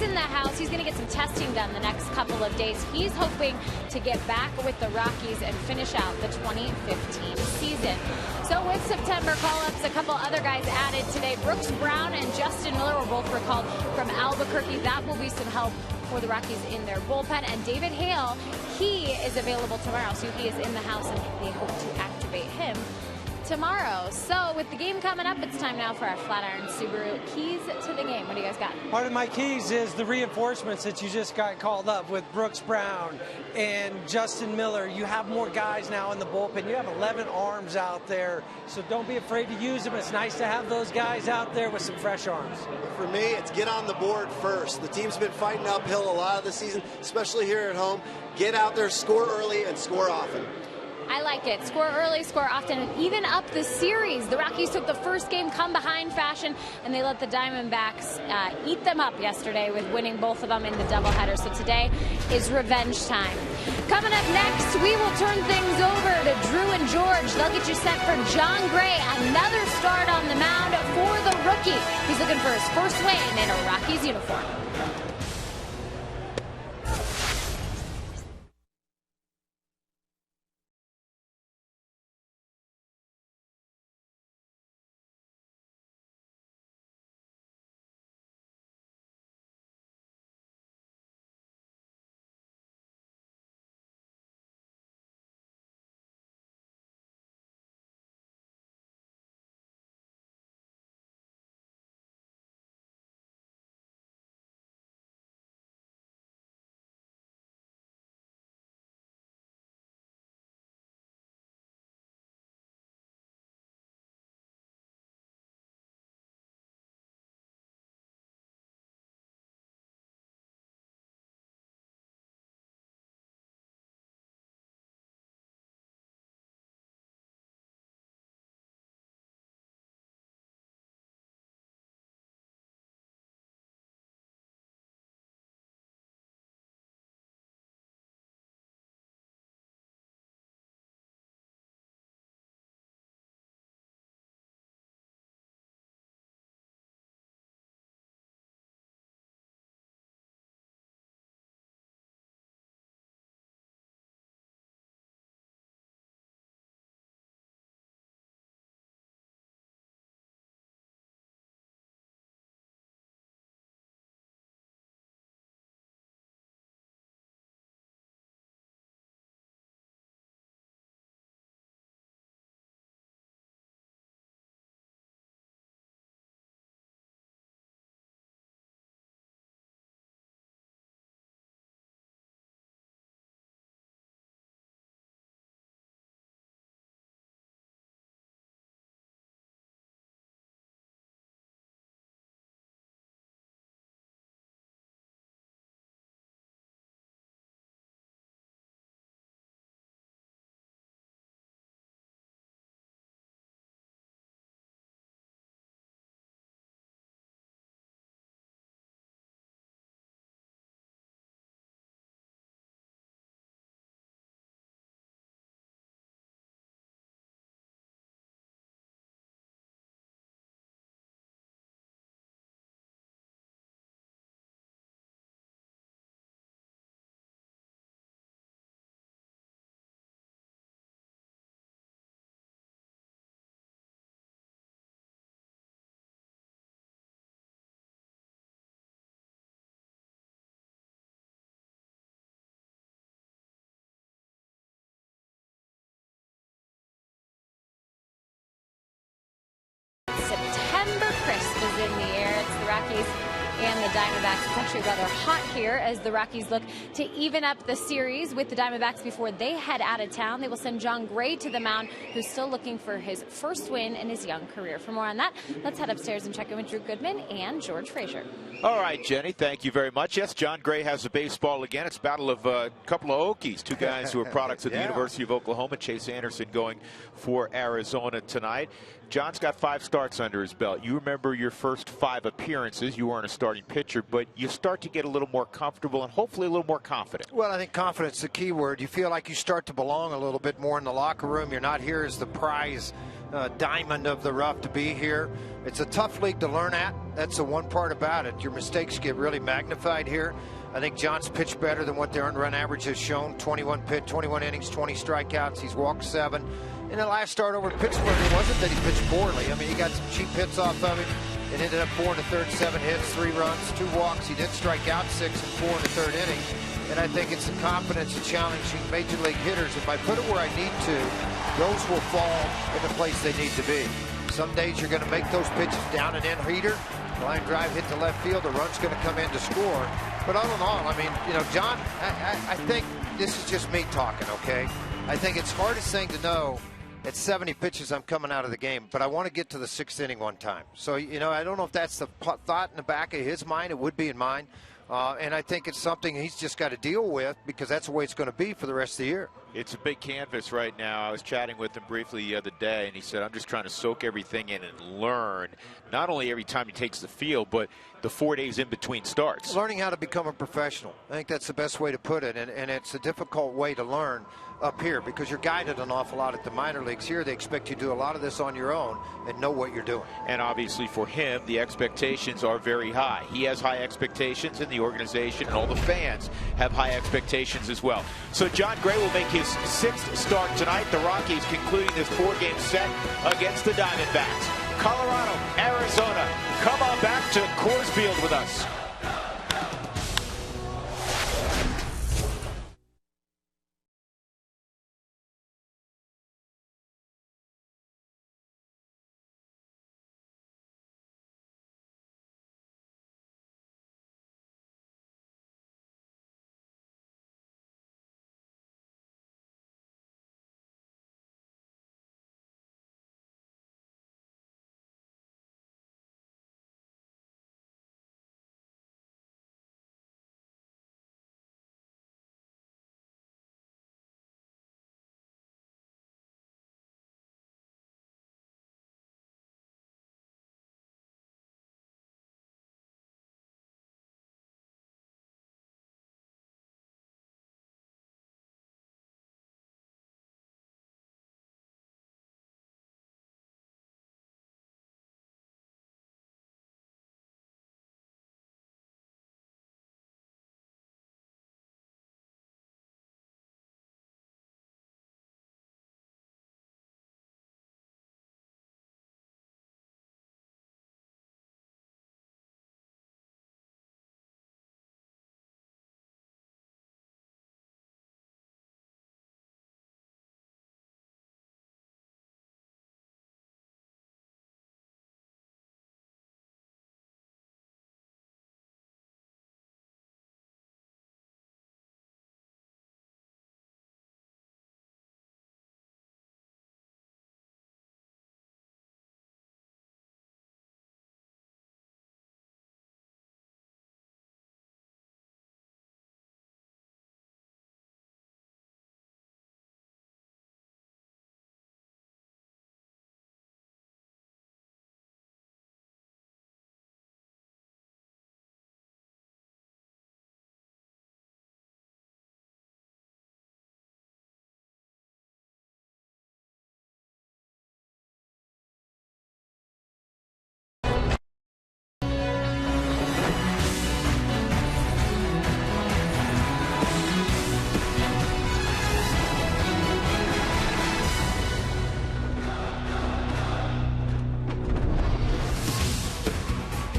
He's in the house. He's going to get some testing done the next couple of days. He's hoping to get back with the Rockies and finish out the 2015 season. So with September call-ups, a couple other guys added today. Brooks Brown and Justin Miller were both recalled from Albuquerque. That will be some help for the Rockies in their bullpen. And David Hale, he is available tomorrow, so he is in the house, and they hope to activate him tomorrow. So with the game coming up, it's time now for our Flatiron Subaru keys to the game. What do you guys got? Part of my keys is the reinforcements that you just got called up with Brooks Brown and Justin Miller. You have more guys now in the bullpen. You have 11 arms out there, so don't be afraid to use them. It's nice to have those guys out there with some fresh arms. For me, it's get on the board first. The team's been fighting uphill a lot of the season, especially here at home. Get out there, score early, and score often. I like it. Score early, score often, and even up the series. The Rockies took the first game come-behind fashion, and they let the Diamondbacks eat them up yesterday with winning both of them in the doubleheader. So today is revenge time. Coming up next, we will turn things over to Drew and George. They'll get you set for John Gray, another start on the mound for the rookie. He's looking for his first win in a Rockies uniform. September crisp is in the air. It's the Rockies and the Diamondbacks. It's actually rather hot here as the Rockies look to even up the series with the Diamondbacks before they head out of town. They will send John Gray to the mound, who's still looking for his first win in his young career. For more on that, let's head upstairs and check in with Drew Goodman and George Frazier. All right, Jenny, thank you very much. Yes, John Gray has the baseball again. It's a battle of a couple of Okies, two guys who are products of the University of Oklahoma. Chase Anderson going for Arizona tonight. John's got 5 starts under his belt. You remember your first 5 appearances. You weren't a starter starting pitcher, but you start to get a little more comfortable and hopefully a little more confident. Well, I think confidence is the key word. You feel like you start to belong a little bit more in the locker room. You're not here as the prize diamond of the rough to be here. It's a tough league to learn at. That's the one part about it. Your mistakes get really magnified here. I think John's pitched better than what the earned run average has shown. 21 innings, 20 strikeouts. He's walked 7. In the last start over Pittsburgh, it wasn't that he pitched poorly. I mean, he got some cheap hits off of him. It ended up 4 1/3, 7 hits, 3 runs, 2 walks. He did strike out 6 and 4 in the 3rd inning. And I think it's the confidence of challenging major league hitters. If I put it where I need to, those will fall in the place they need to be. Some days you're going to make those pitches down and in heater. Line drive hit to left field. The run's going to come in to score. But all in all, I mean, you know, John, I think this is just me talking, okay? I think it's hardest thing to know at 70 pitches I'm coming out of the game, but I want to get to the 6th inning one time. So, you know, I don't know if that's the thought in the back of his mind. It would be in mine. And I think it's something he's just got to deal with because that's the way it's going to be for the rest of the year. It's a big canvas right now. I was chatting with him briefly the other day, and he said, I'm just trying to soak everything in and learn, not only every time he takes the field, but the 4 days in between starts. Learning how to become a professional. I think that's the best way to put it, and it's a difficult way to learn up here because you're guided an awful lot at the minor leagues. Here they expect you to do a lot of this on your own and know what you're doing. And obviously for him, the expectations are very high. He has high expectations, and the organization and all the fans have high expectations as well. So John Gray will make his 6th start tonight. The Rockies concluding this 4-game set against the Diamondbacks. Colorado, Arizona. Come on back to Coors Field with us.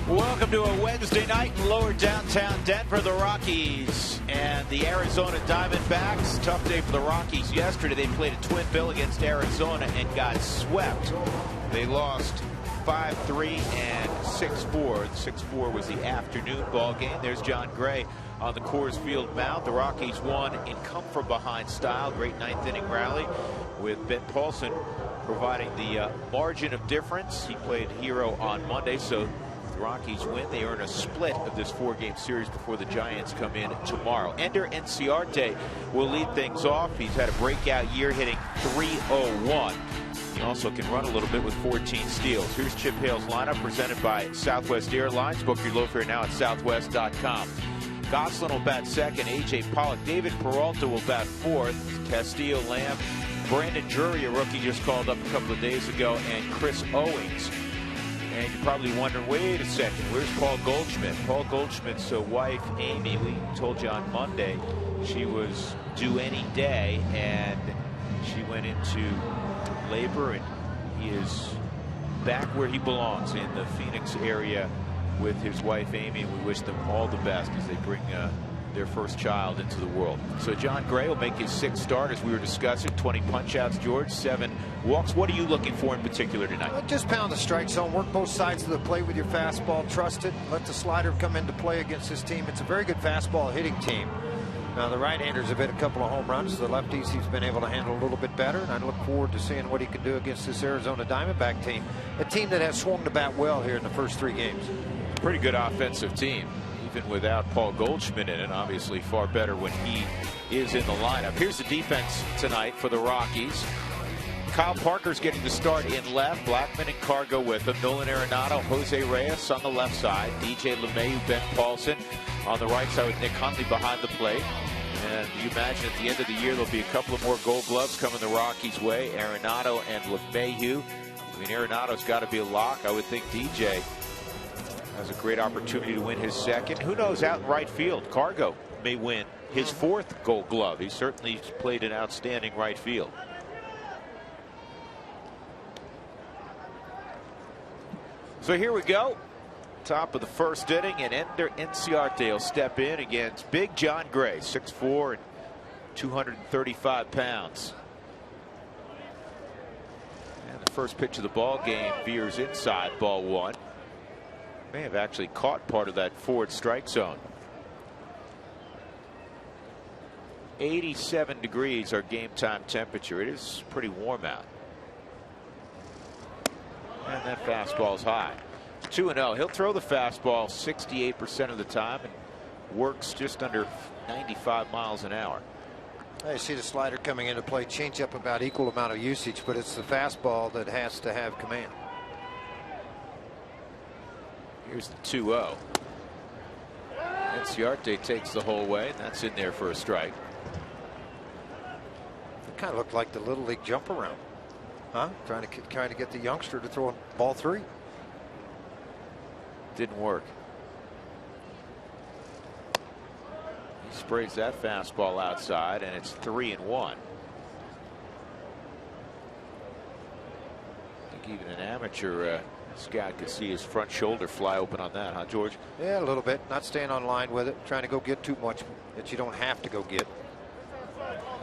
Welcome to a Wednesday night in lower downtown Denver. The Rockies and the Arizona Diamondbacks. Tough day for the Rockies yesterday. They played a twin bill against Arizona and got swept. They lost 5-3 and 6-4. 6-4 was the afternoon ball game. There's John Gray on the Coors Field mound. The Rockies won in come-from-behind style. Great ninth-inning rally with Ben Paulson providing the margin of difference. He played hero on Monday, so The Rockies win, they earn a split of this 4-game series before the Giants come in tomorrow. Ender Inciarte will lead things off. He's had a breakout year, hitting .301. He also can run a little bit with 14 steals. Here's Chip Hale's lineup presented by Southwest Airlines. Book your low fare now at southwest.com. Gosselin will bat second. A.J. Pollock. David Peralta will bat fourth. Castillo, Lamb, Brandon Drury, a rookie just called up a couple of days ago, and Chris Owings. And you're probably wondering, wait a second, where's Paul Goldschmidt? Paul Goldschmidt's wife, Amy, we told you on Monday, she was due any day, and she went into labor, and he is back where he belongs in the Phoenix area with his wife, Amy. We wish them all the best as they bring their first child into the world. So John Gray will make his 6th start, as we were discussing. 20 punch-outs, George, 7 walks. What are you looking for in particular tonight? Just pound the strike zone, work both sides of the plate with your fastball, trust it, let the slider come into play against this team. It's a very good fastball hitting team. Now the right-handers have hit a couple of home runs. The lefties he's been able to handle a little bit better, and I look forward to seeing what he can do against this Arizona Diamondback team, a team that has swung the bat well here in the first 3 games. Pretty good offensive team, even without Paul Goldschmidt in it. Obviously far better when he is in the lineup. Here's the defense tonight for the Rockies. Kyle Parker's getting the start in left. Blackman and Cargo with him. Nolan Arenado, Jose Reyes on the left side. DJ LeMahieu, Ben Paulson on the right side with Nick Hundley behind the plate. And you imagine at the end of the year there'll be a couple of more Gold Gloves coming the Rockies' way. Arenado and LeMahieu. I mean, Arenado's got to be a lock. I would think DJ has a great opportunity to win his 2nd. Who knows, out in right field, Cargo may win his 4th Gold Glove. He certainly played an outstanding right field. So here we go. Top of the 1st inning, and Ender Inciarte will step in against big John Gray, 6'4" and 235 pounds. And the first pitch of the ball game veers inside, ball 1. May have actually caught part of that forward strike zone. 87 degrees our game time temperature. It is pretty warm out. And that fastball's high. 2-0. He'll throw the fastball 68% of the time and works just under 95 miles an hour. I see the slider coming into play. Change up about equal amount of usage, but it's the fastball that has to have command. Here's the 2-0. Inciarte takes the whole way, and that's in there for a strike. It kind of looked like the Little League jump around. Huh? Trying to get the youngster to throw ball 3. Didn't work. He sprays that fastball outside, and it's 3-1. I think even an amateur scout could see his front shoulder fly open on that, huh, George? Yeah, a little bit. Not staying on line with it. Trying to go get too much that you don't have to go get.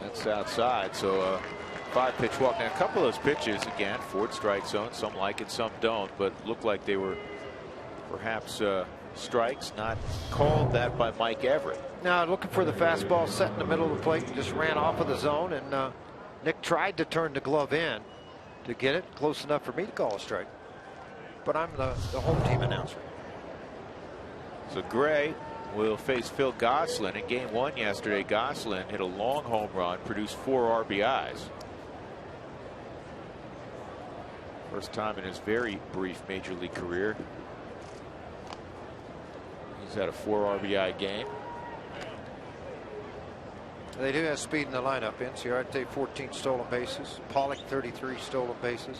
That's outside. So 5-pitch walk. Now a couple of those pitches, again, forward strike zone. Some like it, some don't, but looked like they were perhaps strikes. Not called that by Mike Everett. Now looking for the fastball set in the middle of the plate and just ran off of the zone, and Nick tried to turn the glove in to get it close enough for me to call a strike. But I'm the home team announcer. So Gray will face Phil Gosselin. In game 1 yesterday, Gosselin hit a long home run, produced 4 RBIs. First time in his very brief major league career. He's had a 4 RBI game. They do have speed in the lineup. Inciarte 14 stolen bases. Pollock 33 stolen bases.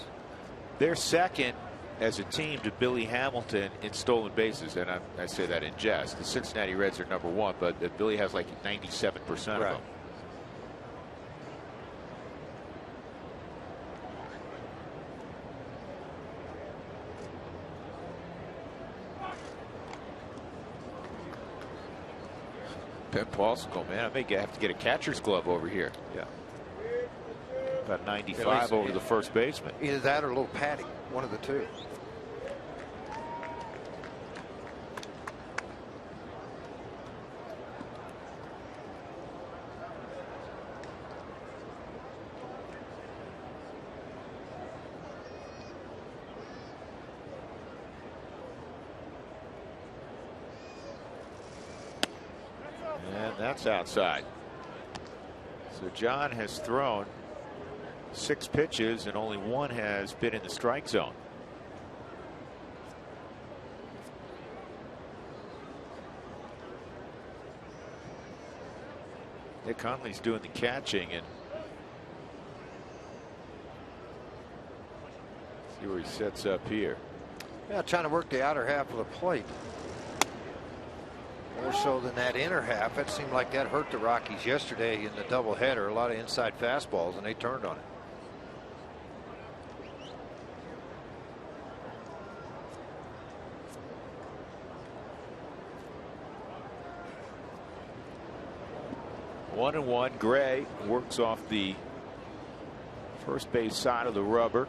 They're second as a team to Billy Hamilton in stolen bases, and I say that in jest. The Cincinnati Reds are number 1, but Billy has like 97% of them. Ben Paulson, man, I may have to get a catcher's glove over here. Yeah. About 95 over the first baseman. Either that or a little padding, one of the two. that's outside. So John has thrown 6 pitches and only 1 has been in the strike zone. Nick Conley's doing the catching, and see where he sets up here. Yeah, trying to work the outer half of the plate. More so than that inner half. It seemed like that hurt the Rockies yesterday in the doubleheader. A lot of inside fastballs, and they turned on it. One and one. Gray works off the first base side of the rubber.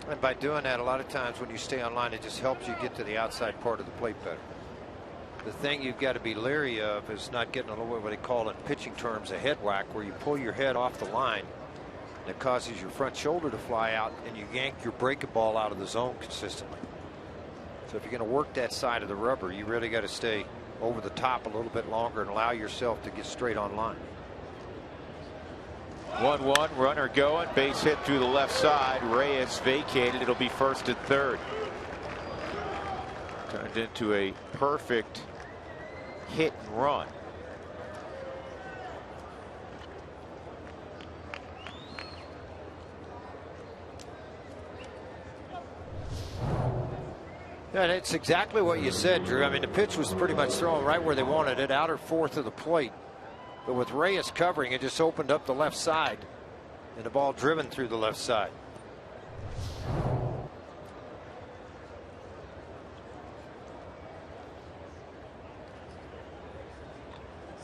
And by doing that, a lot of times when you stay on line, it just helps you get to the outside part of the plate better. The thing you've got to be leery of is not getting a little what they call in pitching terms a head whack, where you pull your head off the line and it causes your front shoulder to fly out and you yank your breaking ball out of the zone consistently. So if you're going to work that side of the rubber, you really got to stay over the top a little bit longer and allow yourself to get straight on line. 1-1, runner going, base hit through the left side. Reyes vacated. It'll be first and third. Turned into a perfect hit and run. Yeah, it's exactly what you said, Drew. I mean, the pitch was pretty much thrown right where they wanted it, outer fourth of the plate. But with Reyes covering, it just opened up the left side, and the ball driven through the left side.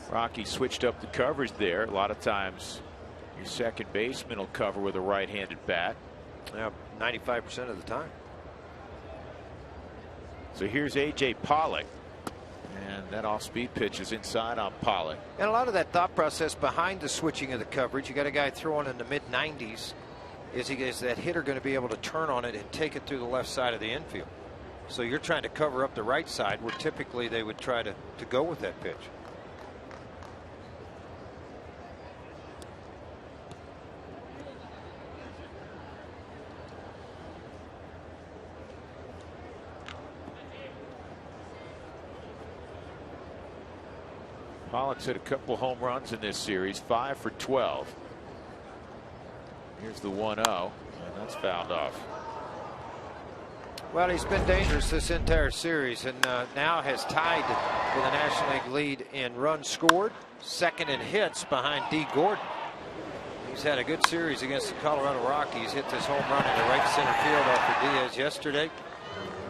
Rocky switched up the coverage there. A lot of times your second baseman will cover with a right-handed bat. Yeah, 95% of the time. So here's A.J. Pollock. And that off-speed pitch is inside on Pollock. And a lot of that thought process behind the switching of the coverage, you got a guy throwing in the mid-90s. Is that hitter going to be able to turn on it and take it through the left side of the infield? So you're trying to cover up the right side, where typically they would try to go with that pitch. Pollock's hit a couple home runs in this series, 5 for 12. Here's the 1-0, and that's fouled off. Well, he's been dangerous this entire series, and now has tied for the National League lead in runs scored, second in hits behind D. Gordon. He's had a good series against the Colorado Rockies. Hit this home run into right center field off of Diaz yesterday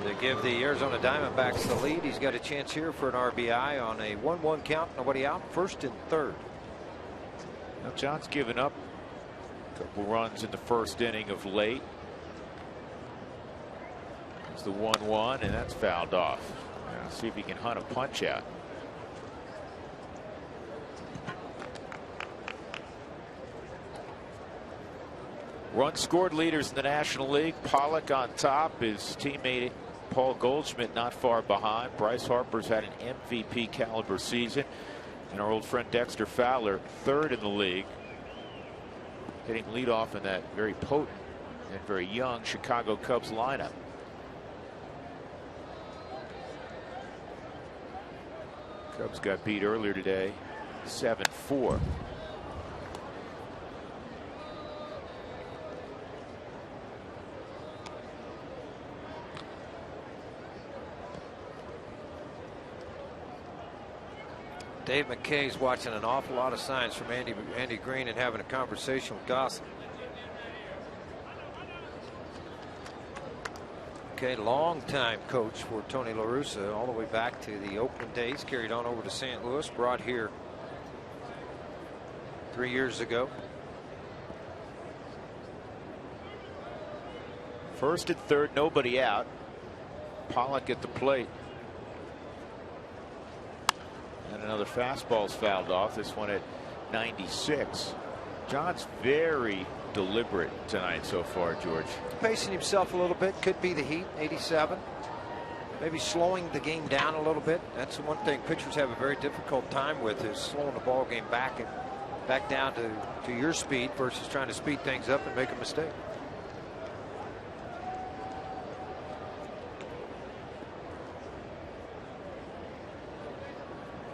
to give the Arizona Diamondbacks the lead. He's got a chance here for an RBI on a 1-1 count. Nobody out, first and third. Now John's given up a couple runs in the first inning of late. It's the 1-1, and that's fouled off. Now see if he can hunt a punch out. Runs scored leaders in the National League. Pollock on top. His teammate Paul Goldschmidt not far behind. Bryce Harper's had an MVP caliber season, and our old friend Dexter Fowler third in the league, hitting leadoff in that very potent and very young Chicago Cubs lineup. Cubs got beat earlier today 7-4. Dave McKay's watching an awful lot of signs from Andy Green and having a conversation with Gossett. Okay, long-time coach for Tony La Russa, all the way back to the Oakland days, carried on over to St. Louis, brought here 3 years ago. First and third, nobody out. Pollock at the plate. And another fastball's fouled off. This one at 96. John's very deliberate tonight so far, George. Pacing himself a little bit. Could be the heat. 87. maybe slowing the game down a little bit. That's the one thing pitchers have a very difficult time with, is slowing the ball game back down to your speed versus trying to speed things up and make a mistake.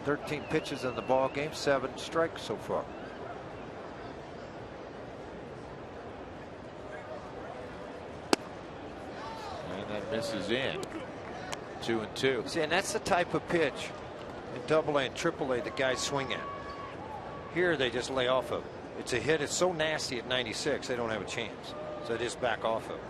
"13 pitches in the ball game, 7 strikes so far." And that misses in. 2-2. See, and that's the type of pitch in Double-A and Triple-A that guys swing at. Here they just lay off of it. It's a hit. It's so nasty at 96 they don't have a chance, so they just back off of it.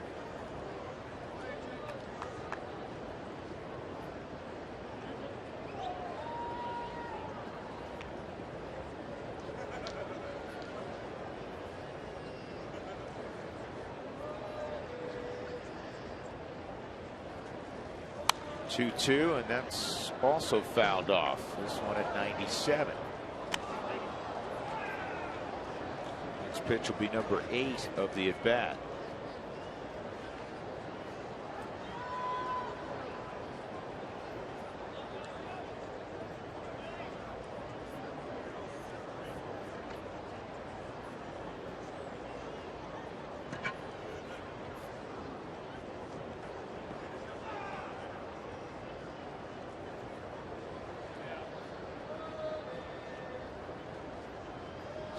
Two, and that's also fouled off. This one at 97. Next pitch will be number 8 of the at bat.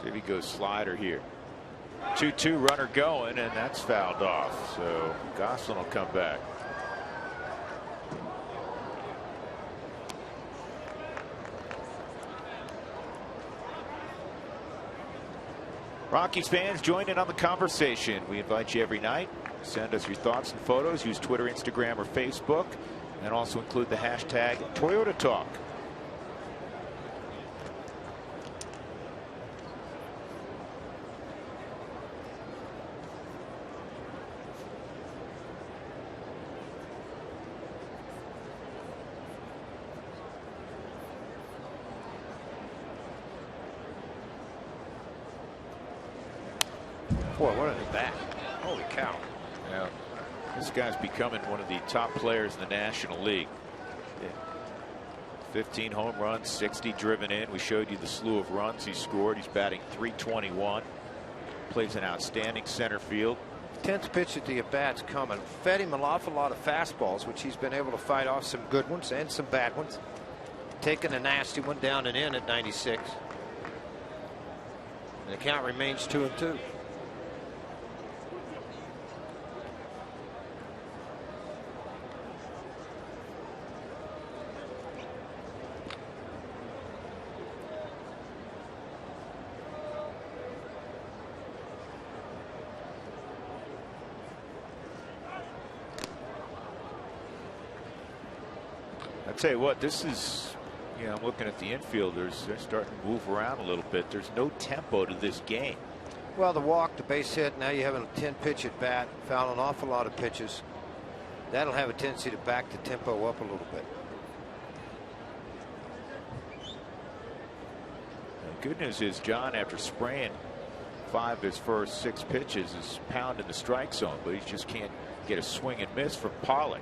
See if he goes slider here. 2-2 runner going, and that's fouled off. So Gosselin will come back. Rockies fans, join in on the conversation. We invite you every night. Send us your thoughts and photos. Use Twitter, Instagram, or Facebook, and also include the hashtag Toyota Talk. Boy, what a bat. Holy cow. Yeah. This guy's becoming one of the top players in the National League. 15 home runs, 60 driven in. We showed you the slew of runs he scored. He's batting .321. Plays an outstanding center field. 10th pitch at the at-bat's coming. Fed him an awful lot of fastballs, which he's been able to fight off some good ones and some bad ones. Taking a nasty one down and in at 96. And the count remains 2-2. I'll tell you what, this is, I'm looking at the infielders. They're starting to move around a little bit. There's no tempo to this game. Well, the walk, the base hit, now you have a 10 pitch at bat, foul an awful lot of pitches. That'll have a tendency to back the tempo up a little bit. The good news is John, after spraying 5 of his first 6 pitches, is pounding the strike zone, but he just can't get a swing and miss from Pollock.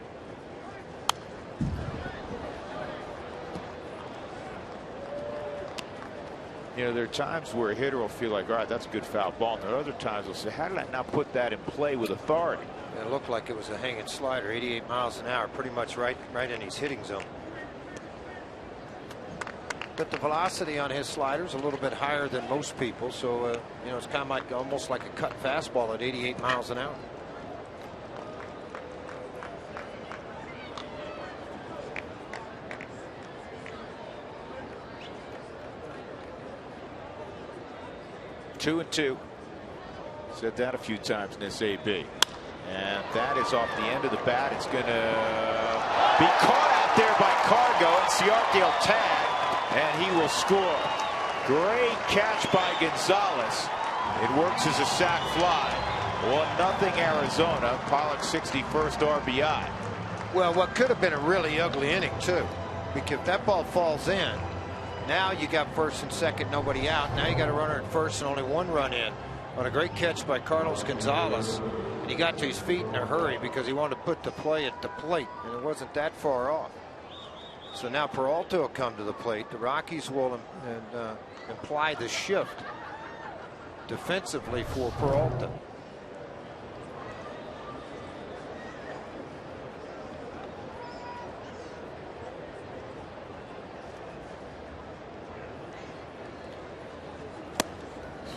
There are times where a hitter will feel like, all right, that's a good foul ball. And there are other times they'll say, how did I not put that in play with authority? It looked like it was a hanging slider, 88 miles an hour, pretty much right in his hitting zone. But the velocity on his slider is a little bit higher than most people, so it's kind of like almost like a cut fastball at 88 miles an hour. Two and two. Said that a few times in this AB. And that is off the end of the bat. It's going to be caught out there by Cargo, and Ciarte will tag, and he will score. Great catch by Gonzalez. It works as a sac fly. 1-0 Arizona. Pollock's 61st RBI. Well, what could have been a really ugly inning, too, because if that ball falls in, now you got first and second, nobody out. Now you got a runner at first and only 1 run in. But a great catch by Carlos Gonzalez. And he got to his feet in a hurry because he wanted to put the play at the plate, and it wasn't that far off. So now Peralta will come to the plate. The Rockies will imply the shift defensively for Peralta.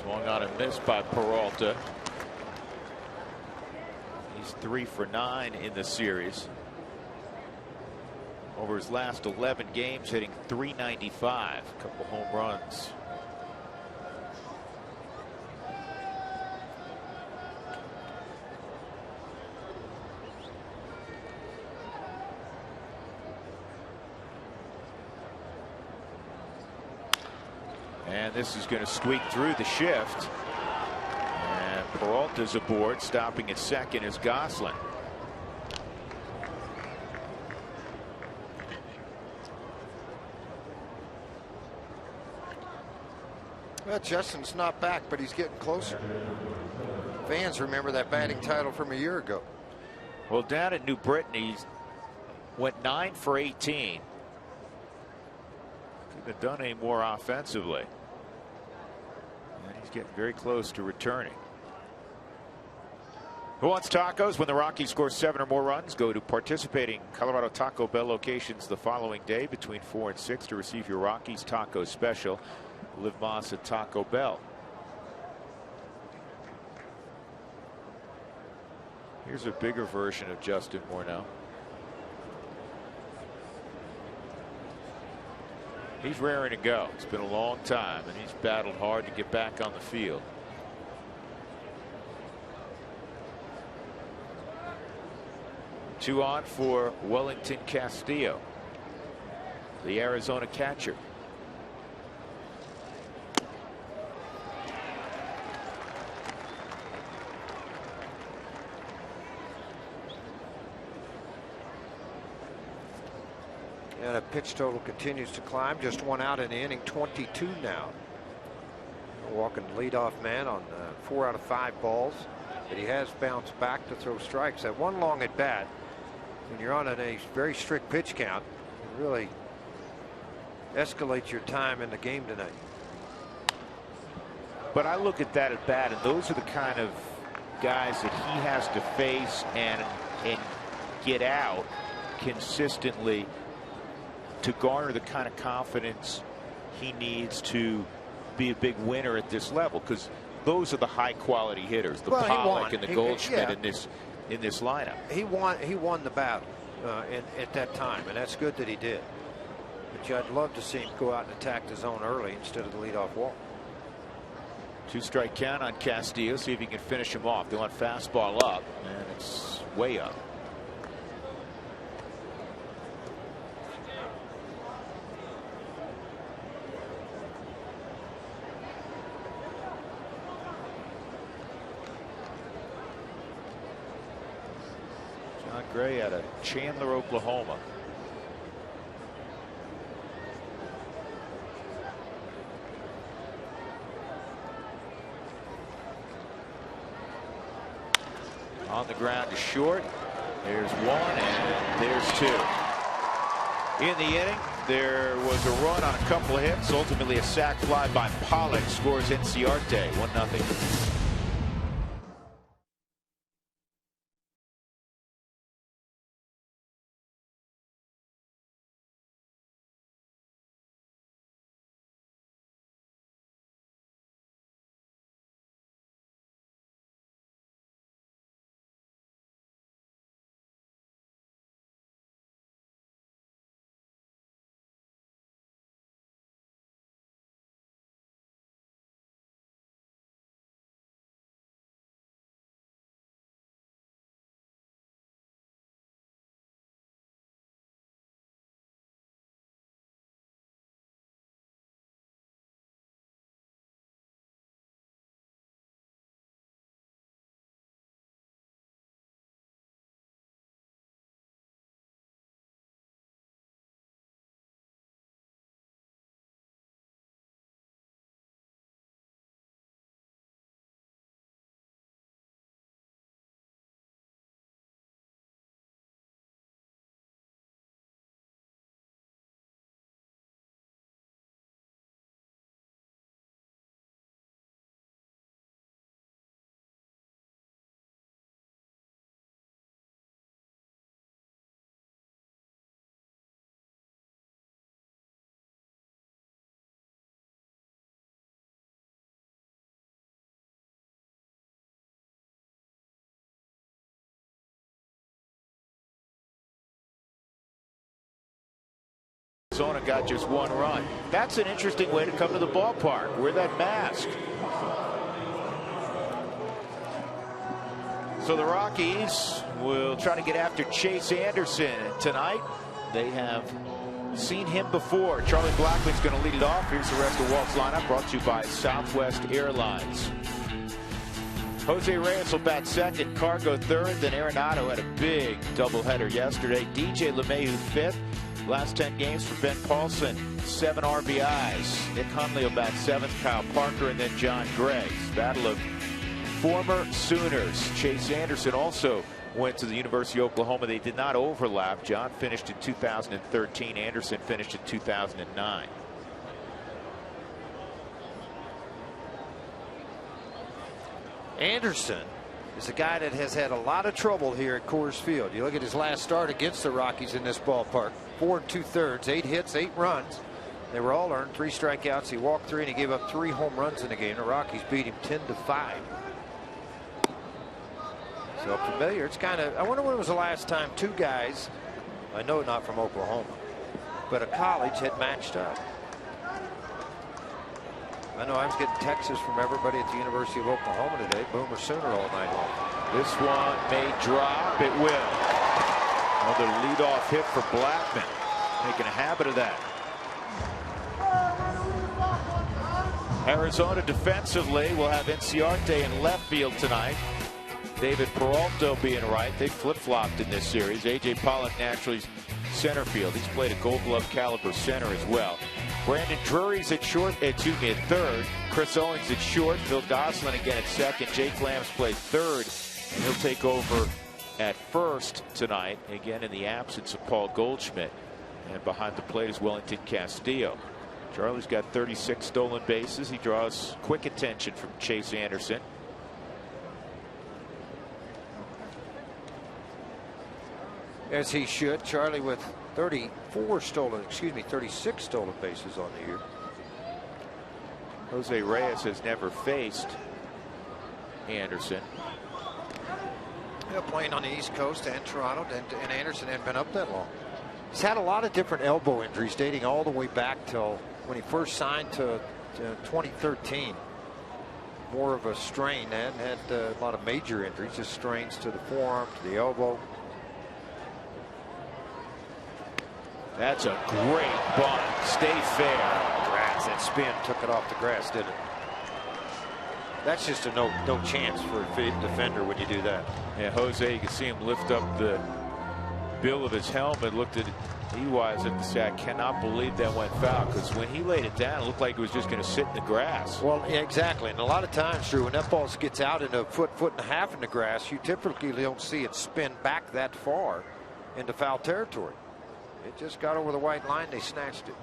Swung on and missed by Peralta. He's 3 for 9 in the series. Over his last 11 games, hitting .395, a couple home runs. And this is going to squeak through the shift. And Peralta's aboard. Stopping at second is Gosselin. Well, Justin's not back, but he's getting closer. Fans remember that batting title from a year ago. Well, down at New Britain, he went 9 for 18. Couldn't have done any more offensively. And he's getting very close to returning. Who wants tacos? When the Rockies score 7 or more runs, go to participating Colorado Taco Bell locations the following day between 4 and 6 to receive your Rockies taco special. Liv Moss at Taco Bell. Here's a bigger version of Justin Morneau. He's raring to go. It's been a long time, and he's battled hard to get back on the field. Two on for Wellington Castillo, the Arizona catcher. And a pitch total continues to climb. Just 1 out in the inning, 22 now. Walking leadoff man on 4 out of 5 balls, but he has bounced back to throw strikes. That one long at bat, when you're on a very strict pitch count, it really escalates your time in the game tonight. But I look at that at bat, and those are the kind of guys that he has to face and get out consistently to garner the kind of confidence he needs to be a big winner at this level, because those are the high quality hitters, the Pollock and the Goldschmidt in this lineup. He won the battle at that time, and that's good that he did. But I'd love to see him go out and attack the zone early instead of the leadoff walk. 2-strike count on Castillo. See if he can finish him off. They want fastball up, and it's way up. John Gray out of Chandler, Oklahoma. On the ground to short. There's 1 and there's 2. In the inning, there was a run on a couple of hits. Ultimately, a sac fly by Pollock scores Inciarte 1-0. Arizona got just 1 run. That's an interesting way to come to the ballpark. Wear that mask. So the Rockies will try to get after Chase Anderson tonight. They have seen him before. Charlie Blackman's going to lead it off. Here's the rest of Walt's lineup, brought to you by Southwest Airlines. Jose Reyes will bat second, Cargo third, then Arenado had a big doubleheader yesterday. DJ LeMahieu fifth. Last 10 games for Ben Paulson, 7 RBIs. Nick Hundley will bat seventh, Kyle Parker, and then John Gray. Battle of former Sooners. Chase Anderson also went to the University of Oklahoma. They did not overlap. John finished in 2013. Anderson finished in 2009. Anderson is a guy that has had a lot of trouble here at Coors Field. You look at his last start against the Rockies in this ballpark. 4 2/3, 8 hits, 8 runs. They were all earned, 3 strikeouts. He walked 3 and he gave up 3 home runs in the game. The Rockies beat him 10-5. So familiar. It's kind of, I wonder when was the last time 2 guys, I know not from Oklahoma, but a college had matched up. I know I was getting texts from everybody at the University of Oklahoma today. Boomer Sooner all night long. This one may drop. It will. Another leadoff hit for Blackman. Making a habit of that. Arizona defensively will have Inciarte in left field tonight. David Peralta being right. They flip-flopped in this series. A.J. Pollock naturally center field. He's played a Gold Glove caliber center as well. Brandon Drury's at third. Chris Owings at short. Phil Gosselin again at second. Jake Lambs plays third, and he'll take over at first tonight, again in the absence of Paul Goldschmidt. And behind the plate is Wellington Castillo. Charlie's got 36 stolen bases. He draws quick attention from Chase Anderson. As he should. Charlie with 36 stolen bases on the year. Jose Reyes has never faced Anderson. Yeah, playing on the East Coast and Toronto, and Anderson hadn't been up that long. He's had a lot of different elbow injuries dating all the way back till when he first signed to 2013. More of a strain, and had a lot of major injuries, just strains to the forearm, to the elbow. That's a great bunt. Stay fair. Grass, that spin took it off the grass, didn't it? That's just a no chance for a defender when you do that. Yeah, Jose, you can see him lift up the bill of his helmet, looked at Ewise at the say, I cannot believe that went foul, because when he laid it down, it looked like it was just going to sit in the grass. Well, yeah, exactly. And a lot of times, Drew, when that ball gets out in a foot and a half in the grass, you typically don't see it spin back that far into foul territory. It just got over the white line. They snatched it.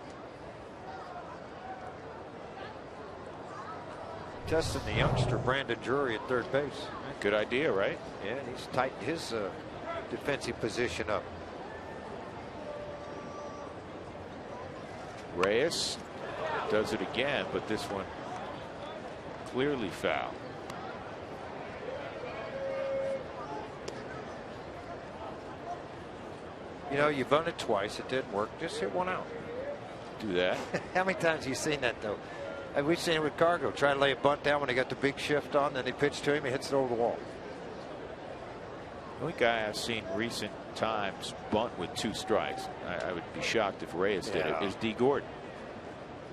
Testing the youngster Brandon Drury at third base. Good idea, right? Yeah, he's tightened his defensive position up. Reyes does it again, but this one clearly foul. You know, you bunted twice. It didn't work. Just hit one out. Do that. How many times have you seen that, though? We've seen it with Cargo. Try to lay a bunt down when they got the big shift on, then they pitch to him, he hits it over the wall. The only guy I've seen recent times bunt with 2 strikes, I would be shocked if Reyes did it, is D. Gordon.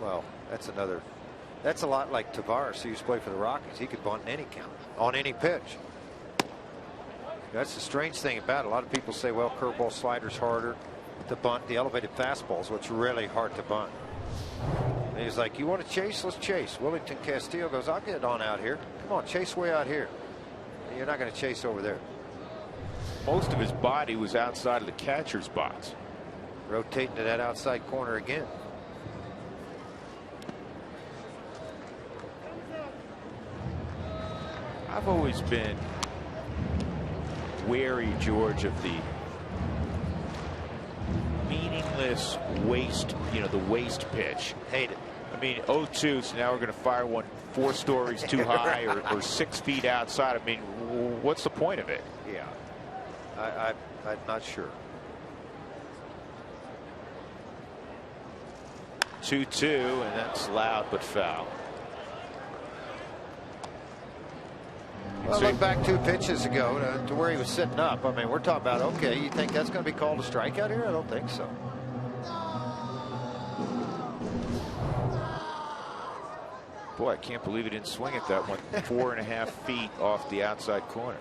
Well, that's a lot like Tavares, who used to play for the Rockies. He could bunt in any count, on any pitch. That's the strange thing about it. A lot of people say, well, curveball, slider's harder to bunt. The elevated fastball is what's really hard to bunt. And he's like, you want to chase? Let's chase. Wellington Castillo goes, I'll get it on out here. Come on, chase way out here. You're not going to chase over there. Most of his body was outside of the catcher's box. Rotating to that outside corner again. I've always been wary, George, of the meaningless waste, the waste pitch. Hate it. I mean, 0-2, so now we're going to fire one 4 stories too high or 6 feet outside. I mean, what's the point of it? Yeah. I'm not sure. 2-2, and that's loud but foul. Well, look back 2 pitches ago to where he was sitting up. I mean, we're talking about, okay, you think that's going to be called a strikeout here? I don't think so. Boy, I can't believe he didn't swing at that one 4.5 feet off the outside corner.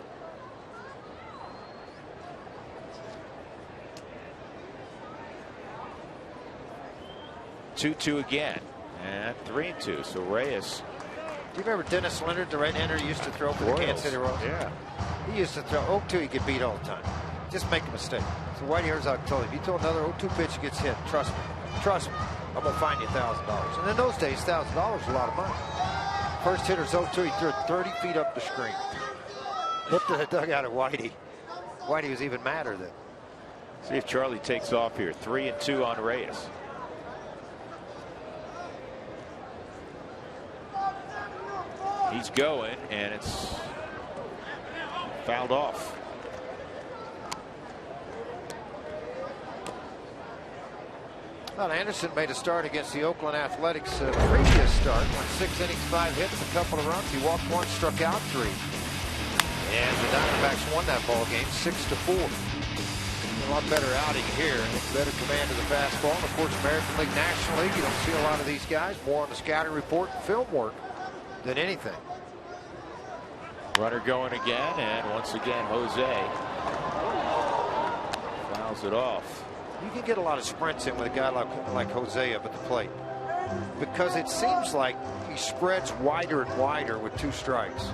Two again, and 3-2. So Reyes. Do you remember Dennis Leonard, the right-hander, used to throw for the Kansas City Royals? Yeah. He used to throw 0-2, he get beat all the time. Just make a mistake. So Whitey Herzog told him, you throw another 0-2 pitch gets hit, trust me, I'm going to fine you $1,000. And in those days, $1,000 was a lot of money. First hitter's 0-2, he threw it 30 feet up the screen. Looked at the dugout at Whitey. Whitey was even madder then. See if Charlie takes off here. 3-2 on Reyes. He's going, and it's fouled off. Well, Anderson made a start against the Oakland Athletics previous start. Went 6 innings, 5 hits, a couple of runs. He walked 1, struck out 3. And the Diamondbacks won that ball game 6-4. A lot better outing here, and better command of the fastball. And of course, American League, National League, you don't see a lot of these guys. More on the scouting report and film work than anything. Runner going again, and once again Jose fouls it off. You can get a lot of sprints in with a guy like Jose up at the plate, because it seems like he spreads wider and wider with 2 strikes,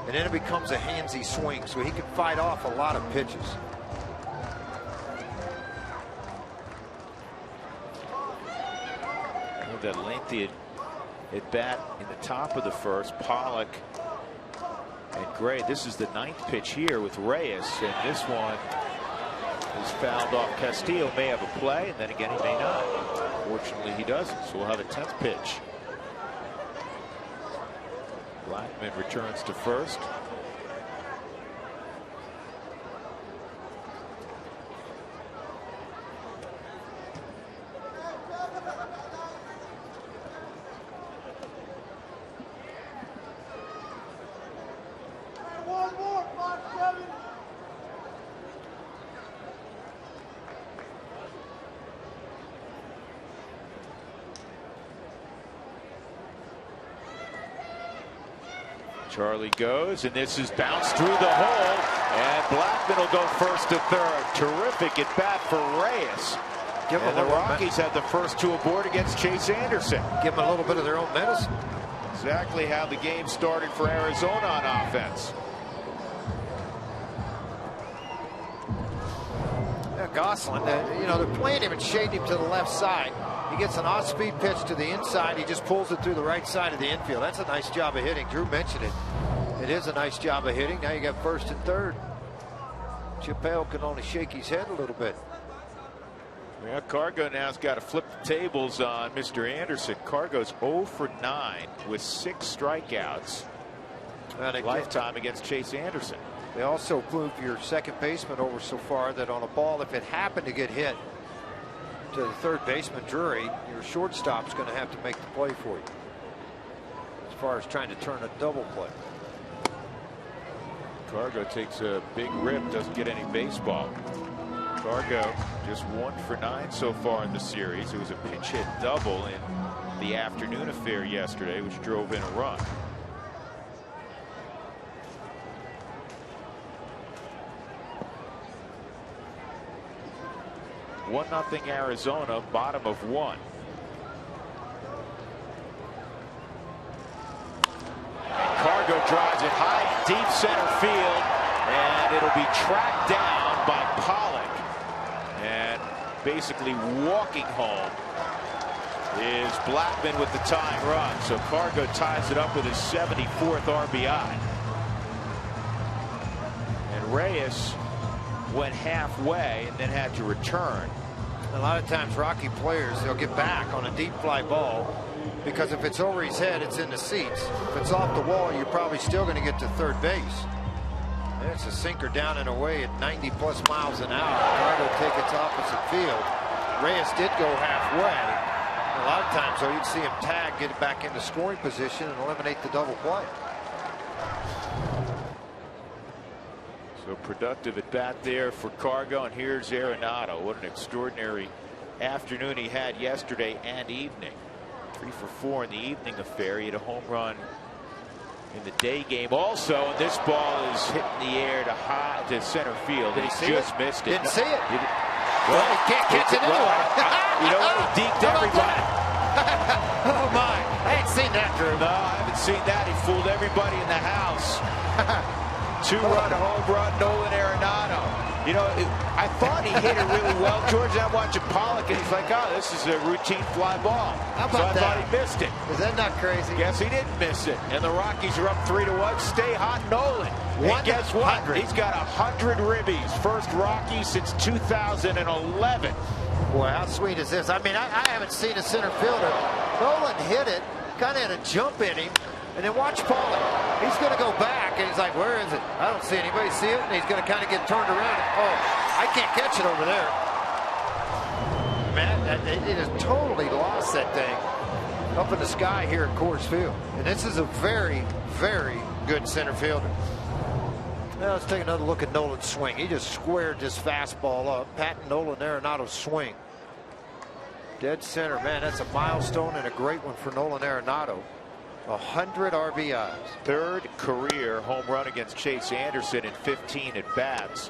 and then it becomes a handsy swing, so he can fight off a lot of pitches. That lengthy at bat in the top of the first. Pollock and Gray. This is the 9th pitch here with Reyes, and this one is fouled off. Castillo may have a play, and then again he may not. Fortunately, he doesn't, so we'll have a 10th pitch. Blackman returns to first. Charlie goes, and this is bounced through the hole, and Blackman will go first to third. Terrific at bat for Reyes. And the Rockies had the first 2 aboard against Chase Anderson. Give them a little bit of their own medicine. Exactly how the game started for Arizona on offense. Yeah, Gosselin, you know, they're playing him and shading him to the left side. He gets an off-speed pitch to the inside. He just pulls it through the right side of the infield. That's a nice job of hitting. Drew mentioned it. It is a nice job of hitting. Now you got first and third. Chappelle can only shake his head a little bit. Well, Cargo now's got to flip the tables on Mr. Anderson. Cargo's 0 for 9 with 6 strikeouts. Lifetime against Chase Anderson. They also moved your second baseman over so far that on a ball, if it happened to get hit to the third baseman, Drury, your shortstop's going to have to make the play for you, as far as trying to turn a double play. Cargo takes a big rip, doesn't get any baseball. Cargo just 1 for 9 so far in the series. It was a pinch hit double in the afternoon affair yesterday, which drove in a run. One nothing Arizona, bottom of 1. And Cargo drives it high, deep center field, and it'll be tracked down by Pollock. And basically walking home is Blackman with the tying run. So Cargo ties it up with his 74th RBI. And Reyes went halfway and then had to return. A lot of times Rocky players, they'll get back on a deep fly ball, because if it's over his head, it's in the seats. If it's off the wall, you're probably still going to get to third base. And it's a sinker down and away at 90+ miles an hour. Cargo take its opposite field. Reyes did go halfway. a lot of times, though, you'd see him tag, get it back into scoring position, and eliminate the double play. So productive at bat there for Cargo, and here's Arenado. What an extraordinary afternoon he had yesterday and evening. 3 for 4 in the evening affair. He had a home run in the day game also, and this ball is hit in the air to center field. Did he see just it? missed it. Didn't see it. Well, he can't catch it anyway. You know what? He deked everybody. Oh my! I ain't seen that, Drew. No, I haven't seen that. He fooled everybody in the house. 2-run home run, Nolan Arenado. You know, I thought he hit it really well, George. I'm watching Pollock, and he's like, "Oh, this is a routine fly ball." How so I about thought that? he missed it. Is that not crazy? Guess he didn't miss it. And the Rockies are up 3-1. Stay hot, Nolan. And guess what? 100. He's got 100 ribbies. First Rocky since 2011. Boy, how sweet is this? I mean, I haven't seen a center fielder. Nolan hit it, kind of had a jump in him, and then watch Pollock. He's going to go back, and he's like, where is it? I don't see anybody. See it? And he's going to kind of get turned around. Oh, I can't catch it over there. Man, it has totally lost that thing up in the sky here at Coors Field. And this is a very, very good center fielder. Now let's take another look at Nolan's swing. He just squared this fastball up. Patting Nolan Arenado's swing. Dead center. Man, that's a milestone and a great one for Nolan Arenado. 100 RBIs. Third career home run against Chase Anderson in 15 at bats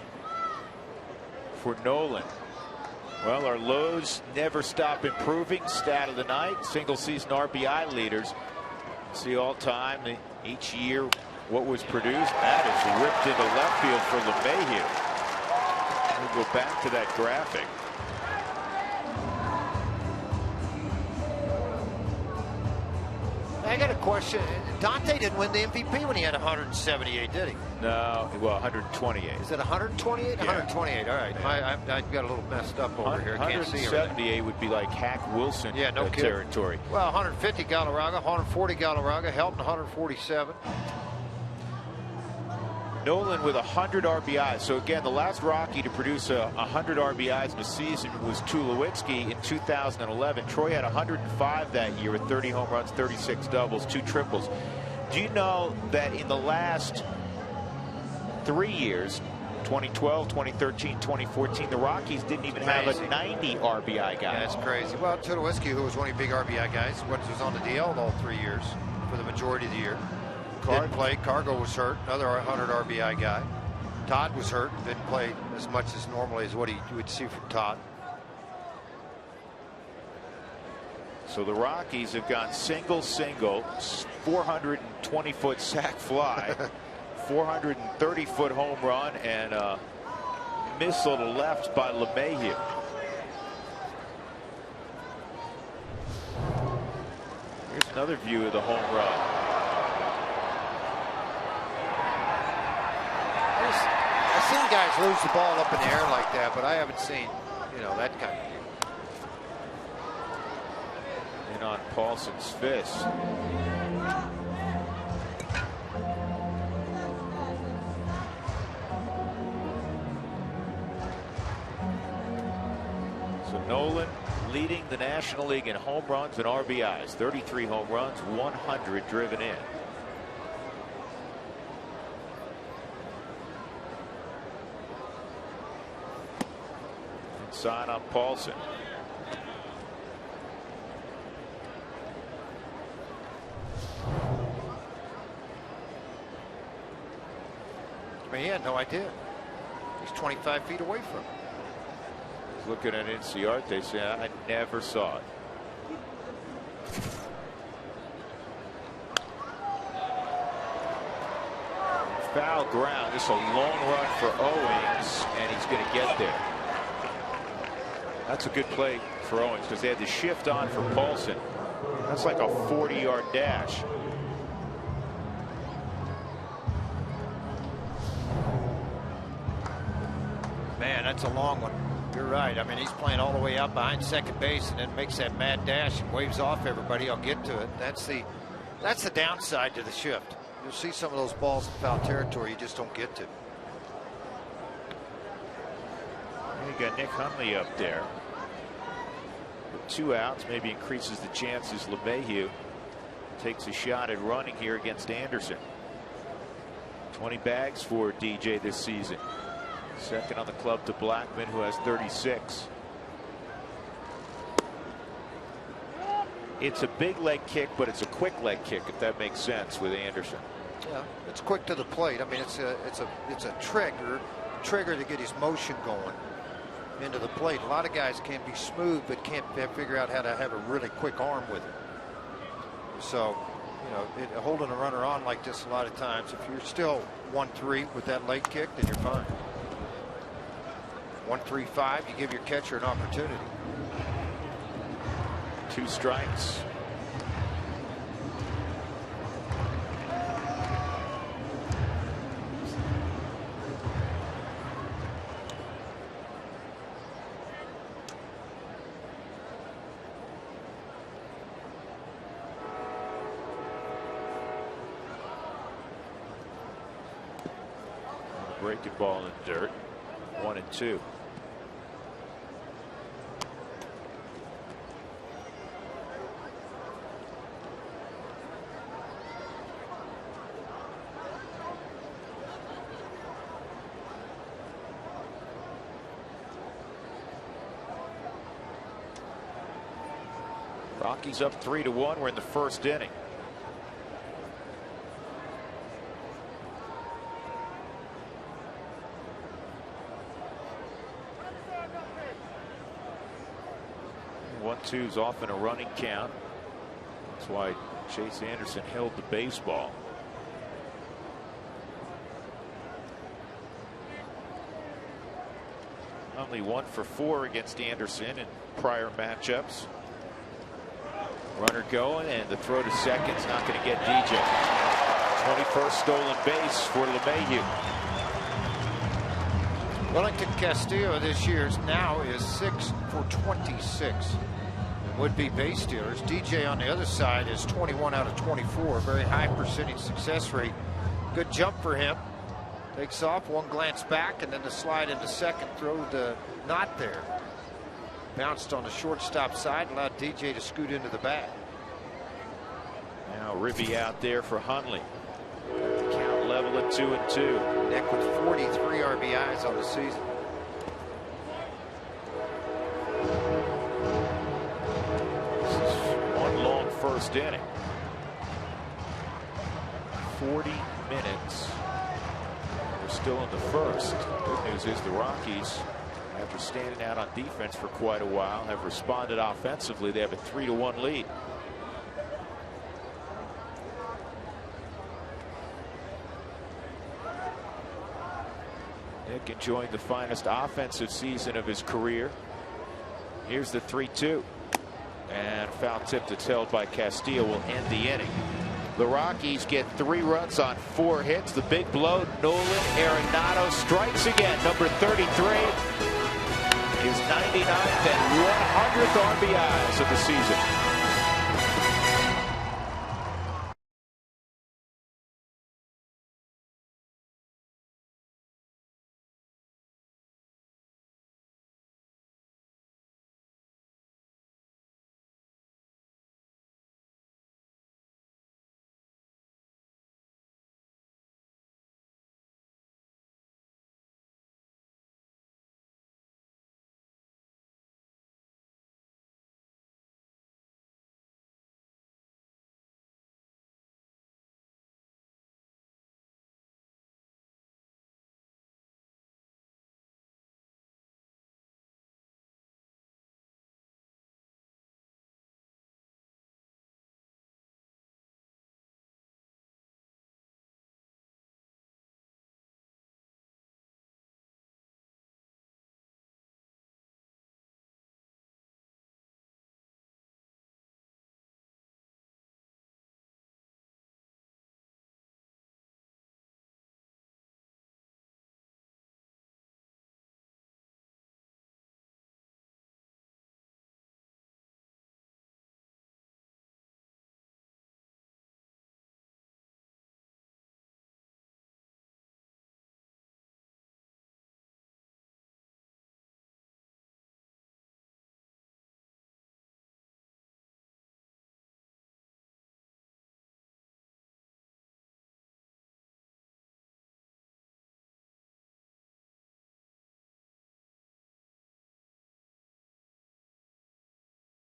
for Nolan. Well, our lows never stop improving. Stat of the night: single season RBI leaders. See all time each year what was produced. That is ripped into left field for LeMahieu. We'll go back to that graphic. I got a question. Dante didn't win the MVP when he had 178, did he? No, well, 128. Is it 128? Yeah. 128. All right. Yeah. I got a little messed up over here. Can't see 178 would be like Hack Wilson territory. Well, 150 Galarraga, 140 Galarraga, Helton 147. Nolan with 100 RBIs. So again, the last Rocky to produce 100 RBIs in a season was Tulowitzki in 2011. Troy had 105 that year with 30 home runs, 36 doubles, 2 triples. Do you know that in the last 3 years, 2012, 2013, 2014, the Rockies didn't even have a 90 RBI guy? Yeah, that's crazy. Well, Tulowitzki, who was one of your big RBI guys, was on the DL all 3 years for the majority of the year. Didn't play. Cargo was hurt, another 100 RBI guy. Todd was hurt, didn't play as much as normally as what you would see from Todd. So the Rockies have gone single, 420-foot sac fly, 430-foot home run, and a missile to left by LeMahieu. Here's another view of the home run. I've seen guys lose the ball up in the air like that, but I haven't seen, that kind of thing. In on Paulson's fist. So Nolan leading the National League in home runs and RBIs. 33 home runs, 100 driven in. Sign on Paulson. I mean, he had no idea. He's 25 feet away from him. He's looking at NCR. They say, I never saw it. Foul ground. This is a long run for Owings, and he's going to get there. That's a good play for Owings because they had the shift on for Paulson. That's like a 40-yard dash. Man, that's a long one. You're right. I mean, he's playing all the way out behind second base and then makes that mad dash and waves off everybody. I'll get to it. That's the downside to the shift. You'll see some of those balls in foul territory you just don't get to. You got Nick Hundley up there. With 2 outs, maybe increases the chances. LeMahieu takes a shot at running here against Anderson. 20 bags for DJ this season. Second on the club to Blackman, who has 36. It's a big leg kick, but it's a quick leg kick, if that makes sense, with Anderson. Yeah, it's quick to the plate. I mean, it's a trigger to get his motion going into the plate. A lot of guys can be smooth, but can't figure out how to have a really quick arm with it. So, you know, holding a runner on like this a lot of times, if you're still 1-3 with that leg kick, then you're fine. 1-3-5, you give your catcher an opportunity. 2 strikes. Breaking ball in the dirt. 1-2. Rockies up 3-1. We're in the first inning. One-two's often a running count. That's why Chase Anderson held the baseball. Only 1 for 4 against Anderson in prior matchups. Runner going, and the throw to second is not going to get DJ. 21st stolen base for LeMahieu. Wellington Castillo this year's now is 6 for 26. Would be base stealers. DJ on the other side is 21 out of 24. Very high percentage success rate. Good jump for him. Takes off, one glance back, and then the slide into second. Throw the not there. Bounced on the shortstop side, allowed DJ to scoot into the bag. Now Ribby out there for Hundley. Count level at 2-2. Nick with 43 RBIs on the season. This is one long first inning. 40 minutes. We're still in the first. Good news is the Rockies, after standing out on defense for quite a while, have responded offensively. They have a 3-1 lead. Nick enjoying the finest offensive season of his career. Here's the 3-2. And foul tip that's held by Castillo will end the inning. The Rockies get 3 runs on 4 hits. The big blow, Nolan Arenado strikes again. Number 33. His 99th and 100th RBIs of the season.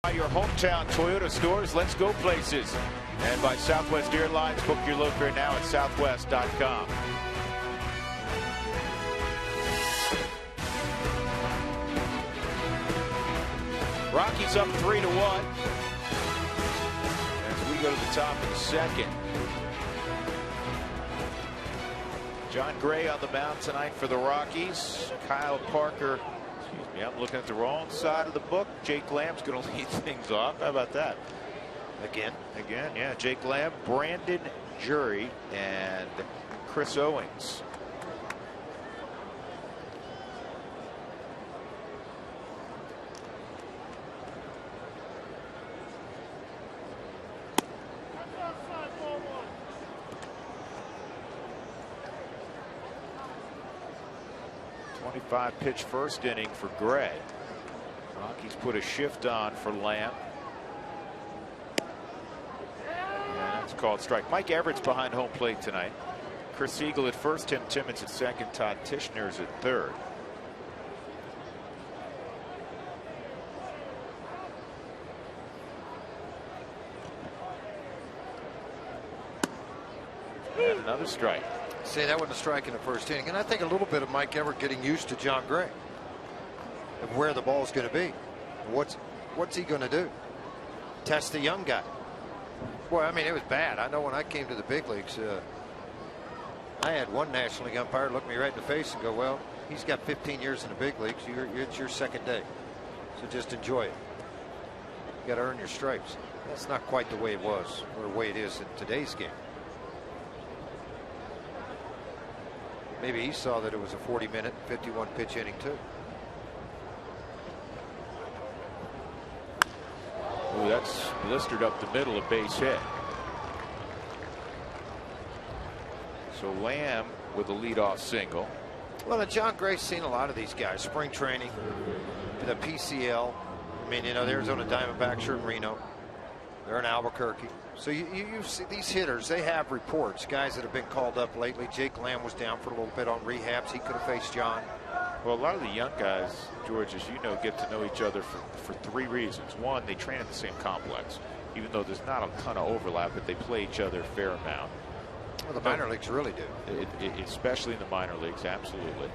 By your hometown Toyota stores, let's go places. And by Southwest Airlines, book your load fare now at southwest.com. Rockies up 3-1 as we go to the top of the second. John Gray on the mound tonight for the Rockies. Kyle Parker. Excuse me, I'm looking at the wrong side of the book. Jake Lamb's going to lead things off. How about that? Again, yeah. Jake Lamb, Brandon Jury, and Chris Owings. Pitch first inning for Gray. Rockies put a shift on for Lamb. Yeah, that's called strike. Mike Everett's behind home plate tonight. Chris Siegel at first, Tim Timmons at second, Todd Tishner's at third. And another strike. See, that wasn't a strike in the first inning. And I think a little bit of Mike Everett getting used to John Gray of where the ball's going to be. What's he going to do? Test the young guy. Boy, I mean, it was bad. I know when I came to the big leagues, I had one National League umpire look me right in the face and go, well, he's got 15 years in the big leagues. It's your second day. So just enjoy it. You got to earn your stripes. That's not quite the way it was or the way it is in today's game. Maybe he saw that it was a 40-minute, 51-pitch inning, too. Ooh, that's blistered up the middle, a base hit. So Lamb with a leadoff single. Well, and John Gray's seen a lot of these guys. Spring training, the PCL. I mean, you know, the Arizona Diamondbacks are in Reno. They're in Albuquerque. So you see these hitters, they have reports. Guys that have been called up lately. Jake Lamb was down for a little bit on rehabs. He could have faced John. Well, a lot of the young guys, George, as you know, get to know each other for three reasons. One, they train at the same complex, even though there's not a ton of overlap, but they play each other a fair amount. Well, the minor leagues really do. Especially in the minor leagues, absolutely.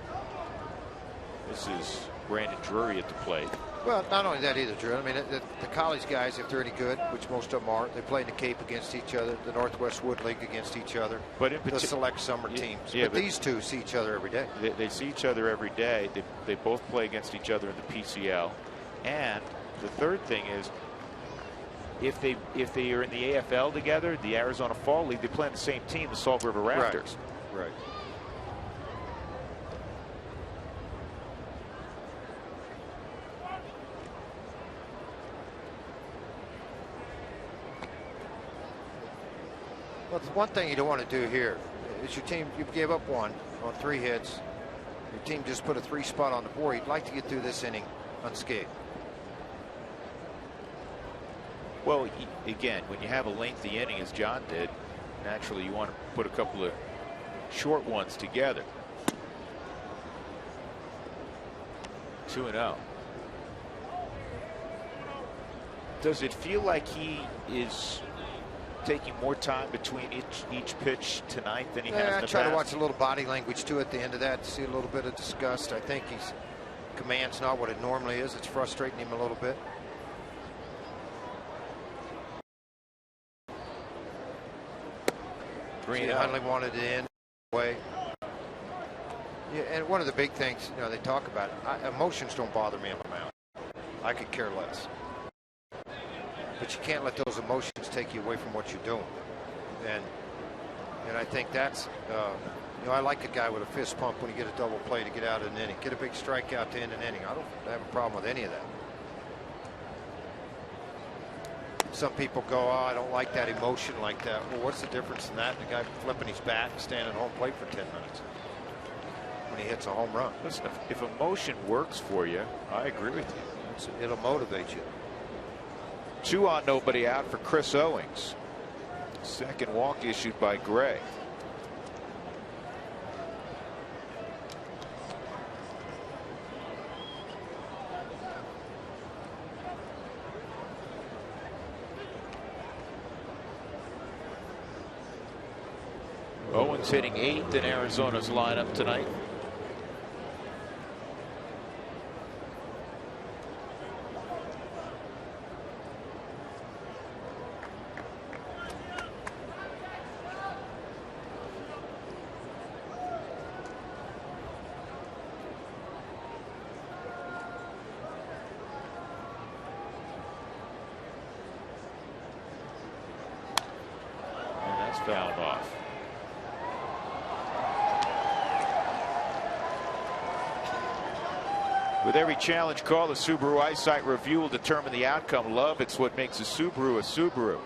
This is Brandon Drury at the plate. Well, not only that either, Drew. I mean, the college guys, if they're any good, which most of them are, they play in the Cape against each other, the Northwest Wood League against each other, but the select summer teams. Yeah, but these two see each other every day. They see each other every day. They both play against each other in the PCL. And the third thing is, if they are in the AFL together, the Arizona Fall League, they play on the same team, the Salt River Raptors. Right. Well, the one thing you don't want to do here is your team, you gave up one on 3 hits. Your team just put a 3 spot on the board. You'd like to get through this inning unscathed. Well, again, when you have a lengthy inning, as John did, naturally you want to put a couple of short ones together. 2-0. Does it feel like he is taking more time between each pitch tonight than he has in the past? I try to watch a little body language too at the end of that, see a little bit of disgust. I think his command's not what it normally is. It's frustrating him a little bit. Huntley wanted it in way. Yeah, and one of the big things, you know, they talk about, emotions don't bother me on the mound. I could care less. But you can't let those emotions take you away from what you're doing. And I think that's, you know, I like a guy with a fist pump when you get a double play to get out of an inning, get a big strikeout to end an inning. I don't have a problem with any of that. Some people go, oh, I don't like that emotion like that. Well, what's the difference in that and the guy flipping his bat and standing at home plate for 10 minutes when he hits a home run? Listen, if emotion works for you, I agree with you. It'll motivate you. 2 on, nobody out for Chris Owings. Second walk issued by Gray. Oakland's hitting 8th in Arizona's lineup tonight. Fouled off. With every challenge call, the Subaru eyesight review will determine the outcome. Love, it's what makes a Subaru a Subaru.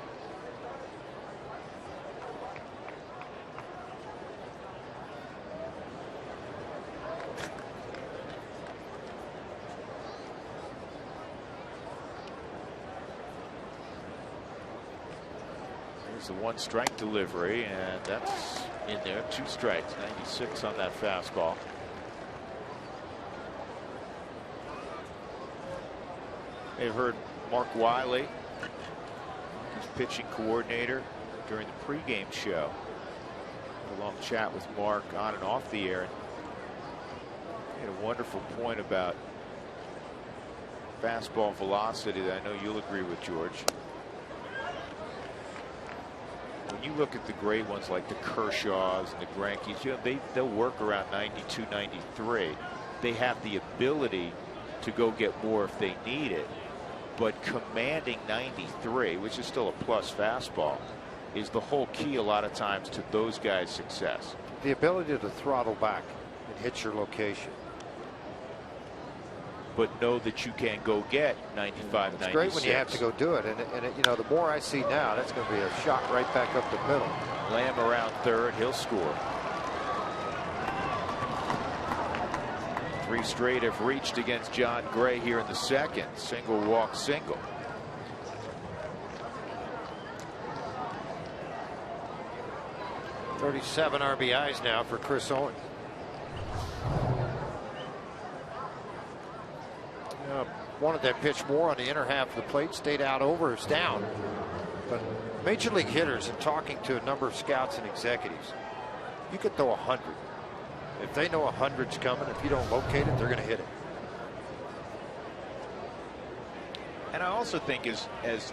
The 1 strike delivery, and that's in there. 2 strikes, 96 on that fastball. They've heard Mark Wiley, his pitching coordinator, during the pregame show. A long chat with Mark on and off the air. He had a wonderful point about fastball velocity that I know you'll agree with, George. When you look at the great ones like the Kershaws and the Greinke's, you know, they'll work around 92, 93. They have the ability to go get more if they need it. But commanding 93, which is still a plus fastball, is the whole key a lot of times to those guys' success. The ability to throttle back and hit your location. But know that you can go get 95, 96. It's great when you have to go do it. And you know, the more I see now, that's going to be a shot right back up the middle. Lamb around third, he'll score. 3 straight have reached against John Gray here in the second. Single walk single. .37 RBIs now for Chris Owens. Wanted that pitch more on the inner half of the plate, stayed out over, is down. But major league hitters, and talking to a number of scouts and executives, you could throw 100. If they know 100's coming, if you don't locate it, they're going to hit it. And I also think as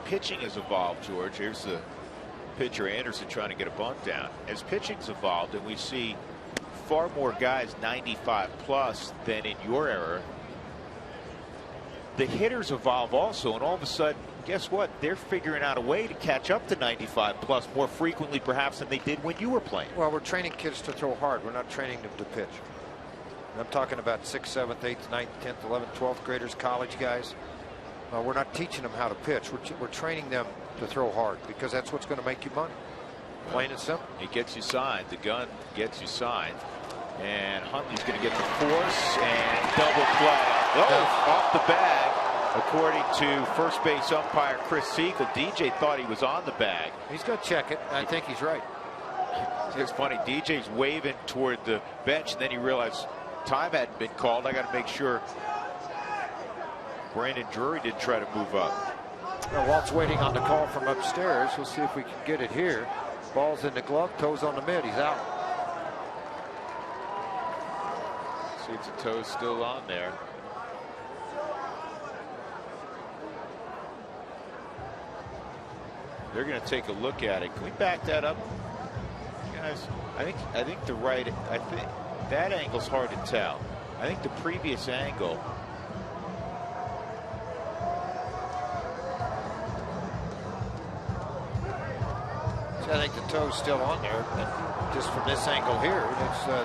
pitching has evolved, George, here's the pitcher Anderson trying to get a bunt down. As pitching's evolved and we see far more guys 95 plus than in your era, the hitters evolve also, and all of a sudden, guess what? They're figuring out a way to catch up to 95 plus more frequently perhaps than they did when you were playing. Well, we're training kids to throw hard. We're not training them to pitch. And I'm talking about 6th, 7th, 8th, 9th, 10th, 11th, 12th graders, college guys. We're not teaching them how to pitch. We're training them to throw hard because that's what's going to make you money. Plain and simple. It gets you signed. The gun gets you signed. And Huntley's going to get the force and double play. Off the bag. According to first base umpire Chris Siegel, DJ thought he was on the bag. He's going to check it. I think he's right. It's funny. DJ's waving toward the bench, and then he realized time hadn't been called. I got to make sure Brandon Drury didn't try to move up. Now, Walt's waiting on the call from upstairs. We'll see if we can get it here. Ball's in the glove, toes on the mid. He's out. See if the toe's still on there. They're going to take a look at it. Can we back that up, guys? I think the right. I think that angle's hard to tell. I think the previous angle. See, I think the toe's still on there. And just from this angle here,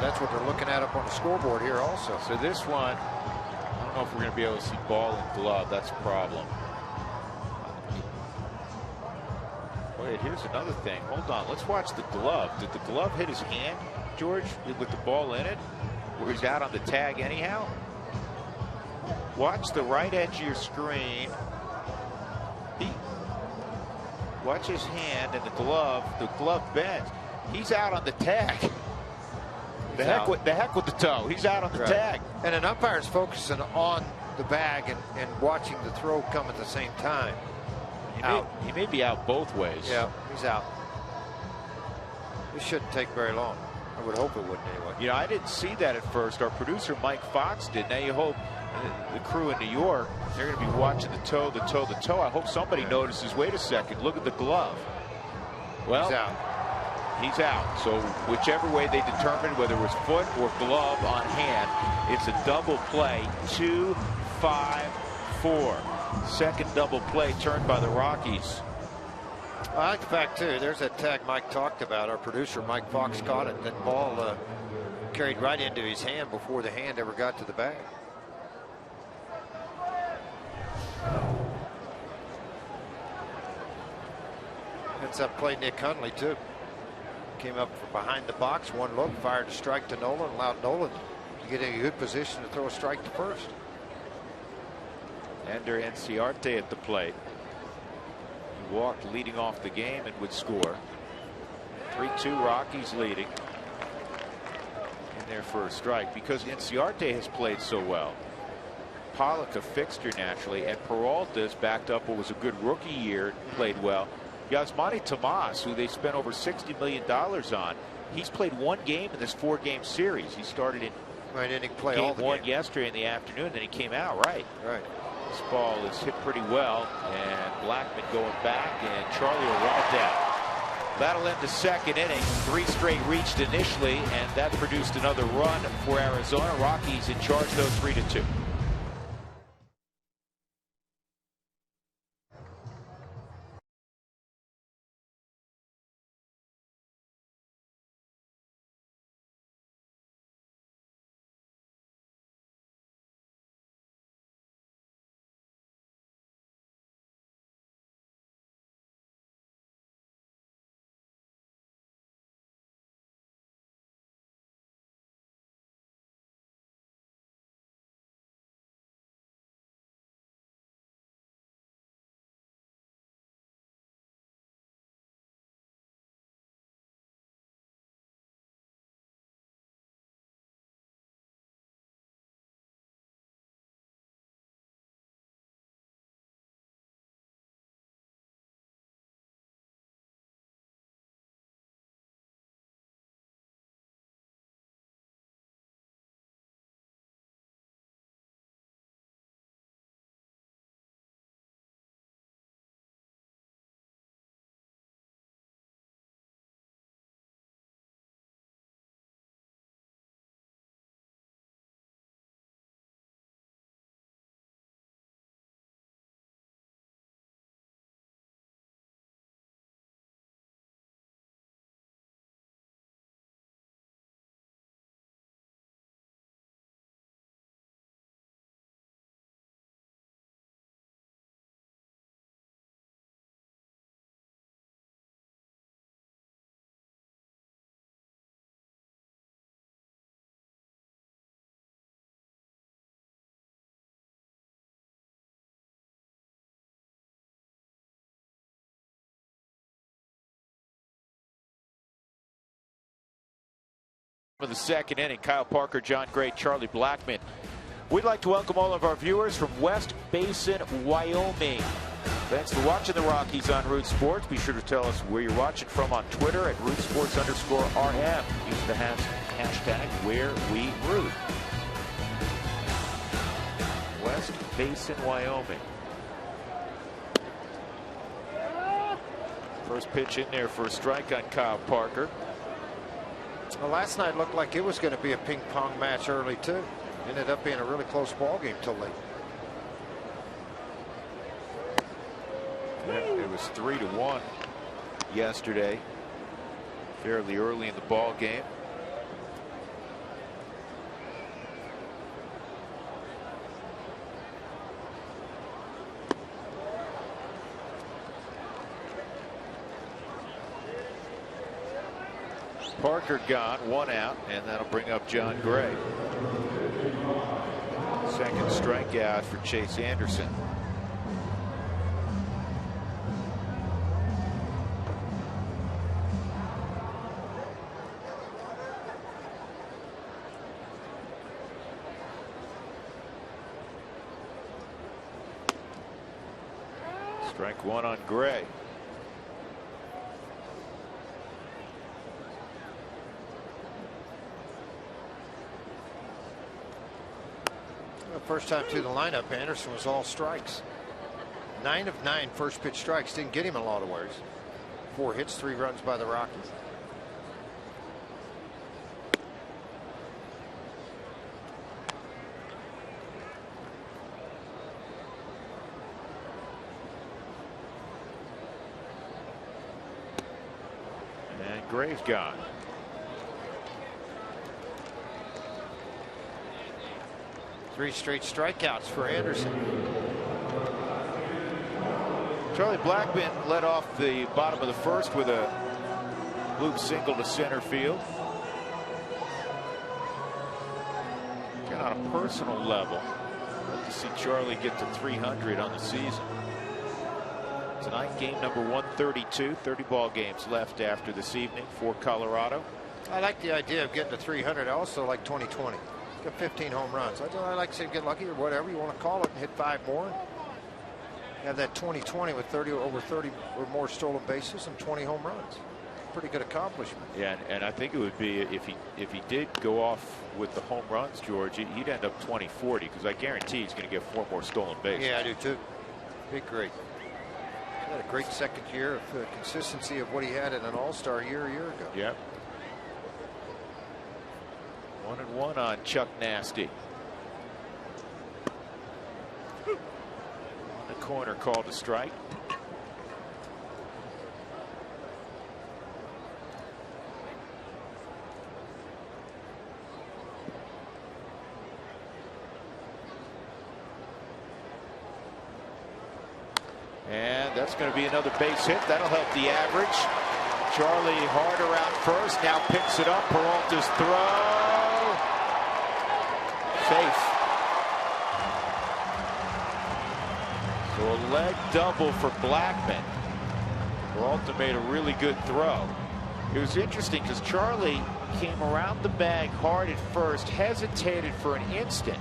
that's what they're looking at up on the scoreboard here also. So this one, I don't know if we're going to be able to see ball and glove. That's a problem. Wait, here's another thing. Hold on. Let's watch the glove. Did the glove hit his hand, George, with the ball in it? Where he's out on the tag anyhow? Watch the right edge of your screen. Watch his hand and the glove bends. He's out on the tag. The heck with the toe. He's out on the tag. And an umpire's focusing on the bag and watching the throw come at the same time. He may be out both ways. Yeah, he's out. This shouldn't take very long. I would hope it wouldn't anyway. You know, I didn't see that at first. Our producer Mike Fox did. Now you hope the crew in New York, they're going to be watching the toe. I hope somebody notices. Wait a second. Look at the glove. Well, he's out. He's out. So whichever way they determined, whether it was foot or glove on hand, it's a double play. 2-5-4. Second double play turned by the Rockies. I like the fact, too, there's that tag Mike talked about. Our producer, Mike Fox, caught it. That ball carried right into his hand before the hand ever got to the bag. That's up play Nick Hundley, too. Came up from behind the box, one look, fired a strike to Nolan, allowed Nolan to get in a good position to throw a strike to first. Ender Enciarte at the plate. He walked leading off the game and would score. 3-2 Rockies leading in their first strike because Enciarte has played so well. Pollock a fixture naturally, and Peralta's backed up what was a good rookie year, played well. Yasmani Tomas, who they spent over $60 million on, he's played one game in this 4-game series. He started in game one yesterday in the afternoon, then he came out. Right. This ball is hit pretty well, and Blackman going back, and Charlie will run it down. That'll end the second inning. 3 straight reached initially, and that produced another run for Arizona. Rockies in charge, though, 3-2. For the second inning, Kyle Parker, John Gray, Charlie Blackman. We'd like to welcome all of our viewers from West Basin, Wyoming. Thanks for watching the Rockies on Root Sports. Be sure to tell us where you're watching from on Twitter at RootSports_RM. Use the hashtag #WhereWeRoot. West Basin, Wyoming. First pitch in there for a strike on Kyle Parker. Well, last night looked like it was going to be a ping pong match early too. Ended up being a really close ball game till late. Yeah, it was 3-1 yesterday, fairly early in the ball game. Parker gone, 1 out, and that'll bring up John Gray. Second strikeout for Chase Anderson. Strike 1 on Gray. The first time through the lineup, Anderson was all strikes. 9 of 9 first pitch strikes. Didn't get him a lot of ways. 4 hits, 3 runs by the Rockies. And Gray's gone. Three straight strikeouts for Anderson. Charlie Blackmon led off the bottom of the first with a loop single to center field. And on a personal level, I'd like to see Charlie get to 300 on the season. Tonight, game number 132. 30 ball games left after this evening for Colorado. I like the idea of getting to 300. I also like 2020. Got 15 home runs. I like to see him get lucky or whatever you want to call it and hit 5 more. Have that 2020 with over 30 or more stolen bases and 20 home runs. Pretty good accomplishment. Yeah, and I think it would be if he did go off with the home runs, George, he'd end up 20-40 because I guarantee he's going to get 4 more stolen bases. Yeah, I do too. Big great. He had a great second year of consistency of what he had in an All-Star year a year ago. Yep. 1-1 on Chuck Nasty. On the corner, called a strike. And that's going to be another base hit. That'll help the average. Charlie hard around first. Now picks it up. Peralta's throw. Safe. So a leg double for Blackmon. Peralta made a really good throw. It was interesting because Charlie came around the bag hard at first, hesitated for an instant,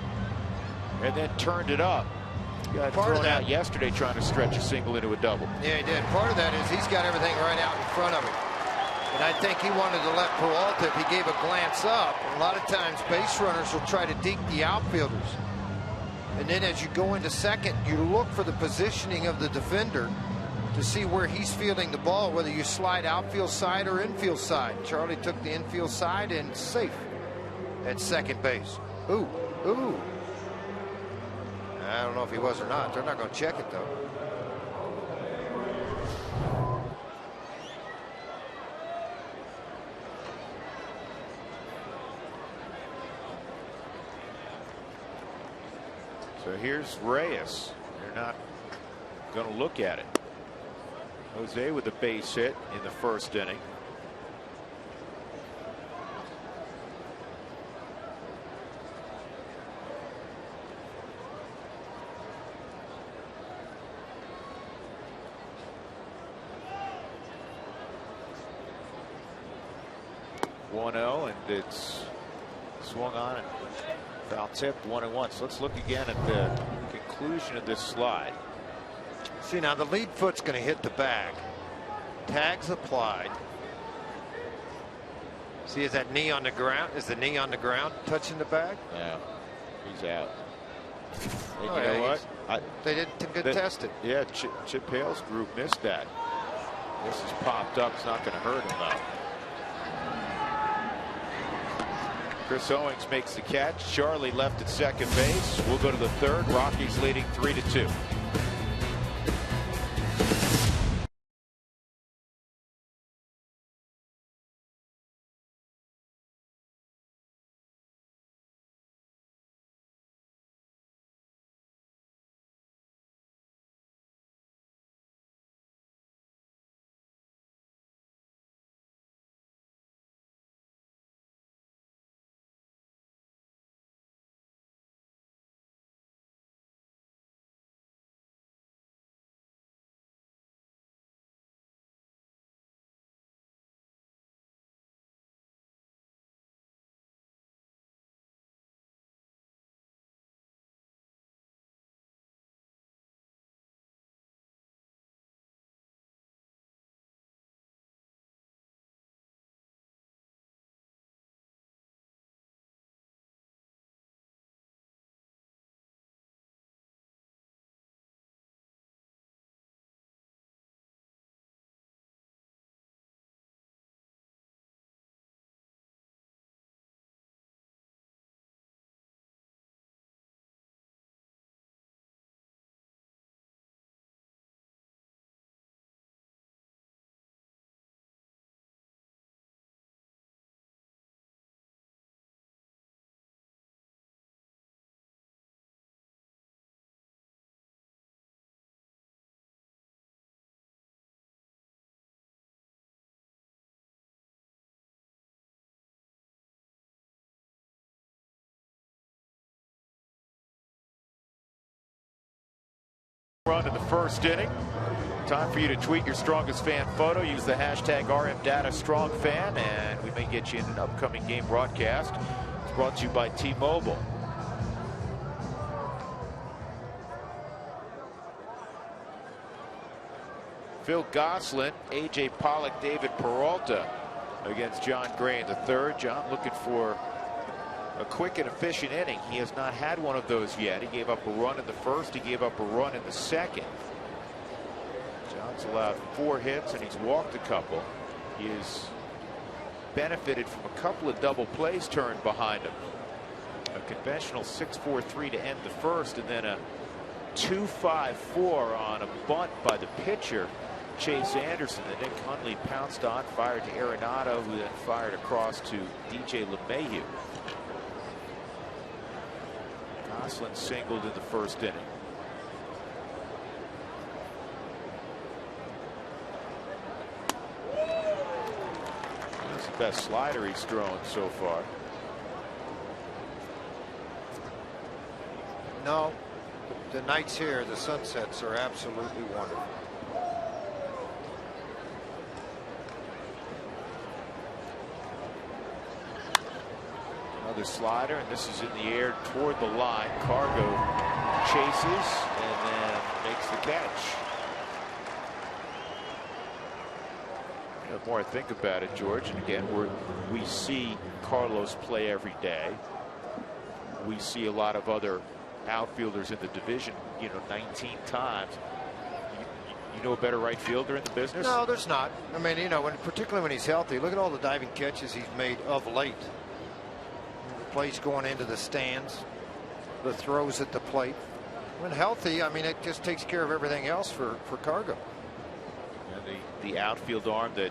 and then turned it up. Got thrown out yesterday trying to stretch a single into a double. Yeah, he did. Part of that is he's got everything right out in front of him. And I think he wanted to let Peralta, if he gave a glance up, a lot of times base runners will try to deke the outfielders. And then as you go into second, you look for the positioning of the defender to see where he's fielding the ball, whether you slide outfield side or infield side. Charlie took the infield side and safe at second base. Ooh, ooh. I don't know if he was or not. They're not going to check it, though. So here's Reyes. They're not going to look at it. Jose with a base hit in the first inning. And it's swung on and foul tipped 1-1. So let's look again at the conclusion of this slide. See, now the lead foot's going to hit the bag. Tags applied. See, is that knee on the ground? Is the knee on the ground touching the bag? Yeah, he's out. And oh, you yeah, know what? They didn't contest it. Yeah, Chip Hale's group missed that. This has popped up. It's not going to hurt him though. Chris Owings makes the catch. Charlie left at second base. We'll go to the third. Rockies leading 3-2. run in the first inning. Time for you to tweet your strongest fan photo. Use the hashtag RMDataStrongFan, and we may get you in an upcoming game broadcast. It's brought to you by T-Mobile. Phil Gosselin, A.J. Pollock, David Peralta against John Gray in the third. John looking for a quick and efficient inning. He has not had one of those yet. He gave up a run in the first. He gave up a run in the second. John's allowed 4 hits and he's walked a couple. He has benefited from a couple of double plays turned behind him. A conventional 6-4-3 to end the first, and then a 2-5-4 on a bunt by the pitcher Chase Anderson that Nick Hundley pounced on, fired to Arenado, who then fired across to DJ LeMahieu. Gosselin singled in the first inning. That's the best slider he's thrown so far. No, the nights here, the sunsets are absolutely wonderful. Another slider, and this is in the air toward the line. Cargo chases and then makes the catch. The more I think about it, George, and again, we see Carlos play every day. We see a lot of other outfielders in the division, 19 times. You know a better right fielder in the business? No, there's not. I mean, particularly when he's healthy, look at all the diving catches he's made of late. The plays going into the stands, the throws at the plate. When healthy, I mean, it just takes care of everything else for Cargo. And the outfield arm that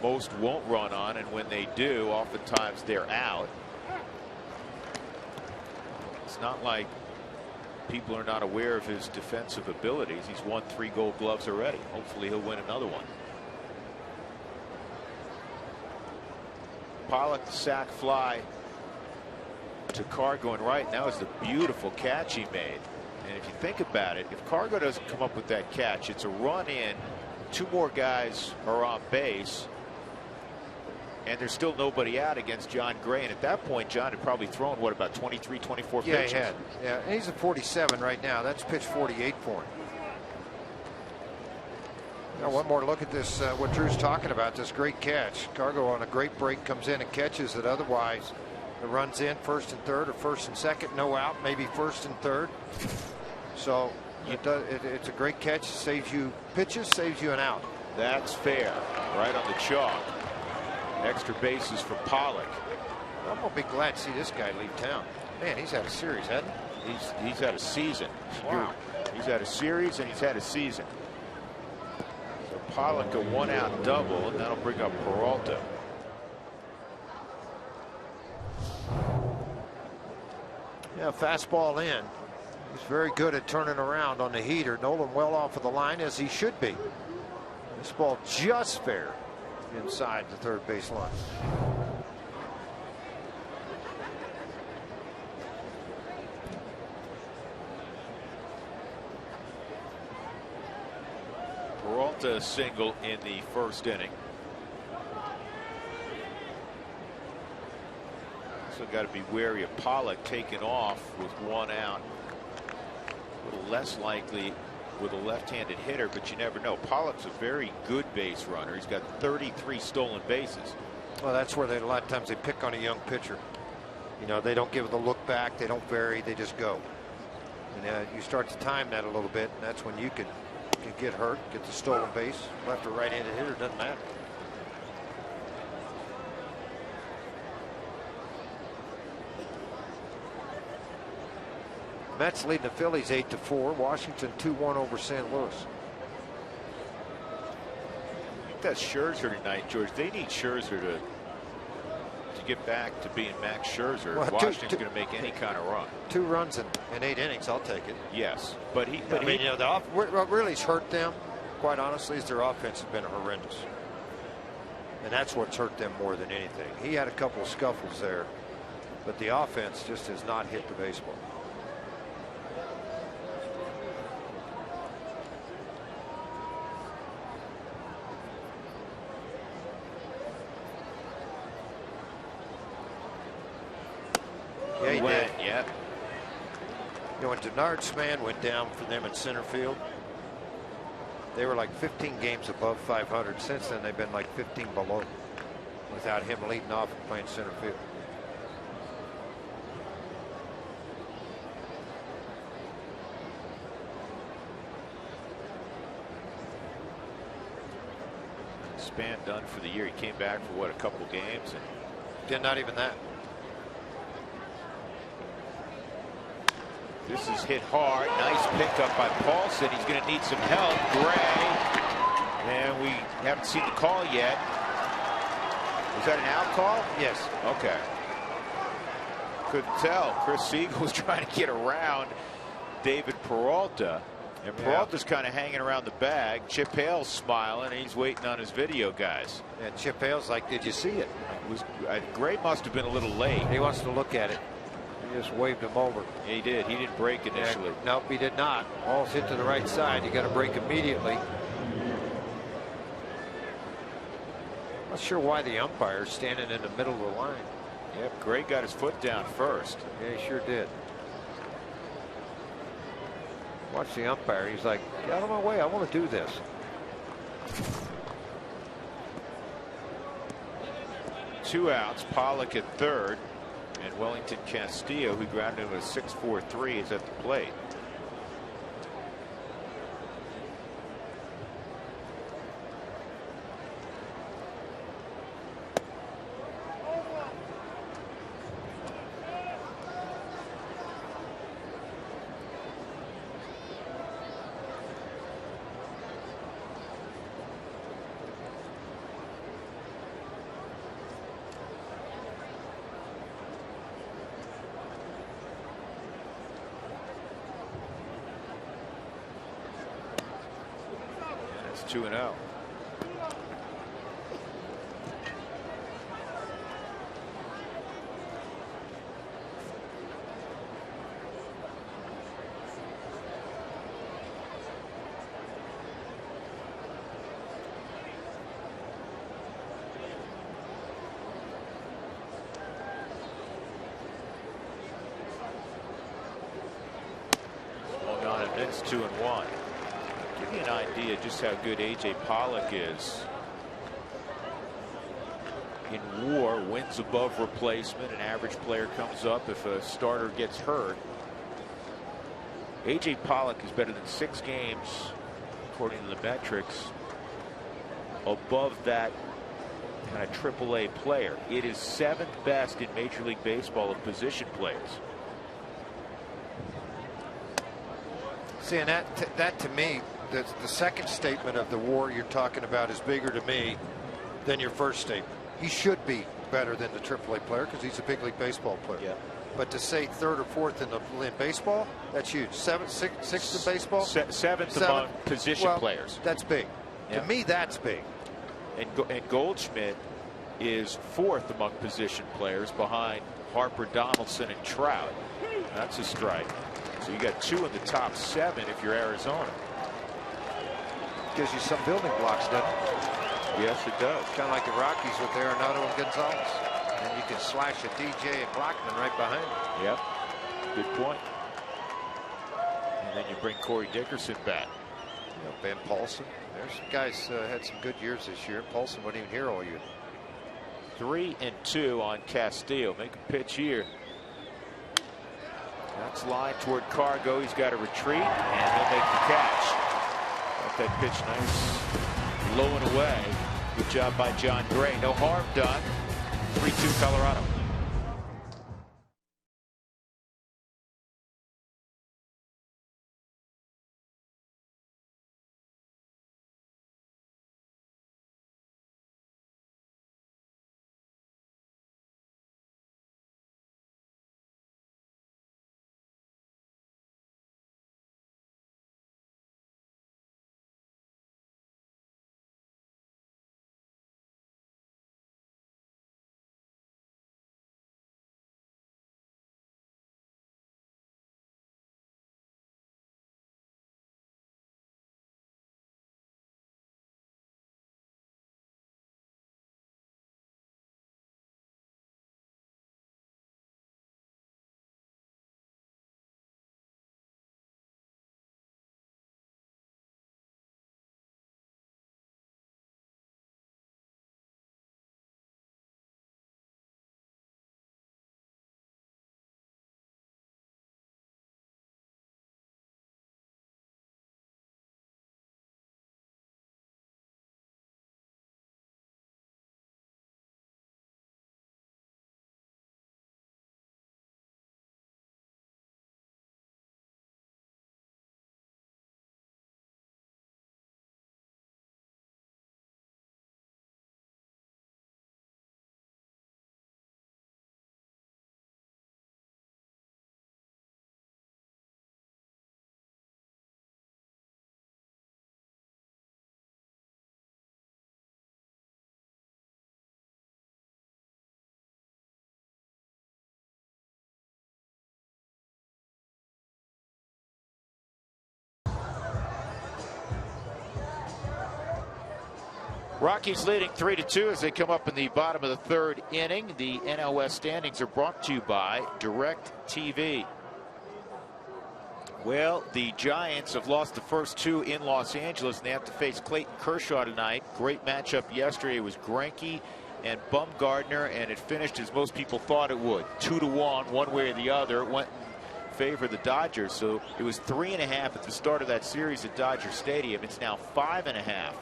most won't run on, and when they do, oftentimes they're out. It's not like people are not aware of his defensive abilities. He's won 3 Gold Gloves already. Hopefully he'll win another one. Pollock, the sac fly to Cargo and right now is the beautiful catch he made. And if you think about it, if Cargo doesn't come up with that catch, it's a run in, 2 more guys are on base, and there's still nobody out against John Gray. And at that point, John had probably thrown, what, about 23, 24 pitches? Yeah, he had. Yeah, and he's at 47 right now. That's pitch 48 for him. Now, one more look at this, what Drew's talking about, this great catch. Cargo on a great break comes in and catches it. Otherwise, the runs in first and third or first and second, no out, maybe first and third. So it's a great catch. Saves you pitches, saves you an out. That's fair. Right on the chalk. Extra bases for Pollock. I'm gonna be glad to see this guy leave town. Man, he's had a series, hasn't he? He's had a season. Wow. He's had a series and he's had a season. So Pollock a 1-out double, and that'll bring up Peralta. Yeah, fastball in. He's very good at turning around on the heater. Nolan well off of the line, as he should be. This ball just fair inside the third base line. Peralta single in the first inning. So got to be wary of Pollock taking off with 1 out. A little less likely with a left-handed hitter, but you never know. Pollock's a very good base runner. He's got 33 stolen bases. Well, that's where a lot of times they pick on a young pitcher. They don't give the look back. They don't vary. They just go. And you start to time that a little bit, and that's when you can get hurt, get the stolen base. Left or right-handed hitter, doesn't matter. Mets leading the Phillies 8-4. Washington 2-1 over St. Louis. I think that's Scherzer tonight, George. They need Scherzer to get back to being Max Scherzer. Well, Washington's going to make any kind of run. 2 runs in 8 innings. I'll take it. Yes, but what really's hurt them, quite honestly, is their offense has been horrendous, and that's what's hurt them more than anything. He had a couple of scuffles there, but the offense just has not hit the baseball. Yeah, he went. did. Yep. You know, when Denard's man went down for them in center field, they were like 15 games above 500. Since then, they've been like 15 below without him leading off and playing center field. Span done for the year. He came back for what, a couple games? And not even that. This is hit hard. Nice pickup by Paulson. He's going to need some help. Gray. And we haven't seen the call yet. Was that an out call? Yes. Okay. Couldn't tell. Chris Siegel was trying to get around David Peralta. And Peralta's kind of hanging around the bag. Chip Hale's smiling, and he's waiting on his video guys. And Chip Hale's like, did you see it? Gray must have been a little late. He wants to look at it. He just waved him over. Yeah, he did. He didn't break initially. Yeah, nope, he did not. Ball's hit to the right side. You got to break immediately. Not sure why the umpire's standing in the middle of the line. Yep, Gray got his foot down first. Yeah, he sure did. Watch the umpire. He's like, get out of my way. I want to do this. Two outs. Pollock at third. And Wellington Castillo, who grounded him a 6-4-3, is at the plate. That's 2-0. Swung on it. It's 2-1. Give you an idea just how good A.J. Pollock is. In WAR, wins above replacement. An average player comes up if a starter gets hurt. A.J. Pollock is better than 6 games, according to the metrics, above that kind of AAA player. It is 7th best in Major League Baseball of position players. See, and that to me, the second statement of the WAR you're talking about is bigger to me than your first statement. He should be better than the AAA player because he's a big league baseball player. Yeah. But to say 3rd or 4th in baseball, that's huge. 6th in baseball. Seventh among position players. That's big. Yeah. To me, that's big. And Goldschmidt is 4th among position players behind Harper, Donaldson, and Trout. That's a strike. So you got 2 in the top 7 if you're Arizona. Gives you some building blocks, doesn't it? Yes, it does. Kind of like the Rockies with Arenado and Gonzalez. And you can slash a DJ and Blackman right behind him. Yep. Good point. And then you bring Corey Dickerson back. You know, Ben Paulson. There's some guys had some good years this year. Paulson wasn't even here all year. 3-2 on Castillo. Make a pitch here. That's line toward Cargo. He's got a retreat, and he'll make the catch. Got that pitch nice, low and away. Good job by John Gray. No harm done. 3-2 Colorado. Rockies leading 3-2 as they come up in the bottom of the third inning. The NL West standings are brought to you by DirecTV. Well, the Giants have lost the first two in Los Angeles, and they have to face Clayton Kershaw tonight. Great matchup yesterday. It was Greinke and Bumgarner, and it finished as most people thought it would. 2-1, one way or the other. It went in favor of the Dodgers. So it was 3.5 at the start of that series at Dodger Stadium. It's now 5.5.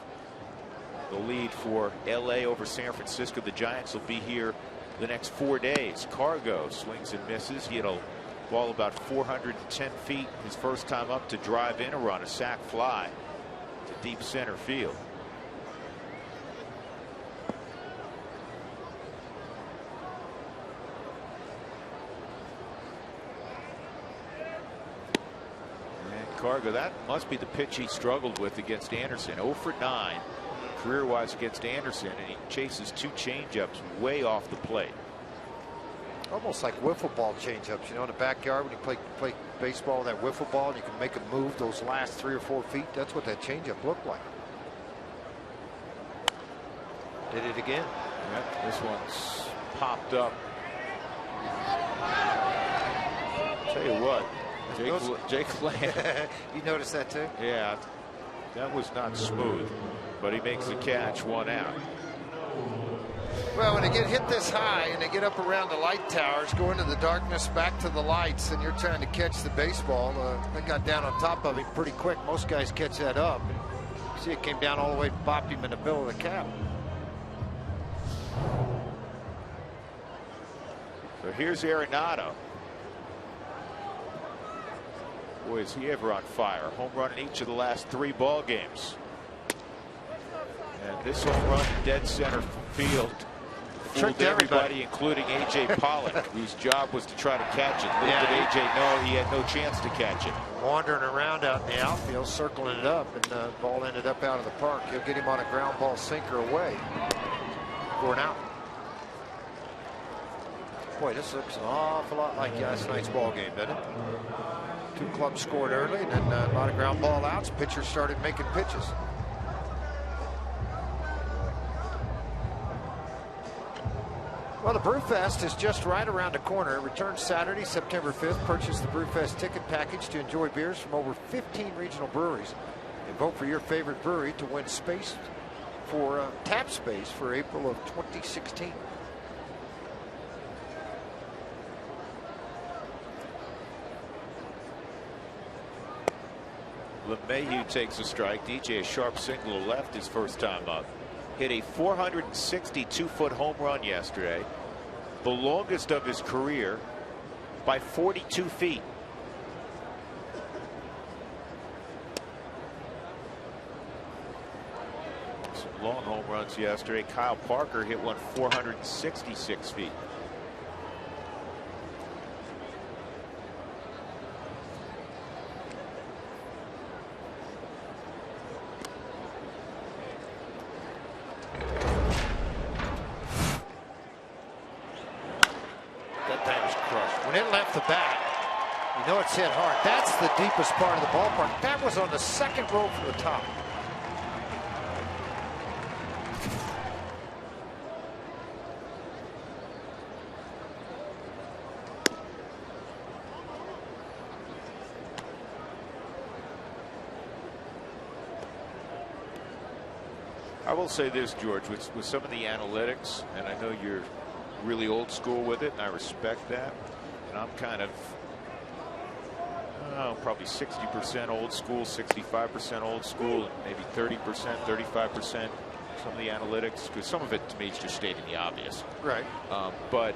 The lead for LA over San Francisco. The Giants will be here the next 4 days. Cargo swings and misses. He had a ball about 410 feet his first time up to drive in a run, a sac fly to deep center field. And Cargo, that must be the pitch he struggled with against Anderson. 0 for 9 career-wise against Anderson, and he chases two changeups way off the plate. Almost like wiffle ball changeups, you know, in the backyard when you play baseball, that wiffle ball, and you can make it move those last 3 or 4 feet. That's what that changeup looked like. Did it again. Yep, this one's popped up. Tell you what, Jake Lamb. You noticed that too? Yeah, that was not smooth, but he makes the catch, 1 out. Well, when they get hit this high and they get up around the light towers, go into the darkness, back to the lights, and you're trying to catch the baseball, they got down on top of it pretty quick. Most guys catch that up. See, it came down all the way, bopped him in the middle of the cap. So here's Arenado. Boy, is he ever on fire. Home run in each of the last 3 ball games. And this home run in dead center field fooled everybody, including A.J. Pollock, whose job was to try to catch it. Little did A.J. know he had no chance to catch it. Wandering around out in the outfield, circling it up, and the ball ended up out of the park. He'll get him on a ground ball sinker away for an out. Boy, this looks an awful lot like last night's ball game, doesn't it? 2 clubs scored early, and then a lot of ground ball outs. Pitchers started making pitches. Well, the Brewfest is just right around the corner. It returns Saturday, September 5th. Purchase the Brewfest ticket package to enjoy beers from over 15 regional breweries. And vote for your favorite brewery to win space for tap space for April of 2016. LeMahieu takes a strike. DJ a sharp single left his first time up. Hit a 462-foot home run yesterday, the longest of his career, by 42 feet. Some long home runs yesterday. Kyle Parker hit one 466 feet. You know it's hit hard. That's the deepest part of the ballpark. That was on the second row from the top. I will say this, George, with some of the analytics, and I know you're really old school with it, and I respect that. And I'm kind of probably 60% old school, 65% old school, and maybe 30%, 35% some of the analytics, because some of it to me is just stating the obvious. Right. But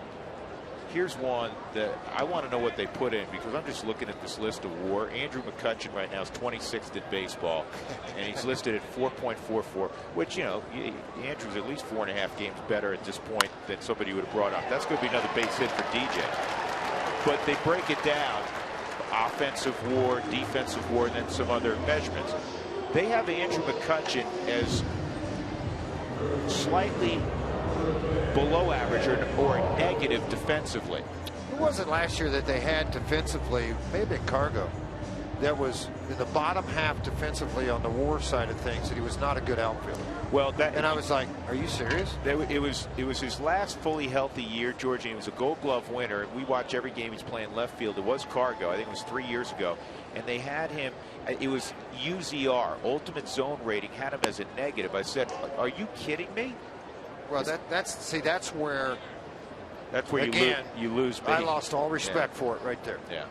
here's one that I want to know what they put in, because I'm just looking at this list of WAR. Andrew McCutchen right now is 26th in baseball, and he's listed at 4.44, which, you know, Andrew's at least 4.5 games better at this point than somebody would have brought up. That's going to be another base hit for DJ. But they break it down: offensive WAR, defensive WAR, and then some other measurements. They have Andrew McCutchen as slightly below average or negative defensively. Who was it last year that they had defensively? Maybe Cargo. that was in the bottom half defensively on the WAR side of things that he was not a good outfielder. Well, and I was like, are you serious? It was his last fully healthy year, Georgie. He was a Gold Glove winner. We watch every game he's playing left field. It was Cargo. I think it was 3 years ago. And they had him, it was UZR, ultimate zone rating, had him as a negative. I said, are you kidding me? Well, that's where again, you lose. I lost all respect for it right there. Yeah.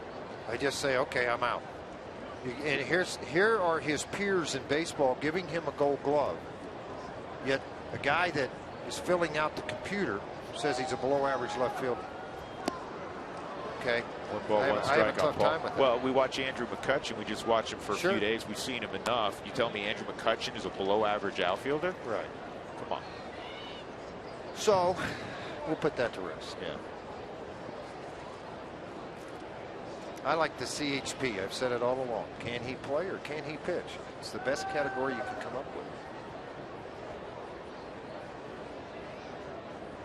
I just say, okay, I'm out. And here are his peers in baseball giving him a Gold Glove. Yet a guy that is filling out the computer says he's a below average left fielder. Okay. One ball, one strike. I have a tough time with that. Well, we watch Andrew McCutchen. We just watched him for a few days. We've seen him enough. You tell me Andrew McCutchen is a below average outfielder? Right. Come on. So we'll put that to rest. Yeah. I like the CHP. I've said it all along. Can he play or can he pitch? It's the best category you can come up with.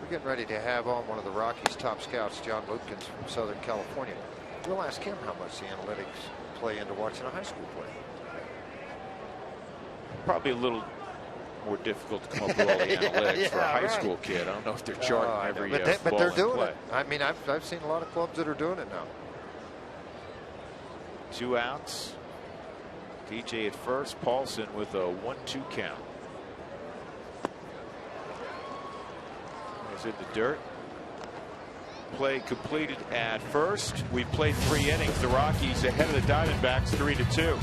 We're getting ready to have on one of the Rockies' top scouts, John Lukens from Southern California. We'll ask him how much the analytics play into watching a high school play. Probably a little more difficult to come up with all the analytics for a high school kid. I don't know if they're charting every but they're doing play. it. I mean, I've seen a lot of clubs that are doing it now. 2 outs. DJ at first. Paulson with a 1-2 count. He's in the dirt. Play completed at first. We've played 3 innings. The Rockies ahead of the Diamondbacks 3-2.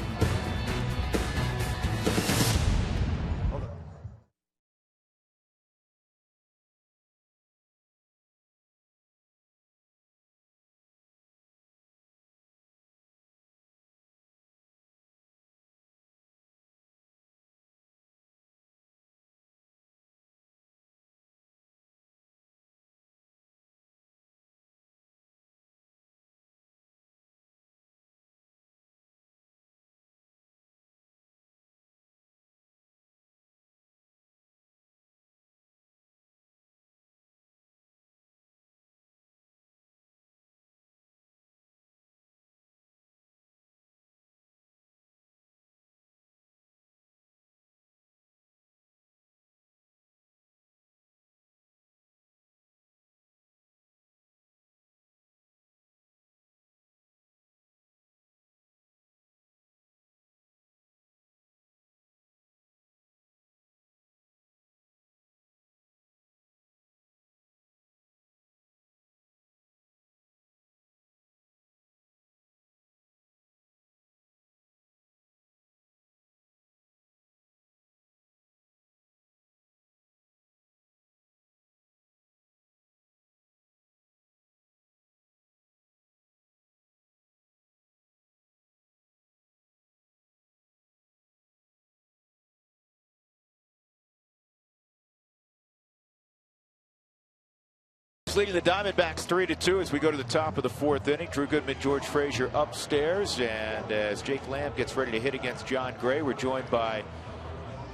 Leading the Diamondbacks 3-2 as we go to the top of the 4th inning. Drew Goodman, George Frazier upstairs, and as Jake Lamb gets ready to hit against John Gray, we're joined by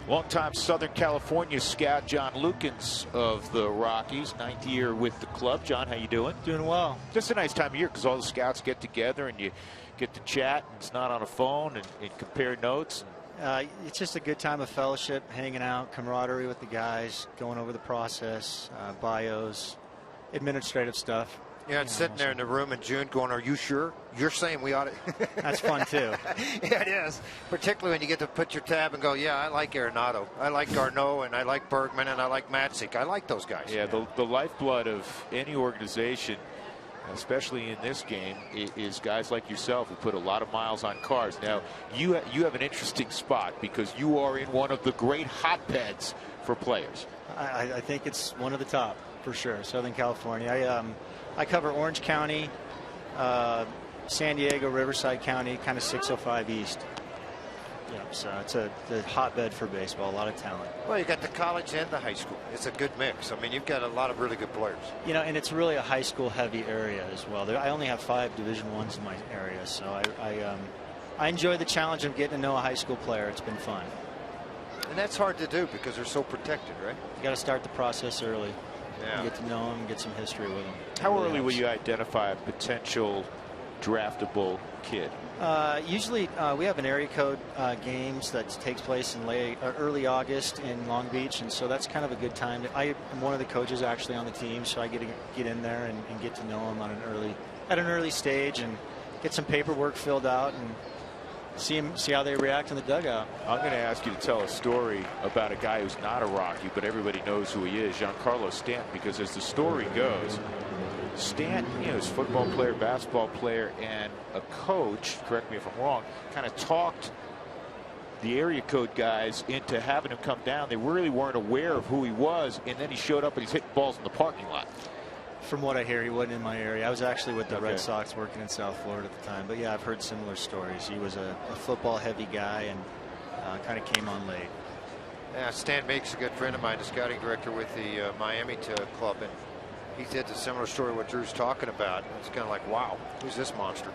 longtime Southern California scout John Lukens of the Rockies, 9th year with the club. John, how you doing? Doing well. Just a nice time of year because all the scouts get together and you get to chat. And it's not on a phone and compare notes. It's just a good time of fellowship, hanging out, camaraderie with the guys, going over the process, bios, administrative stuff. Yeah, and sitting there in the room in June going, are you sure? You're saying we ought to. That's fun, too. Yeah, it is. Particularly when you get to put your tab and go, yeah, I like Arenado. I like Garneau, and I like Bergman, and I like Matzik. I like those guys. Yeah, the lifeblood of any organization, especially in this game, is guys like yourself who put a lot of miles on cars. Now, you have an interesting spot because you are in one of the great hotbeds for players. I think it's one of the top. For sure, Southern California. I cover Orange County, San Diego, Riverside County, kind of 605 East. Yeah, so it's a hotbed for baseball, a lot of talent. Well, you got the college and the high school. It's a good mix. I mean, you've got a lot of really good players. You know, and it's really a high school heavy area as well. I only have 5 Division I's in my area, so I enjoy the challenge of getting to know a high school player. It's been fun. And that's hard to do because they're so protected, right? You got to start the process early. Yeah. Get to know them, get some history with them. How early will you identify a potential draftable kid? Usually we have an area code games that takes place in early August in Long Beach, and so that's kind of a good time. I am one of the coaches actually on the team, so I get to get in there and get to know them on at an early stage and get some paperwork filled out and see how they react in the dugout. I'm going to ask you to tell a story about a guy who's not a Rocky, but everybody knows who he is, Giancarlo Stanton, because as the story goes, Stanton, is a football player, basketball player, and a coach, correct me if I'm wrong, kind of talked the area code guys into having him come down. They really weren't aware of who he was, and then he showed up and he's hitting balls in the parking lot. From what I hear, he wasn't in my area. I was actually with the Red Sox working in South Florida at the time. But yeah, I've heard similar stories. He was a football heavy guy and kind of came on late. Yeah, Stan Meek's a good friend of mine, the scouting director with the Miami club, and he did a similar story what Drew's talking about. It's kind of like, wow, who's this monster?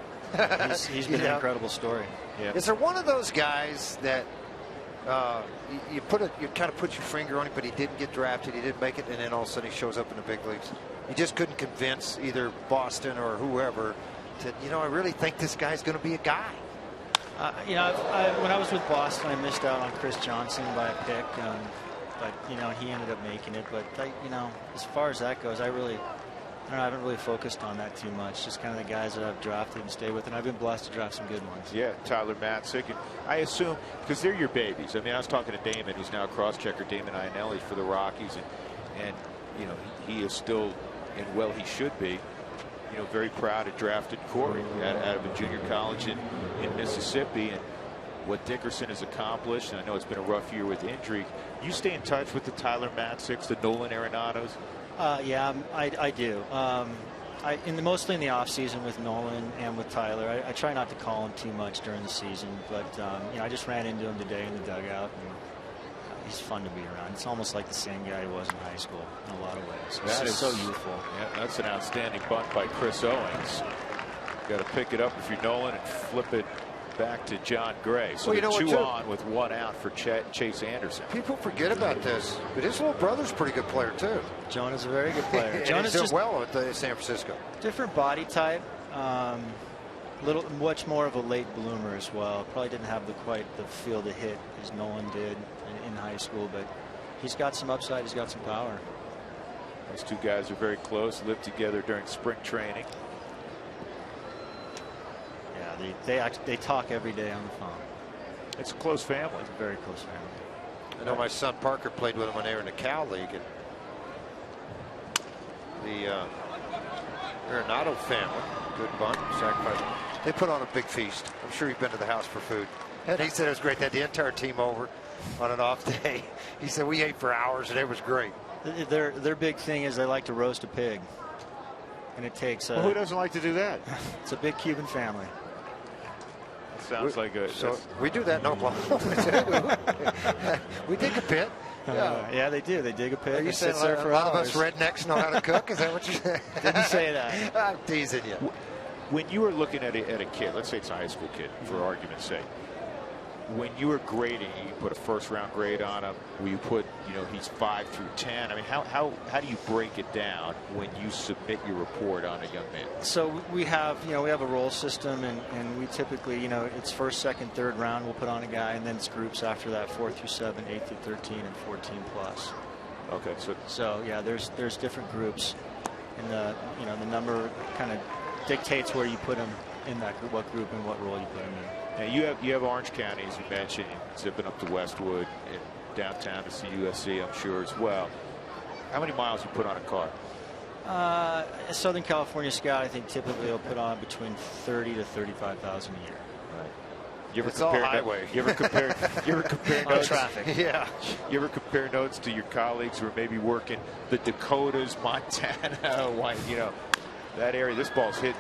He's been an incredible story. Yeah. Is there one of those guys that you kind of put your finger on it, but he didn't get drafted, he didn't make it, and then all of a sudden he shows up in the big leagues? You just couldn't convince either Boston or whoever that, I really think this guy's going to be a guy. When I was with Boston, I missed out on Chris Johnson by a pick, but he ended up making it. But as far as that goes, I haven't really focused on that too much. Just kind of the guys that I've drafted and stay with, and I've been blessed to draft some good ones. Yeah, Tyler Matzik, and I assume because they're your babies. I mean, I was talking to Damon, who's now a cross-checker, Damon Iannelli for the Rockies, and he is still in he should be. Very proud of drafted Corey out of a junior college in Mississippi, and what Dickerson has accomplished. And I know it's been a rough year with injury. You stay in touch with the Tyler Matziks, the Nolan Arenados? Yeah, I do. Mostly in the off season with Nolan and with Tyler. I try not to call him too much during the season, but I just ran into him today in the dugout. And he's fun to be around. It's almost like the same guy he was in high school in a lot of ways. That is so youthful. Yeah, that's an outstanding bunt by Chris Owings. Got to pick it up if you're Nolan and flip it back to John Gray. So two on with one out for Chase Anderson. People forget about this, but his little brother's a pretty good player too. Jonah's a very good player. Jonah's did well at San Francisco. Different body type. Much more of a late bloomer as well. Probably didn't have quite the feel to hit as Nolan did in high school, but he's got some upside. He's got some power. Those two guys are very close. Lived together during spring training. Yeah, they talk every day on the phone. It's a close family. It's a very close family. I know my son Parker played with him when they were in the Cal League, and the Arenado family, good bunt, sacrifice. They put on a big feast. I'm sure you've been to the house for food. And he said it was great. They had the entire team over on an off day. He said we ate for hours and it was great. Their big thing is they like to roast a pig, and it takes. Who doesn't like to do that? It's a big Cuban family. That sounds like a. So we do that in Oklahoma. We dig a pit. Yeah, they do. They dig a pit. You said a lot of us rednecks know how to cook. Is that what you said? Didn't say that. I'm teasing you. When you were looking at a kid, let's say it's a high school kid, for argument's sake, when you were grading, you put a first-round grade on him. Where you put, he's 5 through 10. I mean, how do you break it down when you submit your report on a young man? So we have a roll system, and we typically, it's first, second, third round. We'll put on a guy, and then it's groups after that, 4 through 7, 8 through 13, and 14 plus. Okay, so yeah, there's different groups, and the number kind of dictates where you put him in that group, what group and what role you put him in. Now you have Orange County, as you mentioned, zipping up to Westwood and downtown to see USC, I'm sure, as well. How many miles you put on a car? A Southern California scout, I think typically will put on between 30 to 35,000 a year. Right. It's all highway. You ever compare notes? Traffic. Yeah. You ever compare notes to your colleagues who are maybe working the Dakotas, Montana, that area? This ball's hit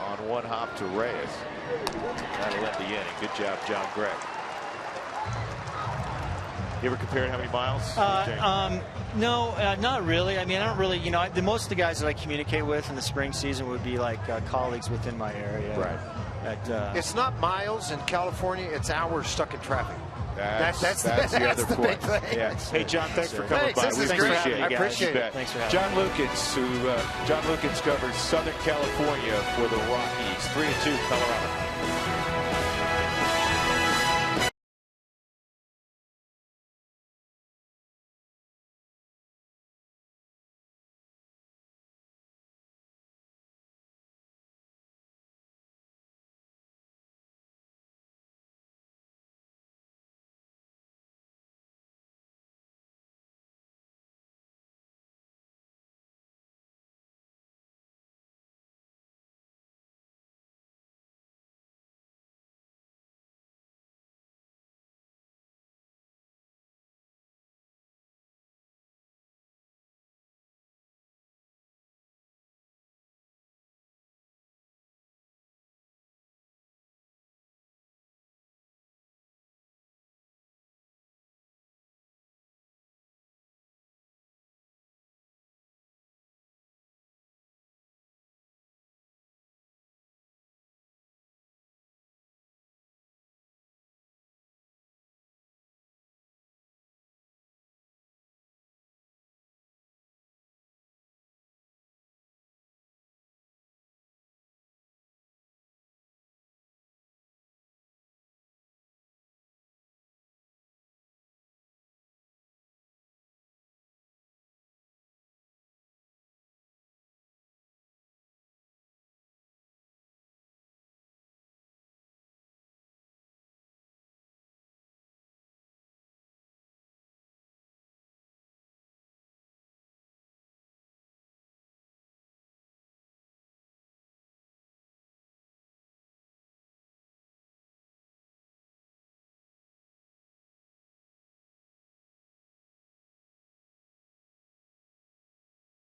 on one hop to Reyes. That'll end the inning. Good job, John Gray. You ever compared how many miles? No, not really. I mean, I don't really, most of the guys that I communicate with in the spring season would be like colleagues within my area. Right. It's not miles in California, it's hours stuck in traffic. That's the other point. Yes. Hey, John, thanks for coming by. This is great. I appreciate it. Thanks for having John Lukens, John Lukens covers Southern California for the Rockies. 3-2 Colorado.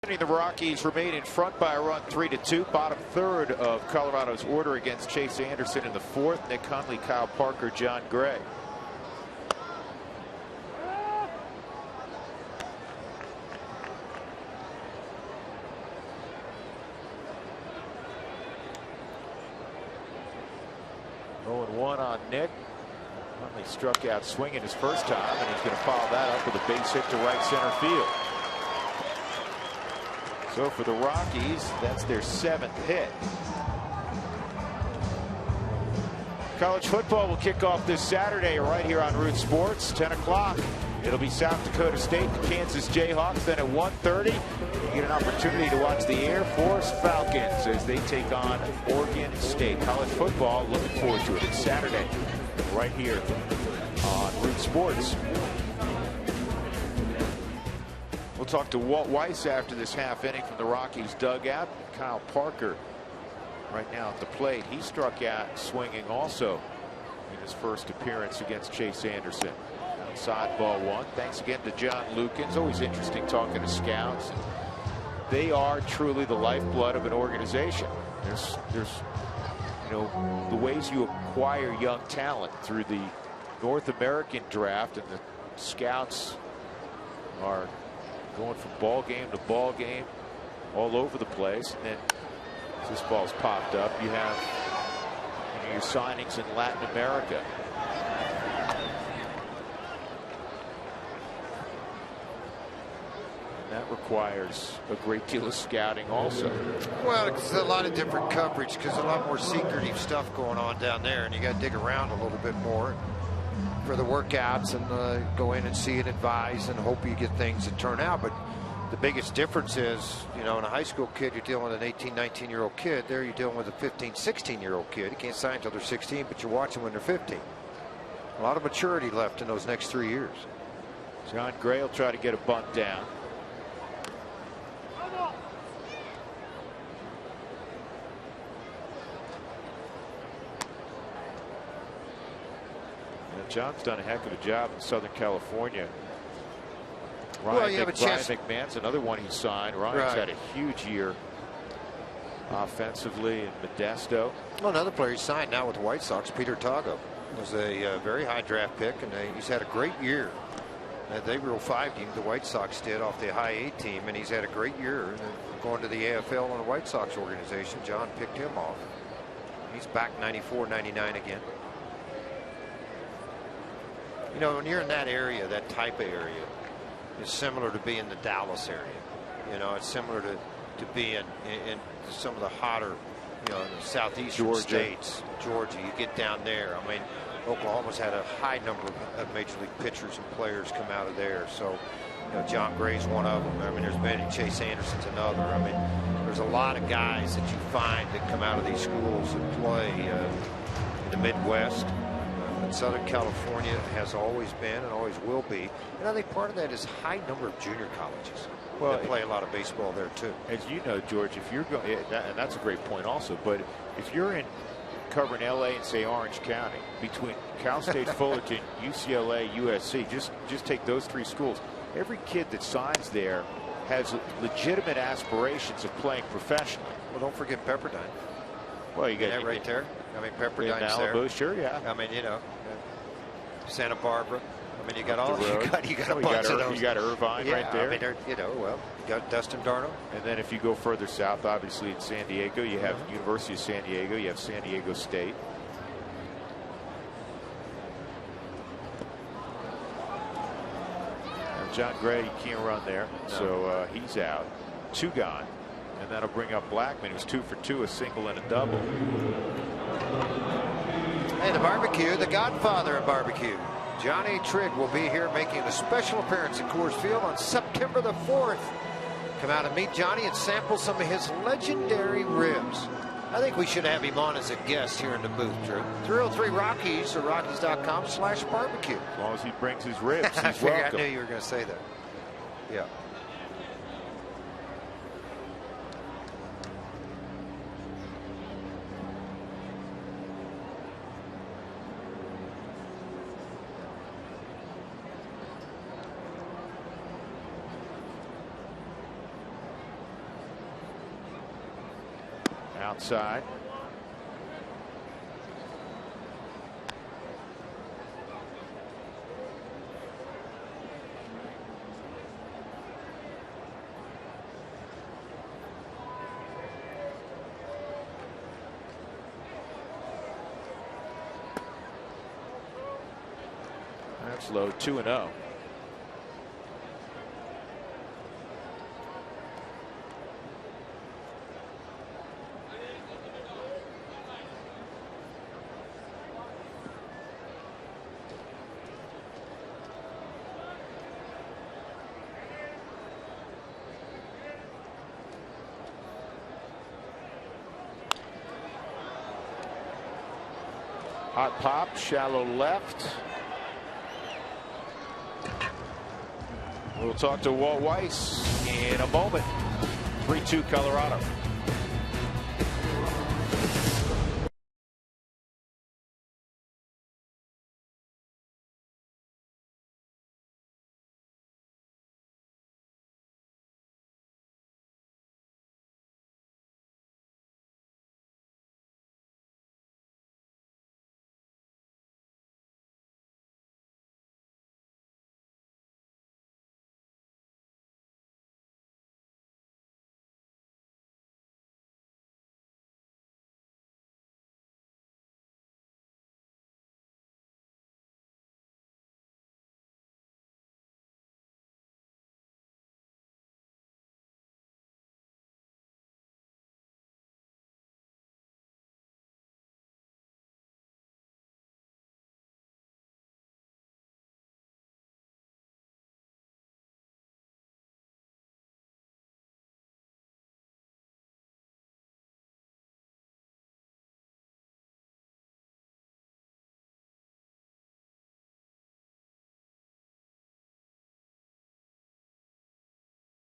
The Rockies remain in front by a run 3-2. Bottom third of Colorado's order against Chase Anderson in the fourth. Nick Hundley, Kyle Parker, John Gray. One on Nick. Hundley struck out swinging his first time, and he's going to follow that up with a base hit to right center field. So for the Rockies, that's their 7th hit. College football will kick off this Saturday right here on Root Sports, 10 o'clock. It'll be South Dakota State, the Kansas Jayhawks. Then at 1:30, you get an opportunity to watch the Air Force Falcons as they take on Oregon State. College football, looking forward to it. It's Saturday right here on Root Sports. We'll talk to Walt Weiss after this half inning from the Rockies dugout. Kyle Parker right now at the plate. He struck out swinging also in his first appearance against Chase Anderson. Outside ball one. Thanks again to John Lukens. Always interesting talking to scouts. They are truly the lifeblood of an organization. There's the ways you acquire young talent through the North American draft, and the scouts are going from ball game to ball game all over the place. And then as this ball's popped up, you have your signings in Latin America. And that requires a great deal of scouting also. Well, it's a lot of different coverage because a lot more secretive stuff going on down there, and you got to dig around a little bit more for the workouts and go in and see it, advise, and hope you get things that turn out. But the biggest difference is, in a high school kid, you're dealing with an 18, 19-year-old kid. There you're dealing with a 15, 16-year-old kid. You can't sign until they're 16, but you're watching when they're 15. A lot of maturity left in those next 3 years. John Gray will try to get a bunt down. John's done a heck of a job in Southern California. Ryan McMahon's another one he signed. Ryan's had a huge year offensively in Modesto. Well, another player he signed now with the White Sox, Peter Tago, was a very high draft pick, and he's had a great year. They Rule 5 team, the White Sox did, off the high A team, and he's had a great year. Going to the AFL and the White Sox organization, John picked him off. He's back 94, 99 again. You know, when you're in that area, that type of area, it's similar to being the Dallas area. You know, it's similar to being in some of the hotter, you know, the southeastern states, Georgia. You get down there. I mean, Oklahoma's had a high number of major league pitchers and players come out of there. So, you know, John Gray's one of them. I mean, there's many. Chase Anderson's another. I mean, there's a lot of guys that you find that come out of these schools and play in the Midwest. But Southern California has always been and always will be. And I think part of that is a high number of junior colleges. Well, they play a lot of baseball there too. As you know, George, if you're going, and that's a great point also, but if you're in covering LA and say Orange County, between Cal State Fullerton, UCLA, USC, just take those three schools. Every kid that signs there has legitimate aspirations of playing professionally. Well, don't forget Pepperdine. Well, you got that right there. I mean, Pepperdine's Malibu, there. sure, yeah. I mean, you know, Santa Barbara. I mean, you got all you got a bunch of those. You got Irvine right there. I mean, you know, well, you got Dustin Darno. And then if you go further south, obviously in San Diego, you have University of San Diego, you have San Diego State. Now, John Gray can't run there, so he's out. 2 gone. And that'll bring up Blackman, who's 2 for 2, a single and a double. Hey, the barbecue, the godfather of barbecue. Johnny Trigg will be here making a special appearance at Coors Field on September the 4th. Come out and meet Johnny and sample some of his legendary ribs. I think we should have him on as a guest here in the booth, Drew. 303 Rockies or Rockies.com/barbecue. As long as he brings his ribs, he's I welcome. knew you were going to say that. Yeah. Outside. That's low, 2-0. Hot pop, shallow left. We'll talk to Walt Weiss in a moment. 3-2 Colorado.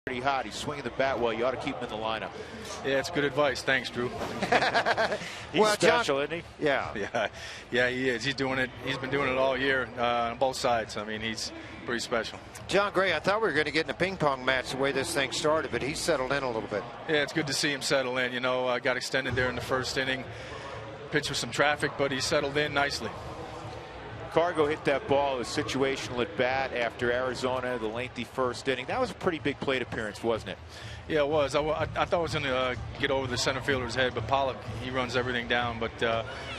Pretty hot. He's swinging the bat well. You ought to keep him in the lineup. Yeah, it's good advice. Thanks, Drew. He's well, special, John, isn't he? Yeah. Yeah, he is. He's doing it. He's been doing it all year on both sides. I mean, he's pretty special. John Gray, I thought we were going to get in a ping pong match the way this thing started, but he's settled in a little bit. Yeah, it's good to see him settle in. You know, got extended there in the first inning. Pitched with some traffic, but he settled in nicely. Cargo hit that ball. It was situational at bat after Arizona, the lengthy first inning. That was a pretty big plate appearance, wasn't it? Yeah, it was. I thought I was going to get over the center fielder's head, but Pollock, he runs everything down. But,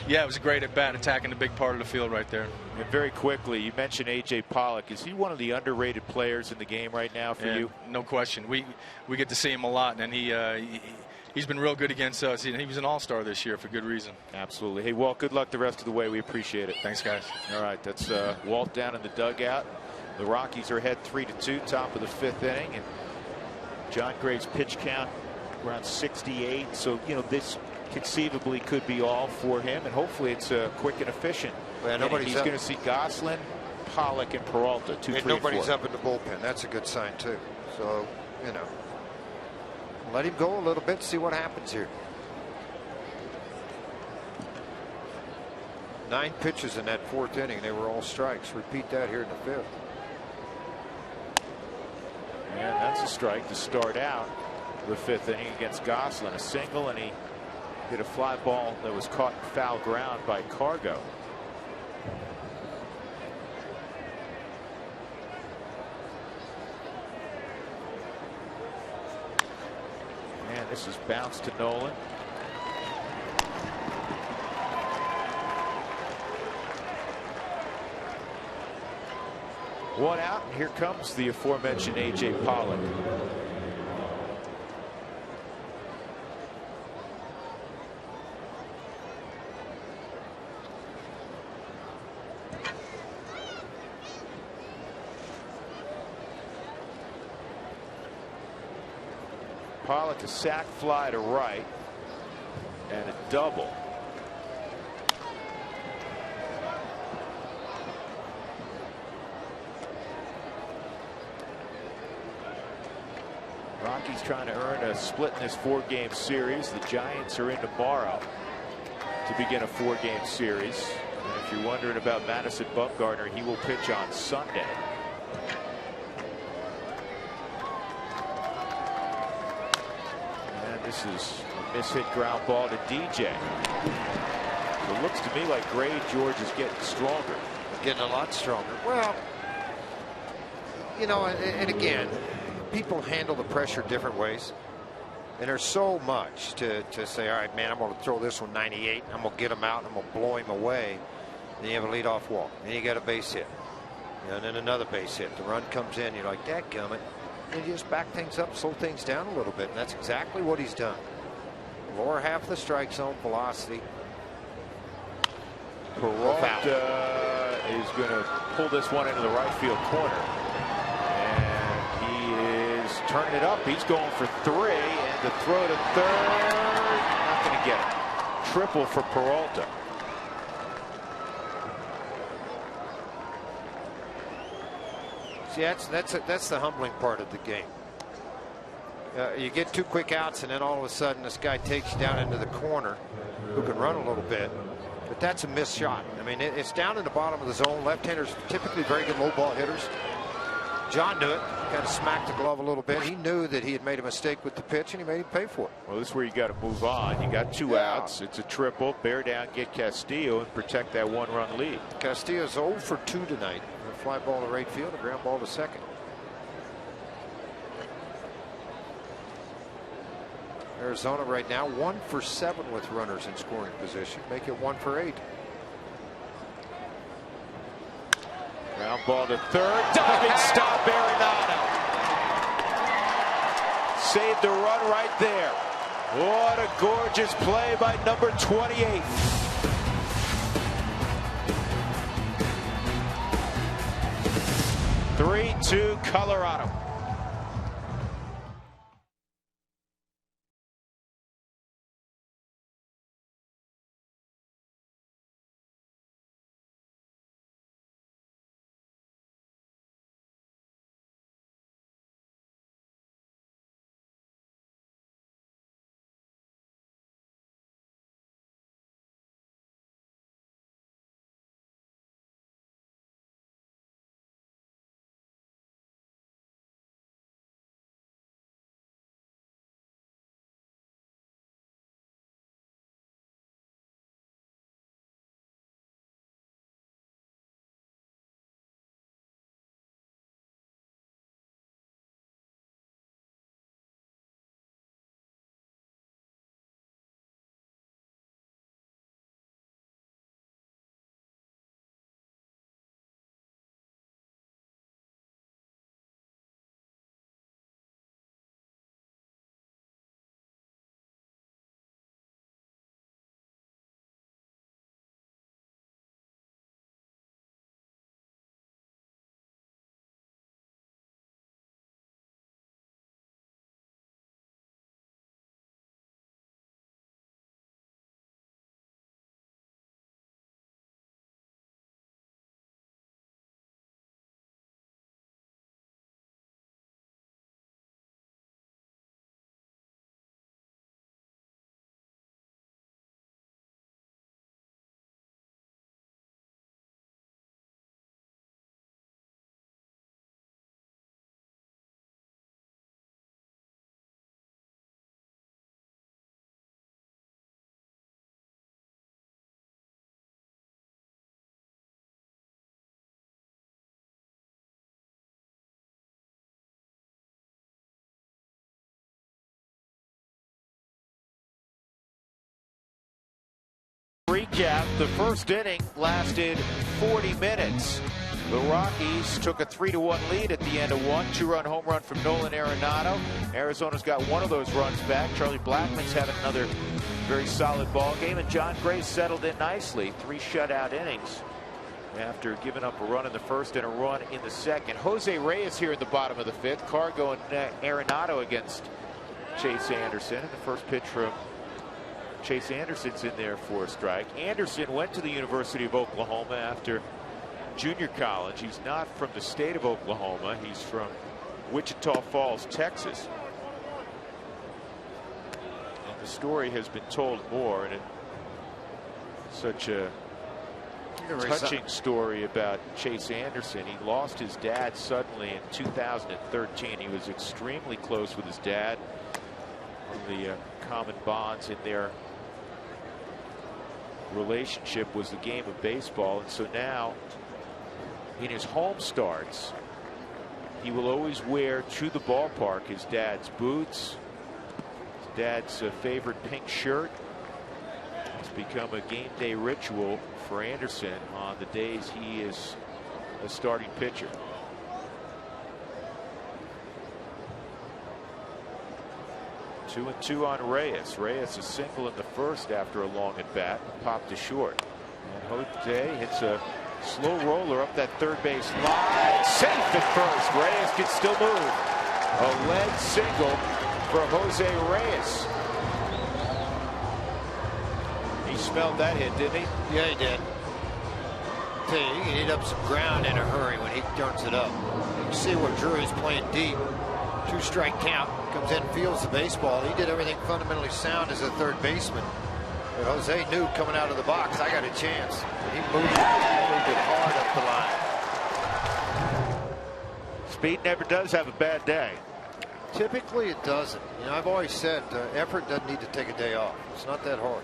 yeah, it was a great at bat, attacking the big part of the field right there. And very quickly, you mentioned A.J. Pollock. Is he one of the underrated players in the game right now for you? No question. We get to see him a lot, and he's been real good against us. He was an all-star this year for good reason. Absolutely. Hey, Walt, good luck the rest of the way. We appreciate it. Thanks, guys. All right, that's Walt down in the dugout. The Rockies are ahead 3-2, top of the 5th inning, and John Gray's pitch count around 68. So, you know, this conceivably could be all for him, and hopefully it's quick and efficient. Well, and he's going to see Gosselin, Pollock, and Peralta, 2, 3, and nobody's 4. up in the bullpen. That's a good sign, too. So, you know, let him go a little bit, see what happens here. 9 pitches in that 4th inning. They were all strikes. Repeat that here in the 5th. And that's a strike to start out the 5th inning against Gosselin. A single, and he hit a fly ball that was caught in foul ground by Cargo. And this is bounced to Nolan. One out, and here comes the aforementioned A.J. Pollock. Pollock, a sac fly to right and a double. Rockies trying to earn a split in this 4-game series. The Giants are in tomorrow to begin a 4-game series. And if you're wondering about Madison Bumgarner, he will pitch on Sunday. And this is a mishit ground ball to DJ. It looks to me like Gray George is getting stronger. Getting a lot stronger. Well, you know, and again, people handle the pressure different ways, and there's so much to say, all right, man, I'm going to throw this one 98, I'm going to get him out, I'm going to blow him away. Then you have a leadoff walk, then you got a base hit, and then another base hit. The run comes in, you're like, dadgummit. And you just back things up, slow things down a little bit, and that's exactly what he's done. Lower half of the strike zone, velocity. Peralta is going to pull this one into the right field corner. Turning it up. He's going for 3, and the throw to third. Not going to get it. Triple for Peralta. See, that's the humbling part of the game. You get 2 quick outs, and then all of a sudden this guy takes you down into the corner, who can run a little bit. But that's a missed shot. I mean, it's down in the bottom of the zone. Left-handers typically very good low ball hitters. John knew it. Kind of smacked the glove a little bit. He knew that he had made a mistake with the pitch, and he made him pay for it. Well, this is where you got to move on. You got 2 outs. It's a triple. Bear down, get Castillo, and protect that 1-run lead. Castillo's 0 for 2 tonight. A fly ball to right field, a ground ball to second. Arizona right now 1 for 7 with runners in scoring position. Make it 1 for 8. Ground ball to third. Diving stop, Arenado. Saved a run right there. What a gorgeous play by number 28. 3-2 Colorado. recap. The first inning lasted 40 minutes. The Rockies took a 3-1 lead at the end of one. 2-run home run from Nolan Arenado. Arizona's got one of those runs back. Charlie Blackmon's having another very solid ball game, and John Gray settled in nicely. 3 shutout innings after giving up a run in the first and a run in the second. Jose Reyes here in the bottom of the 5th. Cargo and Arenado against Chase Anderson. And the first pitch from Chase Anderson's in there for a strike. Anderson went to the University of Oklahoma after junior college. He's not from the state of Oklahoma. He's from Wichita Falls, Texas. And the story has been told more, and it's such a touching story about Chase Anderson. He lost his dad suddenly in 2013. He was extremely close with his dad. One of the common bonds in their relationship was the game of baseball, and so now in his home starts he will always wear to the ballpark his dad's boots, his dad's favorite pink shirt. It's become a game day ritual for Anderson on the days he is a starting pitcher. Two and two on Reyes. Reyes a single in the first after a long at bat, popped to short. And Jose hits a slow roller up that third base line. Safe at first. Reyes can still move. A lead single for Jose Reyes. He smelled that hit, didn't he? Yeah, he did. Tell you, he can eat up some ground in a hurry when he turns it up. You can see where Drury's playing deep. 2-strike count. Comes in, fields the baseball. He did everything fundamentally sound as a third baseman. But Jose knew coming out of the box, I got a chance. He moved it hard up the line. Speed never does have a bad day. Typically it doesn't. You know, I've always said effort doesn't need to take a day off. It's not that hard.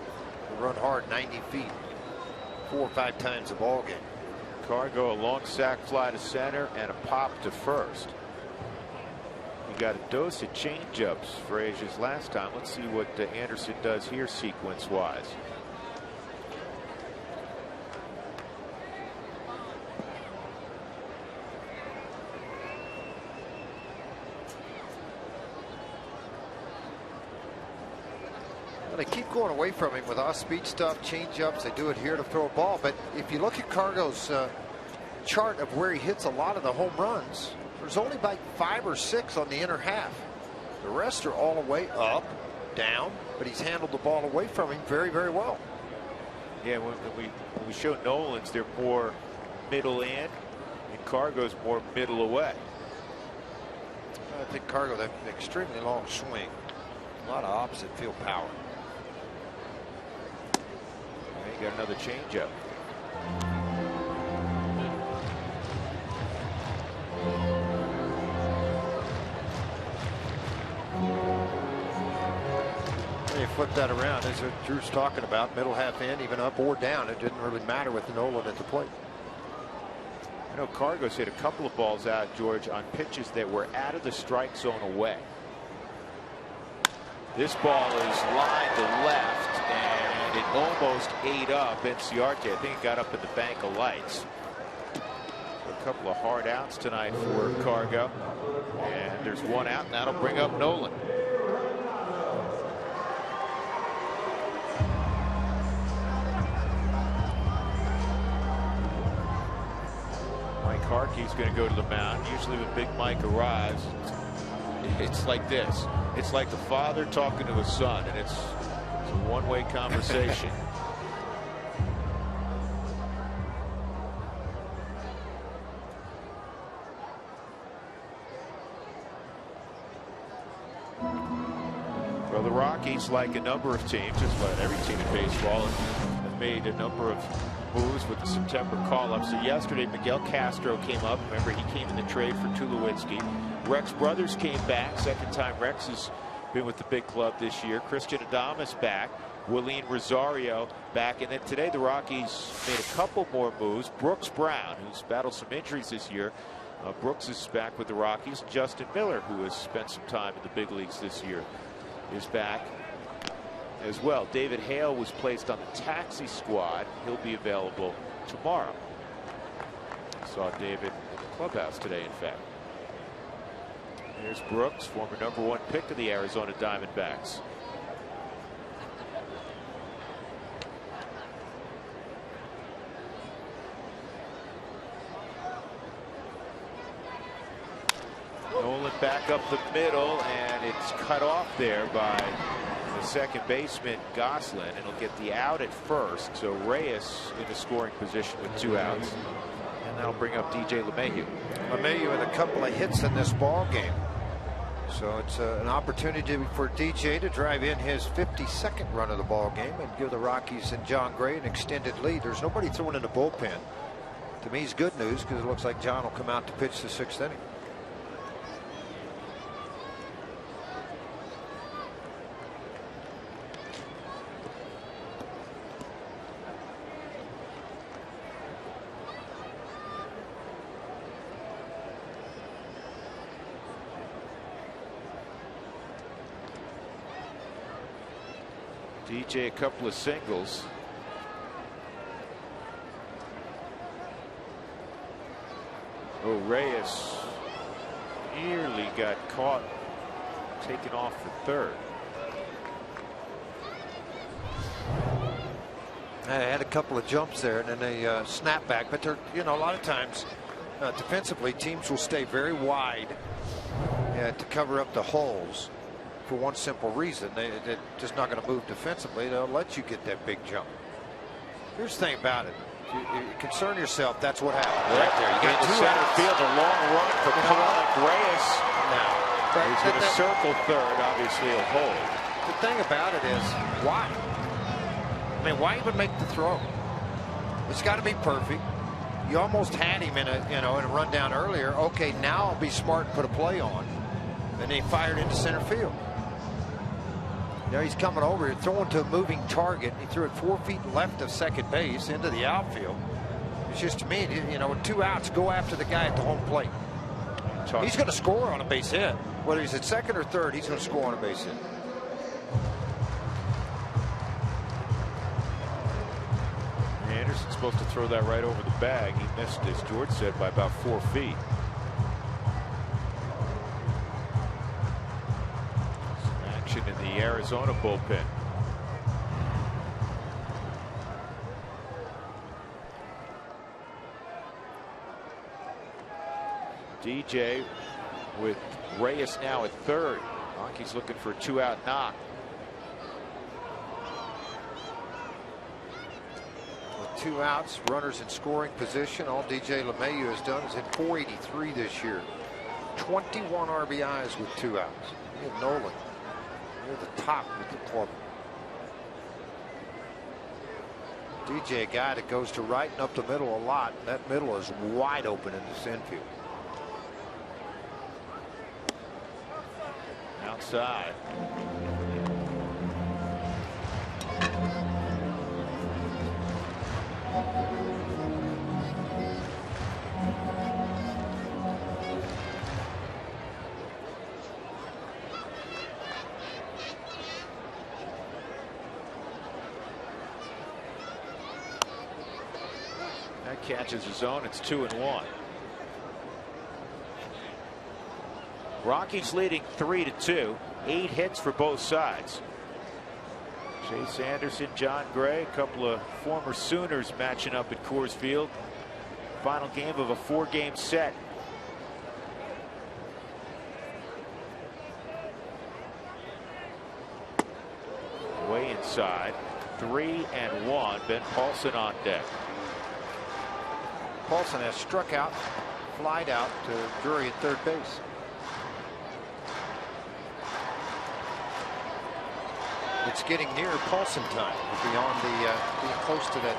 You run hard 90 feet 4 or 5 times a ball game. Cargo a long sac fly to center and a pop to first. He got a dose of changeups for Asia's last time. Let's see what Anderson does here sequence wise. Well, they keep going away from him with off-speed stuff, change-ups. They do it here to throw a ball. But if you look at Cargo's chart of where he hits a lot of the home runs, there's only about 5 or 6 on the inner half. The rest are all the way up, down, but he's handled the ball away from him very, very well. Yeah, when we show Nolan's, they're more middle in, and Cargo's more middle away. I think Cargo, that extremely long swing, a lot of opposite field power. He got another changeup. They flip that around, as Drew's talking about, middle half in, even up or down. It didn't really matter with Nolan at the plate. I know Cargo's hit a couple of balls out, George, on pitches that were out of the strike zone away. This ball is lined to left, and it almost ate up Inciarte. I think it got up in the bank of lights. A couple of hard outs tonight for Cargo, and there's one out, and that'll bring up Nolan. Harkey's going to go to the mound. Usually when Big Mike arrives, it's like this. It's like the father talking to his son, and it's a one-way conversation. Well, the Rockies, like a number of teams, just about every team in baseball, have made a number of moves with the September call-up. So yesterday, Miguel Castro came up. Remember, he came in the trade for Tulowitzki. Rex Brothers came back. Second time Rex has been with the big club this year. Christian Adames back. Willeen Rosario back. And then today, the Rockies made a couple more moves. Brooks Brown, who's battled some injuries this year. Brooks is back with the Rockies. Justin Miller, who has spent some time in the big leagues this year, is back. as well. David Hale was placed on the taxi squad. He'll be available tomorrow. Saw David at the clubhouse today, in fact. Here's Brooks, former #1 pick of the Arizona Diamondbacks. Nolan back up the middle, and it's cut off there by the second baseman Goslin, and he'll get the out at first. So Reyes in a scoring position with 2 outs, and that'll bring up DJ LeMahieu. LeMahieu with a couple of hits in this ball game. So it's an opportunity for DJ to drive in his 52nd run of the ball game and give the Rockies and John Gray an extended lead. There's nobody throwing in the bullpen. To me, it's good news because it looks like John will come out to pitch the 6th inning. DJ a couple of singles. Oh, Reyes nearly got caught, taken off for third. I had a couple of jumps there and then a snap back, but they're, you know, a lot of times defensively teams will stay very wide to cover up the holes. For one simple reason, they're just not going to move defensively. They'll let you get that big jump. Here's the thing about it. You concern yourself. That's what happened right there. You got to center field, a long run for Pollock. Reyes. Now he's going to circle third. Obviously, he'll hold. The thing about it is, why? I mean, why even make the throw? It's got to be perfect. You almost had him in a run down earlier. Okay, now I'll be smart and put a play on. And he fired into center field. Now he's coming over here, throwing to a moving target. He threw it 4 feet left of second base into the outfield. It's just, to me, you know, with 2 outs, go after the guy at the home plate. He's going to score on a base hit. Whether he's at second or third, he's going to score on a base hit. Anderson's supposed to throw that right over the bag. He missed, as George said, by about 4 feet. In the Arizona bullpen. DJ with Reyes now at third. Rockies looking for a 2-out knock. With 2 outs, runners in scoring position, all DJ LeMahieu has done is hit .483 this year. 21 RBIs with 2 outs. Nolan. Near the top with the club. DJ, a guy that goes to right and up the middle a lot. That middle is wide open in this infield. Outside. Catches his own. It's 2-1. Rockies leading 3-2. 8 hits for both sides. Chase Anderson, John Gray, a couple of former Sooners matching up at Coors Field. Final game of a 4-game set. Way inside. 3-1. Ben Paulson on deck. Paulson has struck out, flied out to Drury at third base. It's getting near Paulson time. Beyond being close to that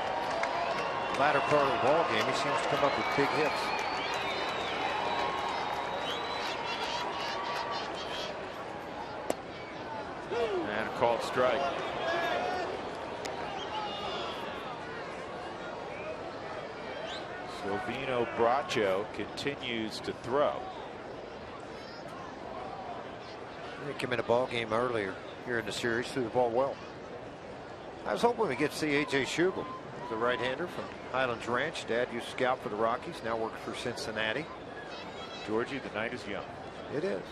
latter part of the ball game, he seems to come up with big hits. And a called strike. Silvino Bracho continues to throw. He came in a ball game earlier here in the series, threw the ball well. I was hoping we get to see A.J. Schugel, the right-hander from Highlands Ranch. Dad used to scout for the Rockies, now works for Cincinnati. Georgie, the night is young. It is.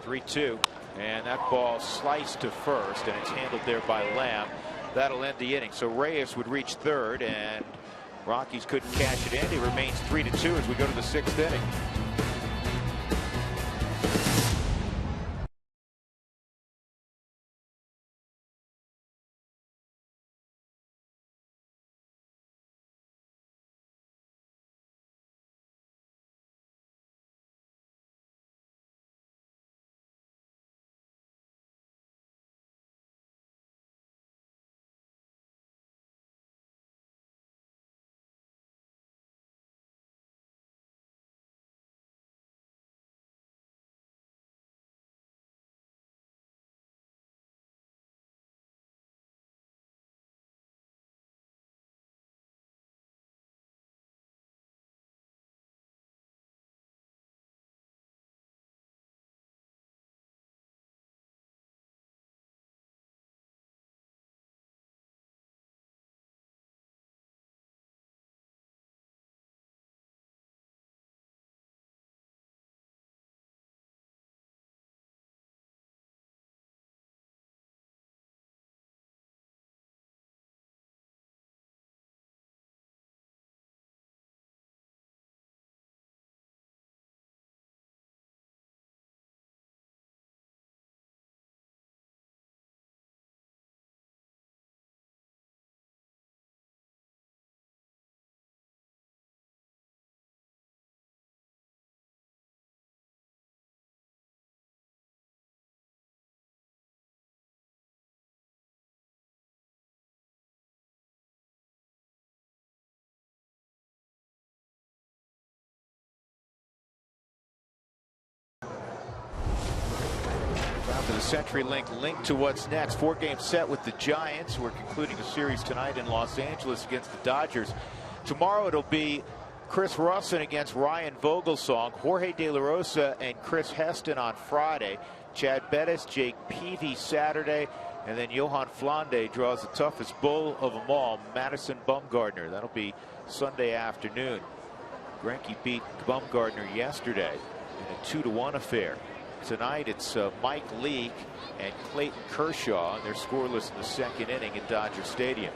3-2, and that ball sliced to first, and it's handled there by Lamb. That'll end the inning. So Reyes would reach third, and Rockies couldn't cash it in. It remains 3-2 as we go to the 6th inning. To the CenturyLink link to what's next. 4-game set with the Giants. We're concluding a series tonight in Los Angeles against the Dodgers. Tomorrow it'll be Chris Russin against Ryan Vogelsong, Jorge De La Rosa and Chris Heston on Friday, Chad Bettis, Jake Peavy Saturday, and then Johan Flande draws the toughest bull of them all, Madison Bumgarner. That'll be Sunday afternoon. Greinke beat Bumgarner yesterday in a 2-1 affair. Tonight it's Mike Leake and Clayton Kershaw, and they're scoreless in the 2nd inning at Dodger Stadium.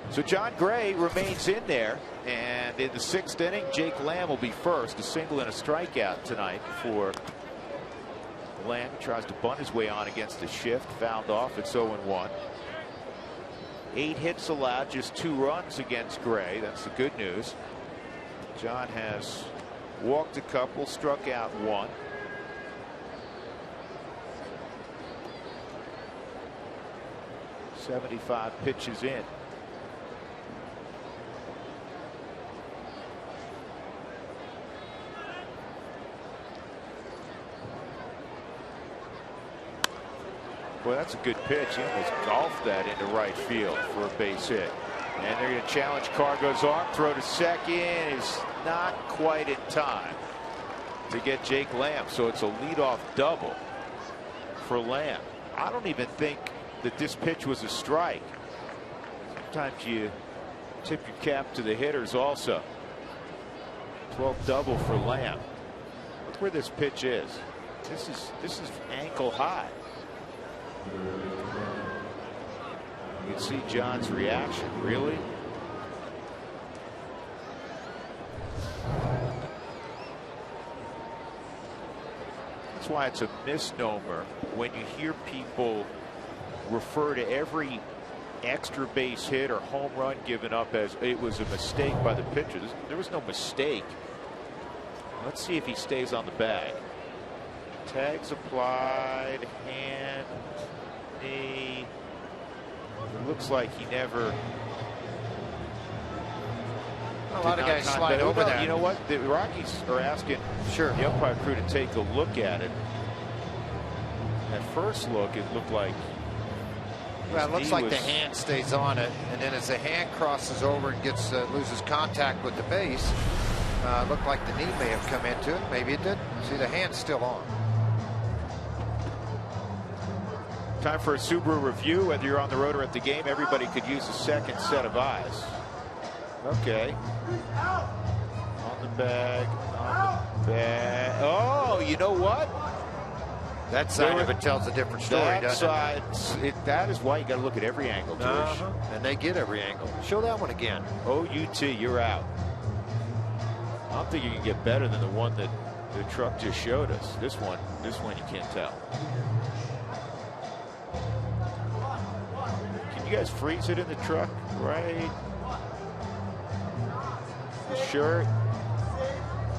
So John Gray remains in there, and in the 6th inning, Jake Lamb will be first. A single and a strikeout tonight for Lamb. Tries to bunt his way on against the shift, fouled off. It's 0-1. 8 hits allowed, just 2 runs against Gray. That's the good news. John has walked a couple, struck out 1. .75 pitches in. Boy, that's a good pitch. He almost golfed that into right field for a base hit. And they're going to challenge Cargo's arm. Throw to second is not quite in time to get Jake Lamb. So it's a leadoff double for Lamb. I don't even think that this pitch was a strike. Sometimes you tip your cap to the hitters also. 12th double for Lamb. Look where this pitch is. This is ankle high. You can see John's reaction. Really? That's why it's a misnomer when you hear people refer to every extra base hit or home run given up as it was a mistake by the pitcher. There was no mistake. Let's see if he stays on the bag. Tags applied, hand, knee. It looks like he never. A lot of guys slide over that. You know what? The Rockies are asking the umpire crew to take a look at it. At first look, it looked like. Well, it looks like the hand stays on it, and then as the hand crosses over and gets loses contact with the base, looked like the knee may have come into it. Maybe it did. See, the hand's still on. Time for a Subaru review. Whether you're on the road or at the game, everybody could use a second set of eyes. Okay. On the bag. On the bag. Oh, you know what? That side of it tells a different story, doesn't it? That is why you got to look at every angle, George. And they get every angle. Show that one again. OUT, you're out. I don't think you can get better than the one that the truck just showed us. This one you can't tell. Can you guys freeze it in the truck? Right. The shirt.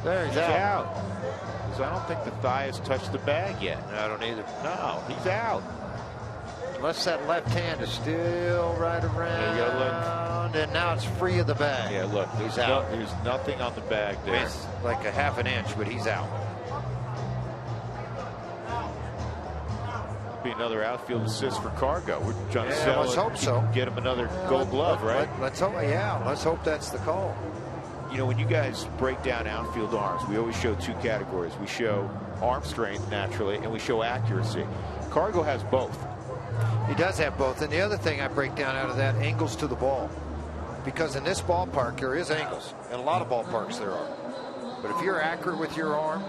There he's out. Because I don't think the thigh has touched the bag yet. No, I don't either. No, he's out. Unless that left hand is still right around. You gotta look. And now it's free of the bag. Yeah, look, he's out. There's nothing on the bag there. It's like a half an inch, but he's out. Be another outfield assist for Cargo. We're trying to sell let's it. hope so. Get him another Gold Glove, right? Let's hope. Yeah, let's hope that's the call. You know, when you guys break down outfield arms, we always show two categories. We show arm strength naturally, and we show accuracy. Cargo has both. He does have both. And the other thing I break down out of that, angles to the ball. Because in this ballpark, there is angles. In a lot of ballparks, there are. But if you're accurate with your arm,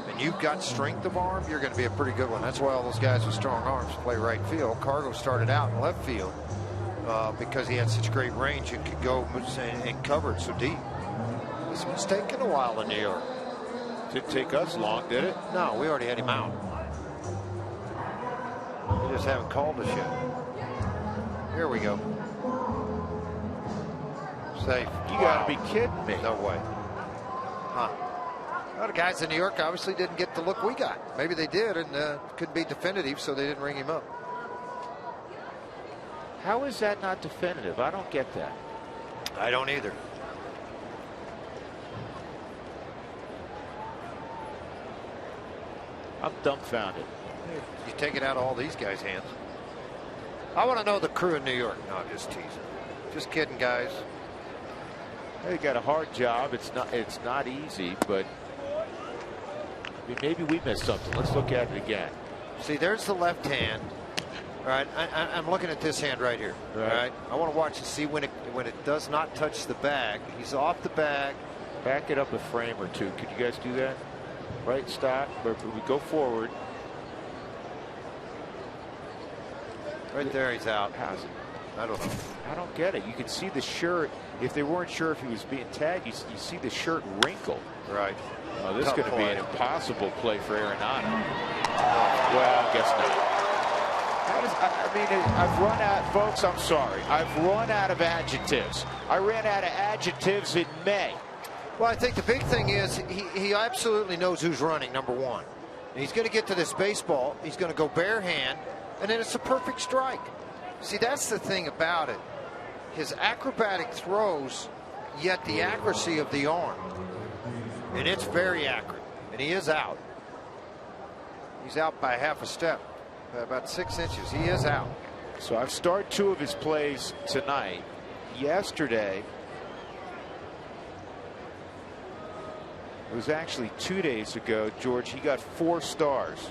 and you've got strength of arm, you're going to be a pretty good one. That's why all those guys with strong arms play right field. Cargo started out in left field because he had such great range and could go and cover it so deep. This one's taken a while in New York. Didn't take us long, did it? No, we already had him out. They just haven't called us yet. Here we go. Safe. You got to be kidding me. No way. Huh. Well, the guys in New York obviously didn't get the look we got. Maybe they did and couldn't be definitive, so they didn't ring him up. How is that not definitive? I don't get that. I don't either. I'm dumbfounded. You take it out of all these guys' hands. I want to know the crew in New York. No, I'm just teasing. Just kidding, guys. They got a hard job. It's not easy, but I mean, maybe we missed something. Let's look at it again. See, there's the left hand. All right, I'm looking at this hand right here. Right. All right, I want to watch and see when it does not touch the bag. He's off the bag. Back it up a frame or two. Could you guys do that? Right, stop. Where we go forward. Right there, he's out. How's it? I don't know. I don't get it. You can see the shirt. If they weren't sure if he was being tagged, you see the shirt wrinkle. Right. Oh, this is going to be an impossible play for Arenado. Well, guess not. I mean, I've run out, folks. I'm sorry. I've run out of adjectives. I ran out of adjectives in May. Well, I think the big thing is he absolutely knows who's running, number one. And he's going to get to this baseball. He's going to go bare hand, and then it's a perfect strike. See, that's the thing about it. His acrobatic throws, yet the accuracy of the arm. And it's very accurate. And he is out. He's out by half a step, by about 6 inches. He is out. So I've started 2 of his plays tonight. Yesterday, it was actually 2 days ago, George, he got 4 stars.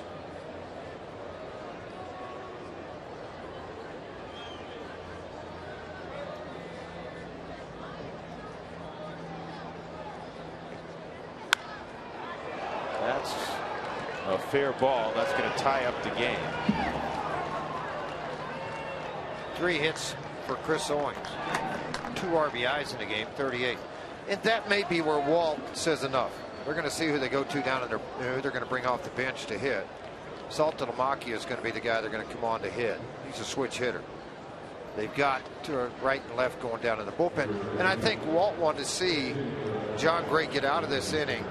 That's a fair ball. That's going to tie up the game. 3 hits for Chris Owings. 2 RBIs in the game, 38. And that may be where Walt says enough. They're going to see who they go to down in their, who they're going to bring off the bench to hit. Saltalamacchia is going to be the guy they're going to come on to hit. He's a switch hitter. They've got to right and left going down in the bullpen. And I think Walt wanted to see John Gray get out of this inning.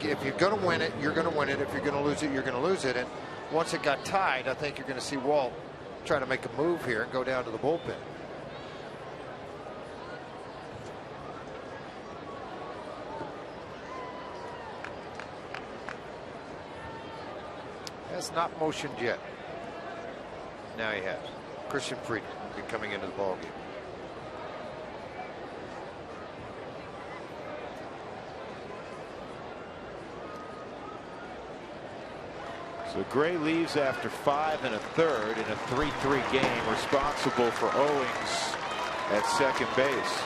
If you're going to win it, you're going to win it. If you're going to lose it, you're going to lose it. And once it got tied, I think you're going to see Walt try to make a move here and go down to the bullpen. Has not motioned yet. Now he has. Christian Friedman coming into the ballgame. So Gray leaves after 5 1/3 in a 3-3 game, responsible for Owings at second base.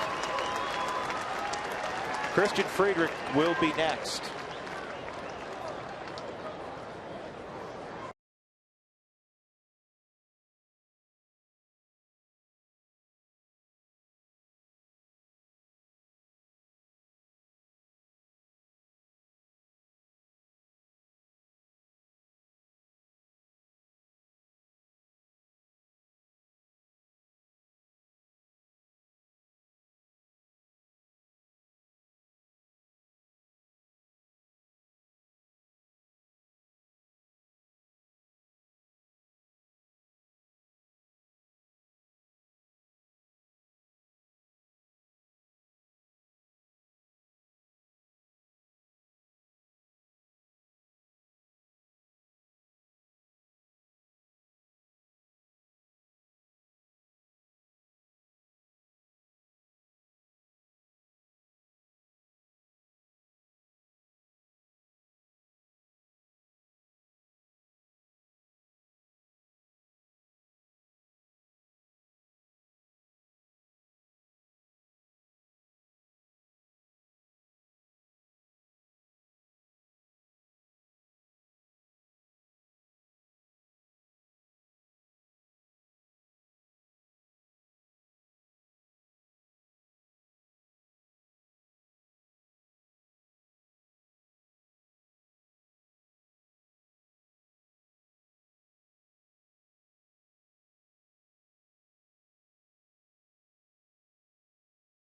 Christian Friedrich will be next.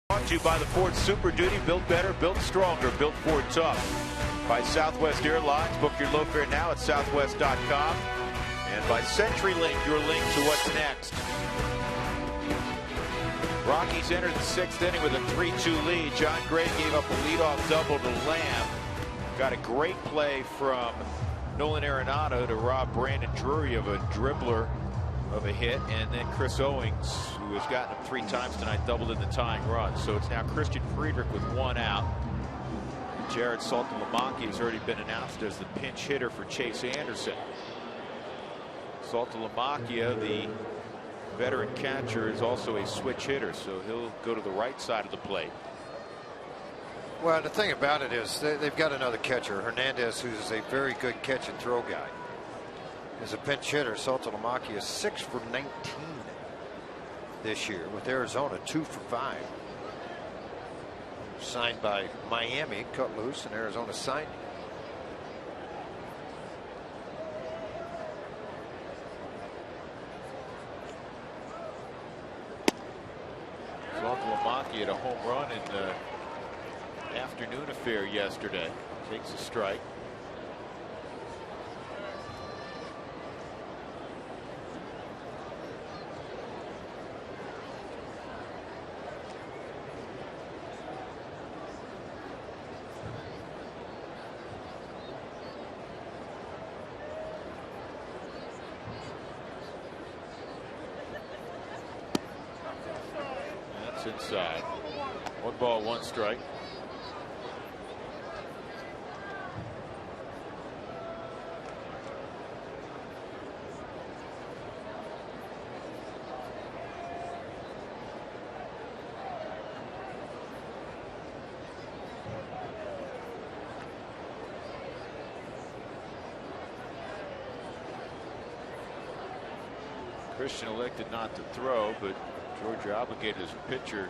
Brought to you by the Ford Super Duty, built better, built stronger, built Ford tough. By Southwest Airlines, book your low fare now at southwest.com. And by CenturyLink, your link to what's next. Rockies entered the 6th inning with a 3-2 lead. John Gray gave up a leadoff double to Lamb. Got a great play from Nolan Arenado to rob Brandon Drury of a dribbler of a hit, and then Chris Owings, who has gotten him 3 times tonight, doubled in the tying run. So it's now Christian Friedrich with 1 out. Jared Saltalamacchia has already been announced as the pinch hitter for Chase Anderson. Saltalamacchia, the veteran catcher, is also a switch hitter, so he'll go to the right side of the plate. Well, the thing about it is they've got another catcher, Hernandez, who's a very good catch and throw guy. As a pinch hitter, Saltalamacchia is 6 for 19 this year with Arizona, 2 for 5. Signed by Miami, cut loose, and Arizona signed him. Saltalamacchia had a home run in the afternoon affair yesterday. Takes a strike. Inside. 1 ball, 1 strike. Christian elected not to throw, but George, you're obligated as a pitcher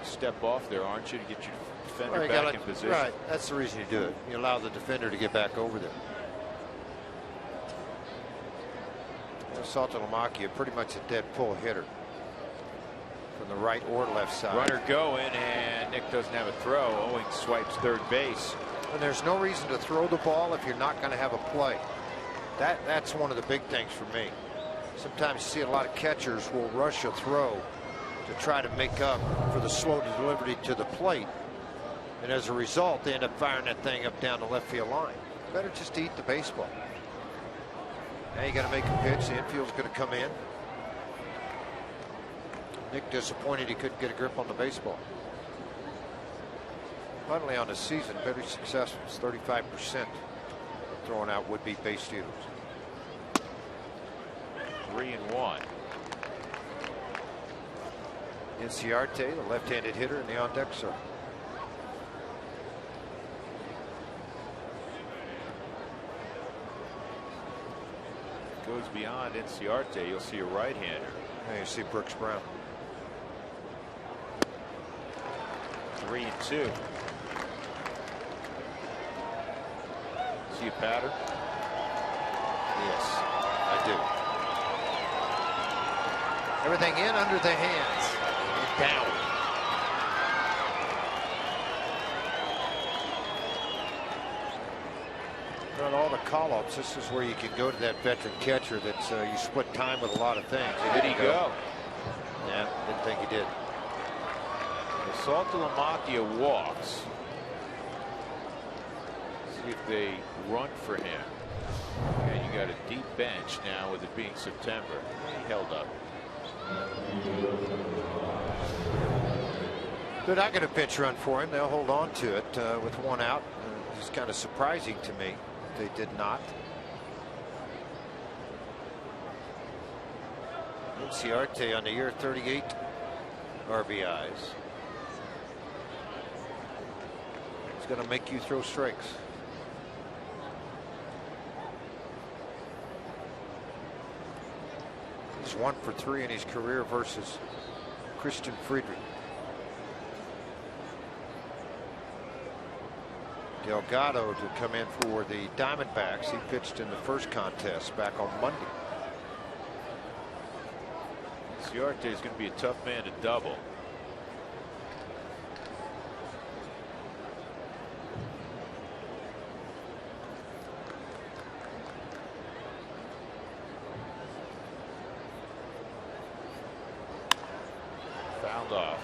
to step off there, aren't you, to get your defender back in position? Right, that's the reason you do it. You allow the defender to get back over there. Saltalamacchia, pretty much a dead pull hitter from the right or left side. Runner going, and Nick doesn't have a throw. Owings swipes third base. And there's no reason to throw the ball if you're not going to have a play. That's one of the big things for me. Sometimes you see a lot of catchers will rush a throw to try to make up for the slow delivery to the plate, and as a result they end up firing that thing up down the left field line. Better just to eat the baseball. Now you got to make a pitch. The infield's going to come in. Nick disappointed he couldn't get a grip on the baseball. Finally on the season, very successful. It's 35% throwing out would-be base stealers. 3-1. Inciarte, the left-handed hitter in the on-deck circle. Goes beyond Inciarte, you'll see a right-hander. And you see Brooks Brown. 3-2. See a pattern? Yes, I do. Everything in under the hands. Down. On all the call-ups, this is where you can go to that veteran catcher that's you split time with a lot of things. Did he go? Yeah, didn't think he did. Saltalamacchia walks. See if they run for him. And you got a deep bench now with it being September. He held up. They're not going to pitch run for him. They'll hold on to it with one out. It's kind of surprising to me they did not. Inciarte on the year, 38 RBIs. It's going to make you throw strikes. He's 1 for 3 in his career versus Christian Friedrich. Delgado to come in for the Diamondbacks. He pitched in the first contest back on Monday. Inciarte is going to be a tough man to double. Fouled off.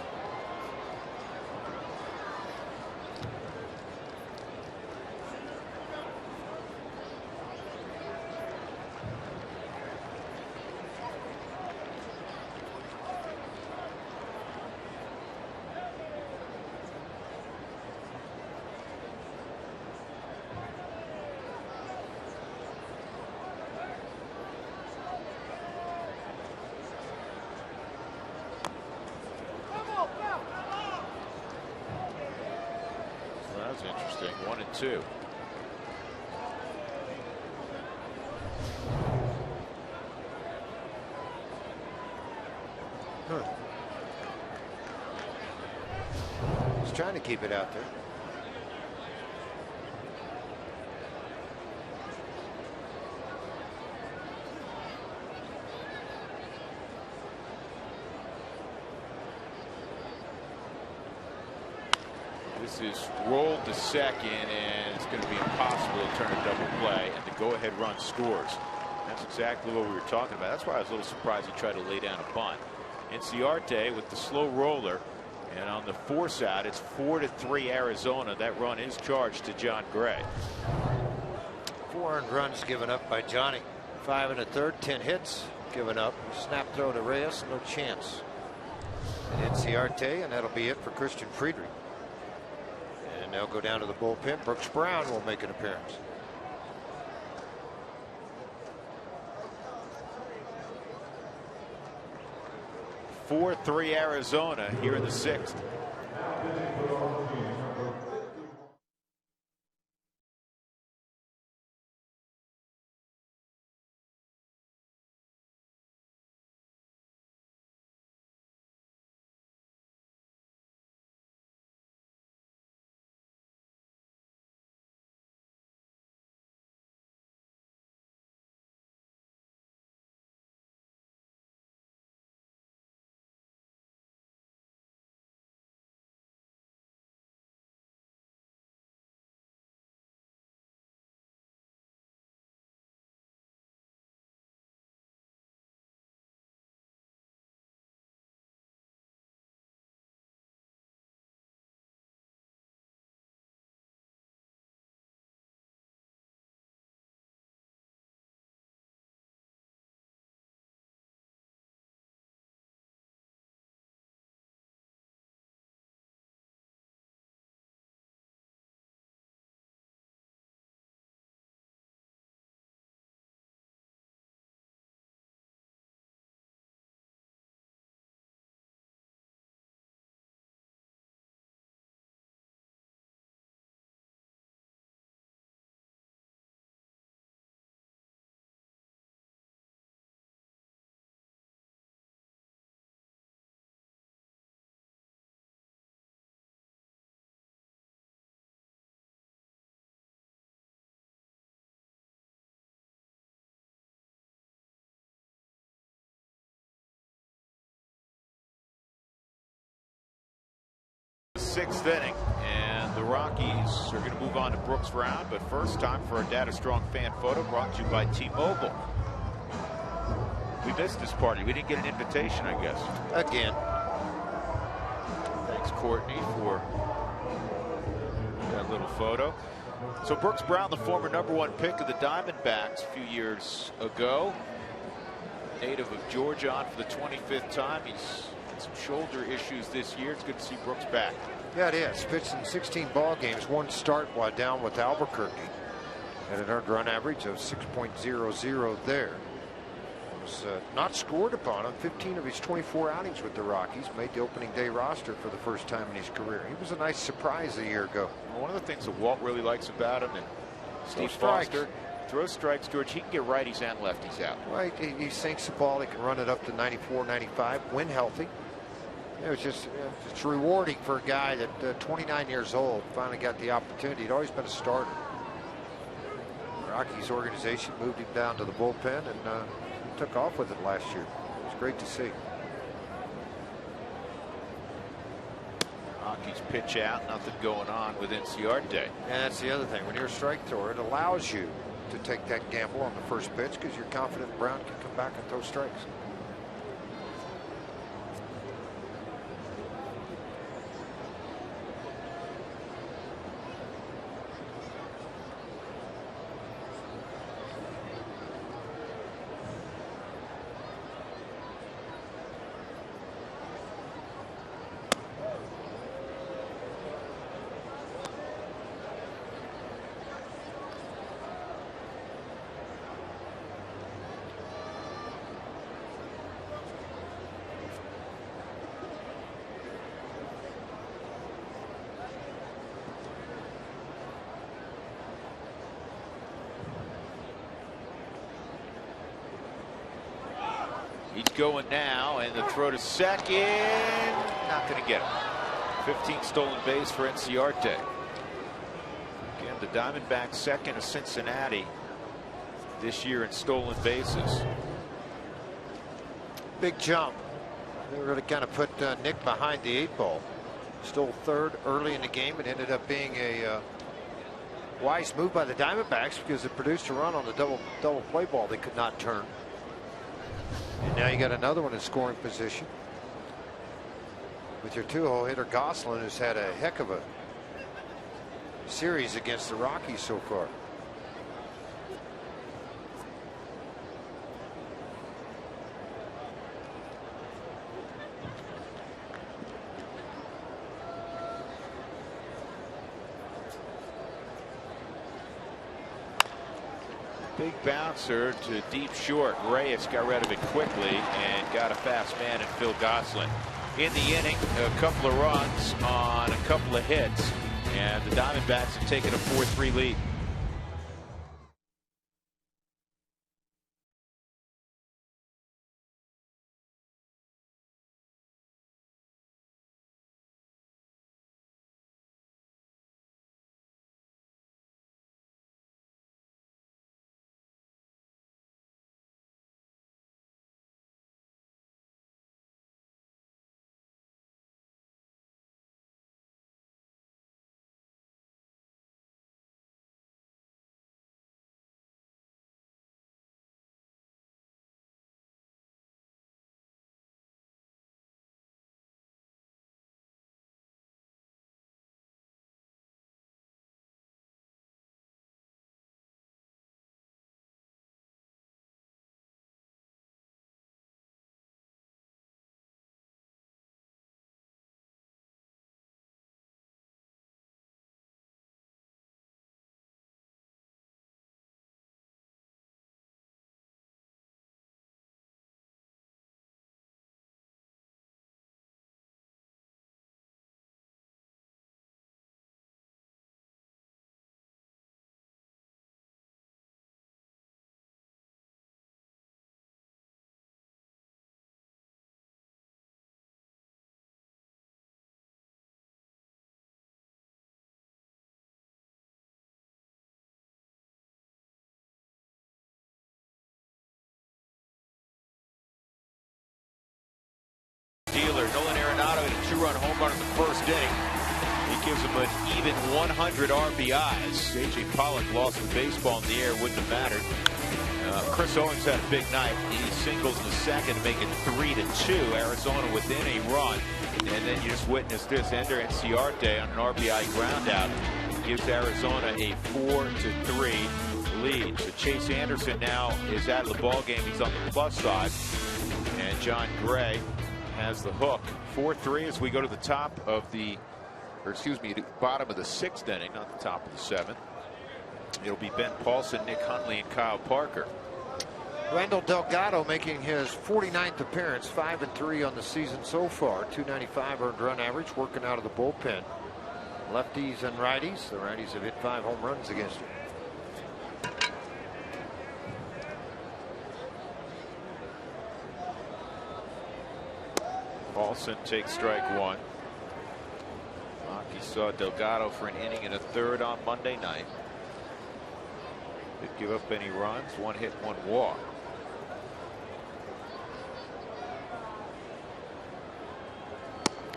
Interesting. 1-2. He's trying to keep it out there. This is rolled to second, and it's going to be impossible to turn a double play, and the go-ahead run scores. That's exactly what we were talking about. That's why I was a little surprised he tried to lay down a bunt. Inciarte with the slow roller, and on the force out, it's 4-3 Arizona. That run is charged to John Gray. 4 earned runs given up by Johnny. 5 1/3, 10 hits given up. Snap throw to Reyes, no chance. And Inciarte, and that'll be it for Christian Friedrich. And they'll go down to the bullpen. Brooks Brown will make an appearance. Four 3 Arizona here in the 6th. 6th inning, and the Rockies are going to move on to Brooks Brown. But first, time for a Data Strong fan photo brought to you by T-Mobile. We missed this party. We didn't get an invitation, I guess. Again. Thanks, Courtney, for that little photo. So Brooks Brown, the former #1 pick of the Diamondbacks a few years ago, native of Georgia, on for the 25th time. He's had some shoulder issues this year. It's good to see Brooks back. Yeah, it is. Pitched in 16 ball games, 1 start while down with Albuquerque. Had an earned run average of 6.00 there. Was not scored upon him. 15 of his 24 outings with the Rockies. Made the opening day roster for the first time in his career. He was a nice surprise a year ago. Well, one of the things that Walt really likes about him, and Steve Foster, throws strikes, George. He can get righties and lefties out. Right, he sinks the ball. He can run it up to 94, 95 when healthy. It was just it's rewarding for a guy that 29 years old finally got the opportunity. He'd always been a starter. The Rockies organization moved him down to the bullpen, and he took off with it last year. It was great to see. Rockies pitch out, nothing going on with Inciarte. And that's the other thing. When you're a strike thrower, it allows you to take that gamble on the first pitch because you're confident Brown can come back and throw strikes. He's going now, and the throw to second, not going to get him. 15 stolen base for Inciarte. Again, the Diamondbacks second to Cincinnati this year in stolen bases. Big jump. They really kind of put Nick behind the 8 ball. Stole third early in the game. It ended up being a wise move by the Diamondbacks because it produced a run on the double play ball they could not turn. And now you got another one in scoring position with your 2-hole hitter Gosselin, who's had a heck of a series against the Rockies so far. Big bouncer to deep short. Reyes got rid of it quickly and got a fast man in Phil Gosselin. In the inning, a couple of runs on a couple of hits, and the Diamondbacks have taken a 4-3 lead. Nolan Arenado hit a 2-run home run in the first inning. He gives him an even 100 RBIs. J.J. Pollock lost the baseball in the air, wouldn't have mattered. Chris Owings had a big night. He singles in the second to make it 3-2. Arizona within a run. And then you just witnessed this. Ender Inciarte on an RBI groundout gives Arizona a 4-3 lead. So Chase Anderson now is out of the ball game. He's on the plus side. And John Gray has the hook. 4-3 as we go to the top of the, or excuse me, the bottom of the 6th inning, not the top of the 7th. It'll be Ben Paulson, Nick Huntley, and Kyle Parker. Randall Delgado making his 49th appearance, 5-3 on the season so far. 295 earned run average, working out of the bullpen. Lefties and righties. The righties have hit 5 home runs against him. Paulson takes strike 1. Rockies saw Delgado for an inning and a third on Monday night. Didn't give up any runs, 1 hit, 1 walk.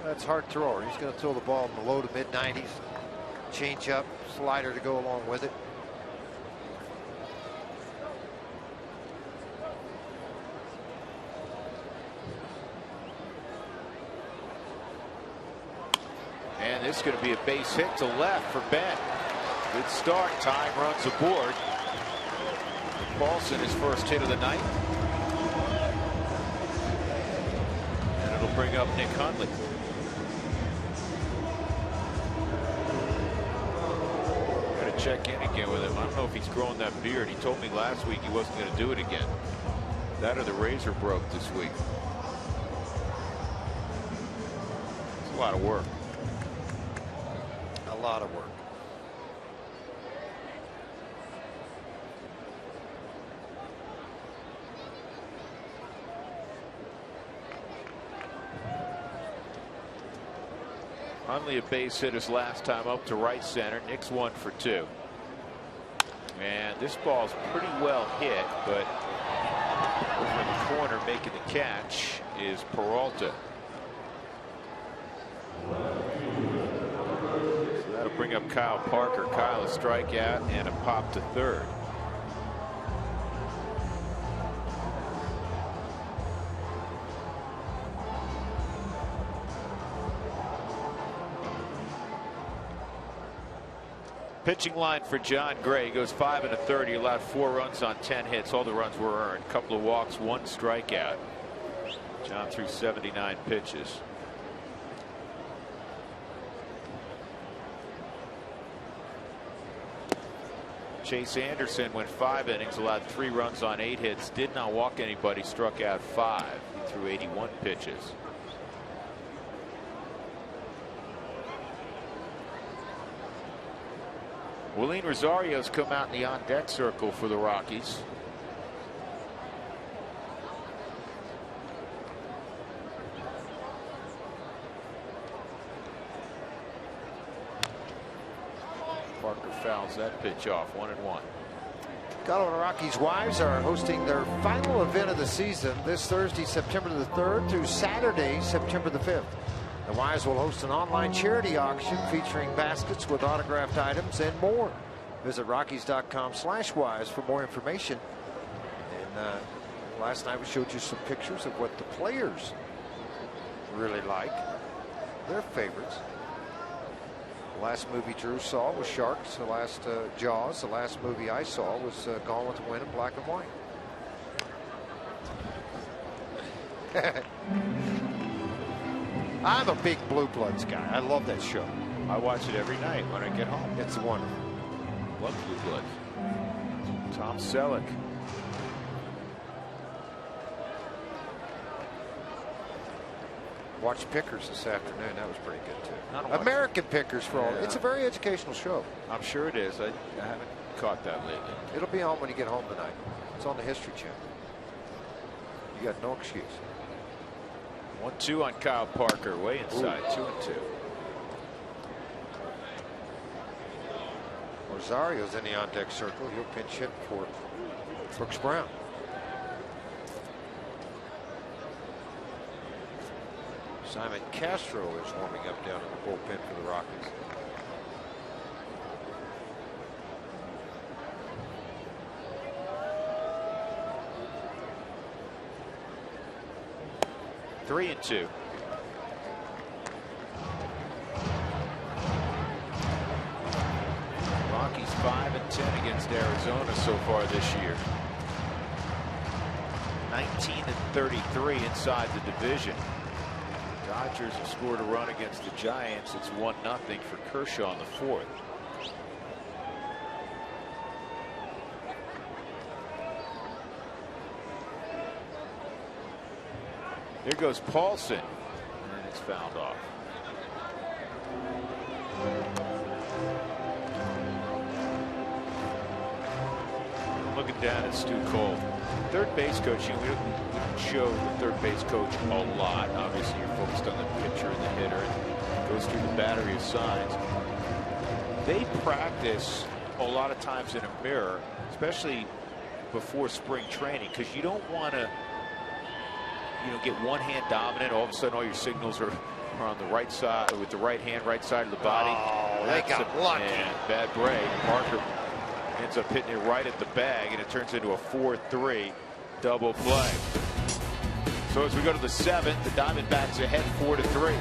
That's hard thrower. He's going to throw the ball in the low to mid 90s. Change up, slider to go along with it. And this is going to be a base hit to left for Ben. Good start. Time runs aboard. Paulson, his first hit of the night. And it'll bring up Nick Huntley. Got to check in again with him. I don't know if he's growing that beard. He told me last week he wasn't going to do it again. That or the razor broke this week. It's a lot of work. A lot of work. Huntley a base hit his last time up to right center. Nick's 1 for 2. And this ball's pretty well hit, but over in the corner making the catch is Peralta. So that'll bring up Kyle Parker. Kyle a strikeout and a pop to third. Pitching line for John Gray goes 5 1/3. He allowed 4 runs on 10 hits. All the runs were earned. Couple of walks, 1 strikeout. John threw 79 pitches. Chase Anderson went 5 innings, allowed 3 runs on 8 hits, did not walk anybody, struck out 5. He threw 81 pitches. Willeen Rosario's come out in the on-deck circle for the Rockies. Parker fouls that pitch off, 1-1. Colorado Rockies wives are hosting their final event of the season this Thursday, September the 3rd through Saturday, September the 5th. The Wives will host an online charity auction featuring baskets with autographed items and more. Visit Rockies.com/wives for more information. And last night we showed you some pictures of what the players really like, their favorites. The last movie Drew saw was Sharks. The last Jaws. The last movie I saw was Gone with the Wind in black and white. I'm a big Blue Bloods guy. I love that show. I watch it every night when I get home. It's wonderful. Love Blue Bloods. Tom Selleck. Watched Pickers this afternoon. That was pretty good too. American Pickers for all. It's a very educational show. I'm sure it is. I haven't caught that lately. It'll be on when you get home tonight. It's on the History Channel. You got no excuse. 1-2 on Kyle Parker, way inside. 2-2. Rosario's in the on-deck circle. He'll pinch hit for Brooks Brown. Simon Castro is warming up down in the bullpen for the Rockies. Three and two. Rockies 5-10 against Arizona so far this year. 19-33 inside the division. Dodgers have scored a run against the Giants. It's 1-0 for Kershaw in the fourth. Here goes Paulson, and it's fouled off. Looking down at Stu Cole. Third base coaching, we don't show the third base coach a lot. Obviously, you're focused on the pitcher and the hitter. It goes through the battery of signs. They practice a lot of times in a mirror, especially before spring training, because you don't want to, get one hand dominant. All of a sudden, all your signals are on the right side with the right hand, right side of the body. Oh, they got lucky. Bad break. Parker ends up hitting it right at the bag, and it turns into a 4-3 double play. So as we go to the seventh, the Diamondbacks ahead 4-3.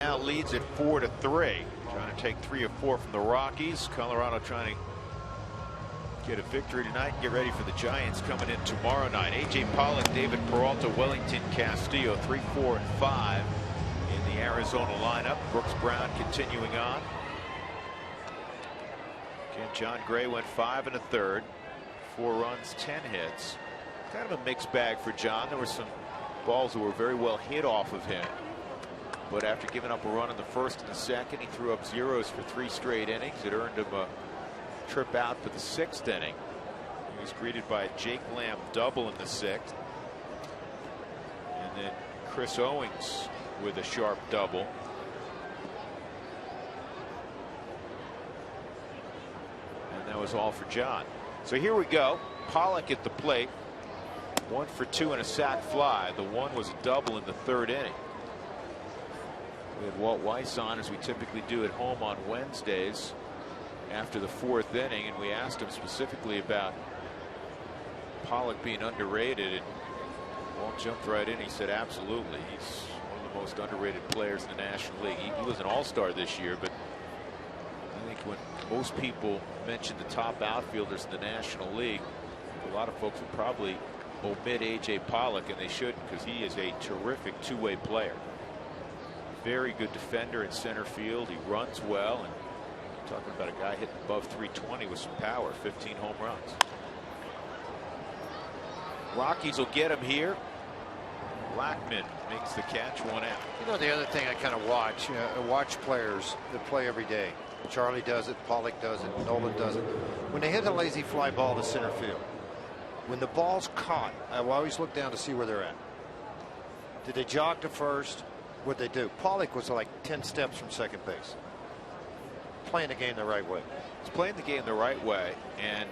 Now leads at 4-3. Trying to take 3 of 4 from the Rockies. Colorado trying to get a victory tonight and get ready for the Giants coming in tomorrow night. A.J. Pollock, David Peralta, Wellington Castillo, 3, 4, and 5 in the Arizona lineup. Brooks Brown continuing on. Again, John Gray went 5 1/3, 4 runs, 10 hits. Kind of a mixed bag for John. There were some balls that were very well hit off of him. But after giving up a run in the first and the second, he threw up zeros for 3 straight innings. It earned him a trip out for the 6th inning. He was greeted by a Jake Lamb double in the 6th. And then Chris Owings with a sharp double. And that was all for John. So here we go. Pollock at the plate. 1 for 2 and a sac fly. The one was a double in the 3rd inning. We had Walt Weiss on, as we typically do at home on Wednesdays after the 4th inning, and we asked him specifically about Pollock being underrated, and Walt jumped right in. He said absolutely. He's one of the most underrated players in the National League. He was an all-star this year, but I think when most people mention the top outfielders in the National League, a lot of folks would probably omit A.J. Pollock, and they shouldn't, because he is a terrific two-way player. Very good defender in center field. He runs well, and talking about a guy hitting above 320 with some power. 15 home runs. Rockies will get him here. Blackmon makes the catch, 1 out. You know, the other thing I kind of watch, watch players that play every day. Charlie does it, Pollock does it, Nolan does it. When they hit a lazy fly ball to center field, when the ball's caught, I will always look down to see where they're at. Did they jog to first? What'd they do? Pollock was like 10 steps from second base. Playing the game the right way. He's playing the game the right way, and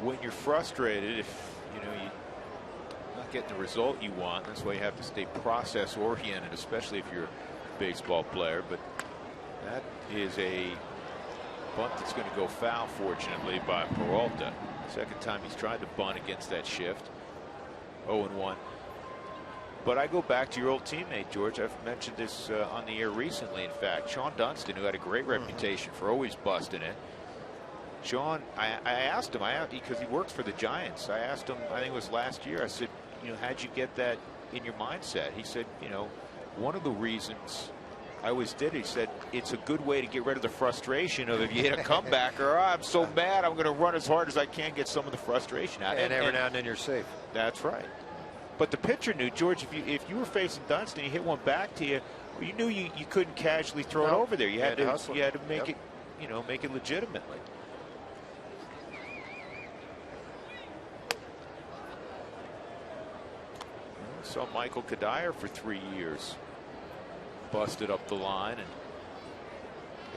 when you're frustrated, if you're not getting the result you want, that's why you have to stay process oriented, especially if you're a baseball player. But that is a bunt that's going to go foul, fortunately, by Peralta. Second time he's tried to bunt against that shift. 0-1. But I go back to your old teammate, George. I've mentioned this on the air recently, in fact. Sean Dunston, who had a great reputation for always busting it. Sean, I asked him, because he works for the Giants. I asked him, I think it was last year, I said, how'd you get that in your mindset? He said, one of the reasons I always did it, he said, it's a good way to get rid of the frustration of if you hit a comeback or I'm so mad, I'm going to run as hard as I can, get some of the frustration out. And every now and then you're safe. That's right. But the pitcher knew, George, if you were facing Dunston, he hit one back to you, you knew you couldn't casually throw it over there. You had to make it, make it legitimately. Saw Michael Kadire for 3 years. Busted up the line, and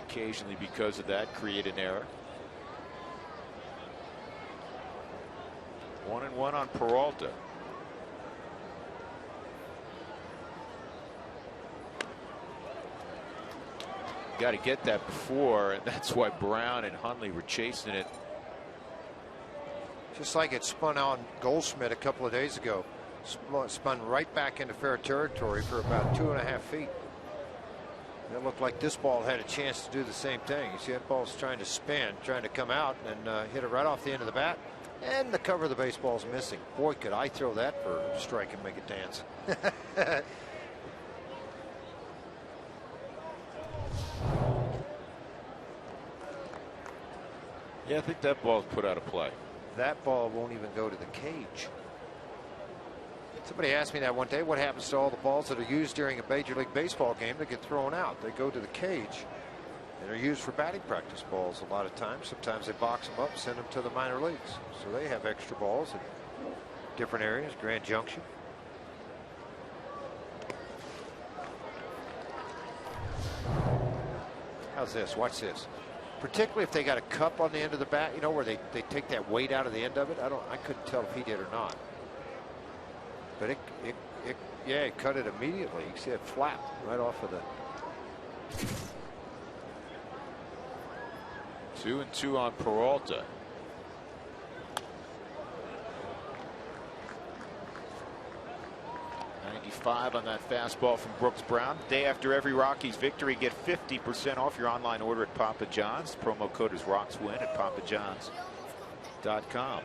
occasionally because of that create an error. 1-1 on Peralta. Got to get that before, and that's why Brown and Hundley were chasing it. Just like it spun on Goldschmidt a couple of days ago. Spun right back into fair territory for about 2.5 feet. It looked like this ball had a chance to do the same thing. You see that ball's trying to spin, trying to come out, and hit it right off the end of the bat. And the cover of the baseball's missing. Boy, could I throw that for a strike and make it dance. Yeah, I think that ball's put out of play. That ball won't even go to the cage. Somebody asked me that one day, what happens to all the balls that are used during a Major League Baseball game that get thrown out? They go to the cage, and they're used for batting practice balls a lot of times. Sometimes they box them up, send them to the minor leagues. So they have extra balls in different areas. Grand Junction. How's this? Watch this. Particularly if they got a cup on the end of the bat, where they take that weight out of the end of it. I couldn't tell if he did or not. But it cut it immediately. You see it flap right off of the. 2-2 on Peralta. .95 on that fastball from Brooks Brown. Day after every Rockies victory, get 50% off your online order at Papa John's. Promo code is RocksWin at papajohns.com.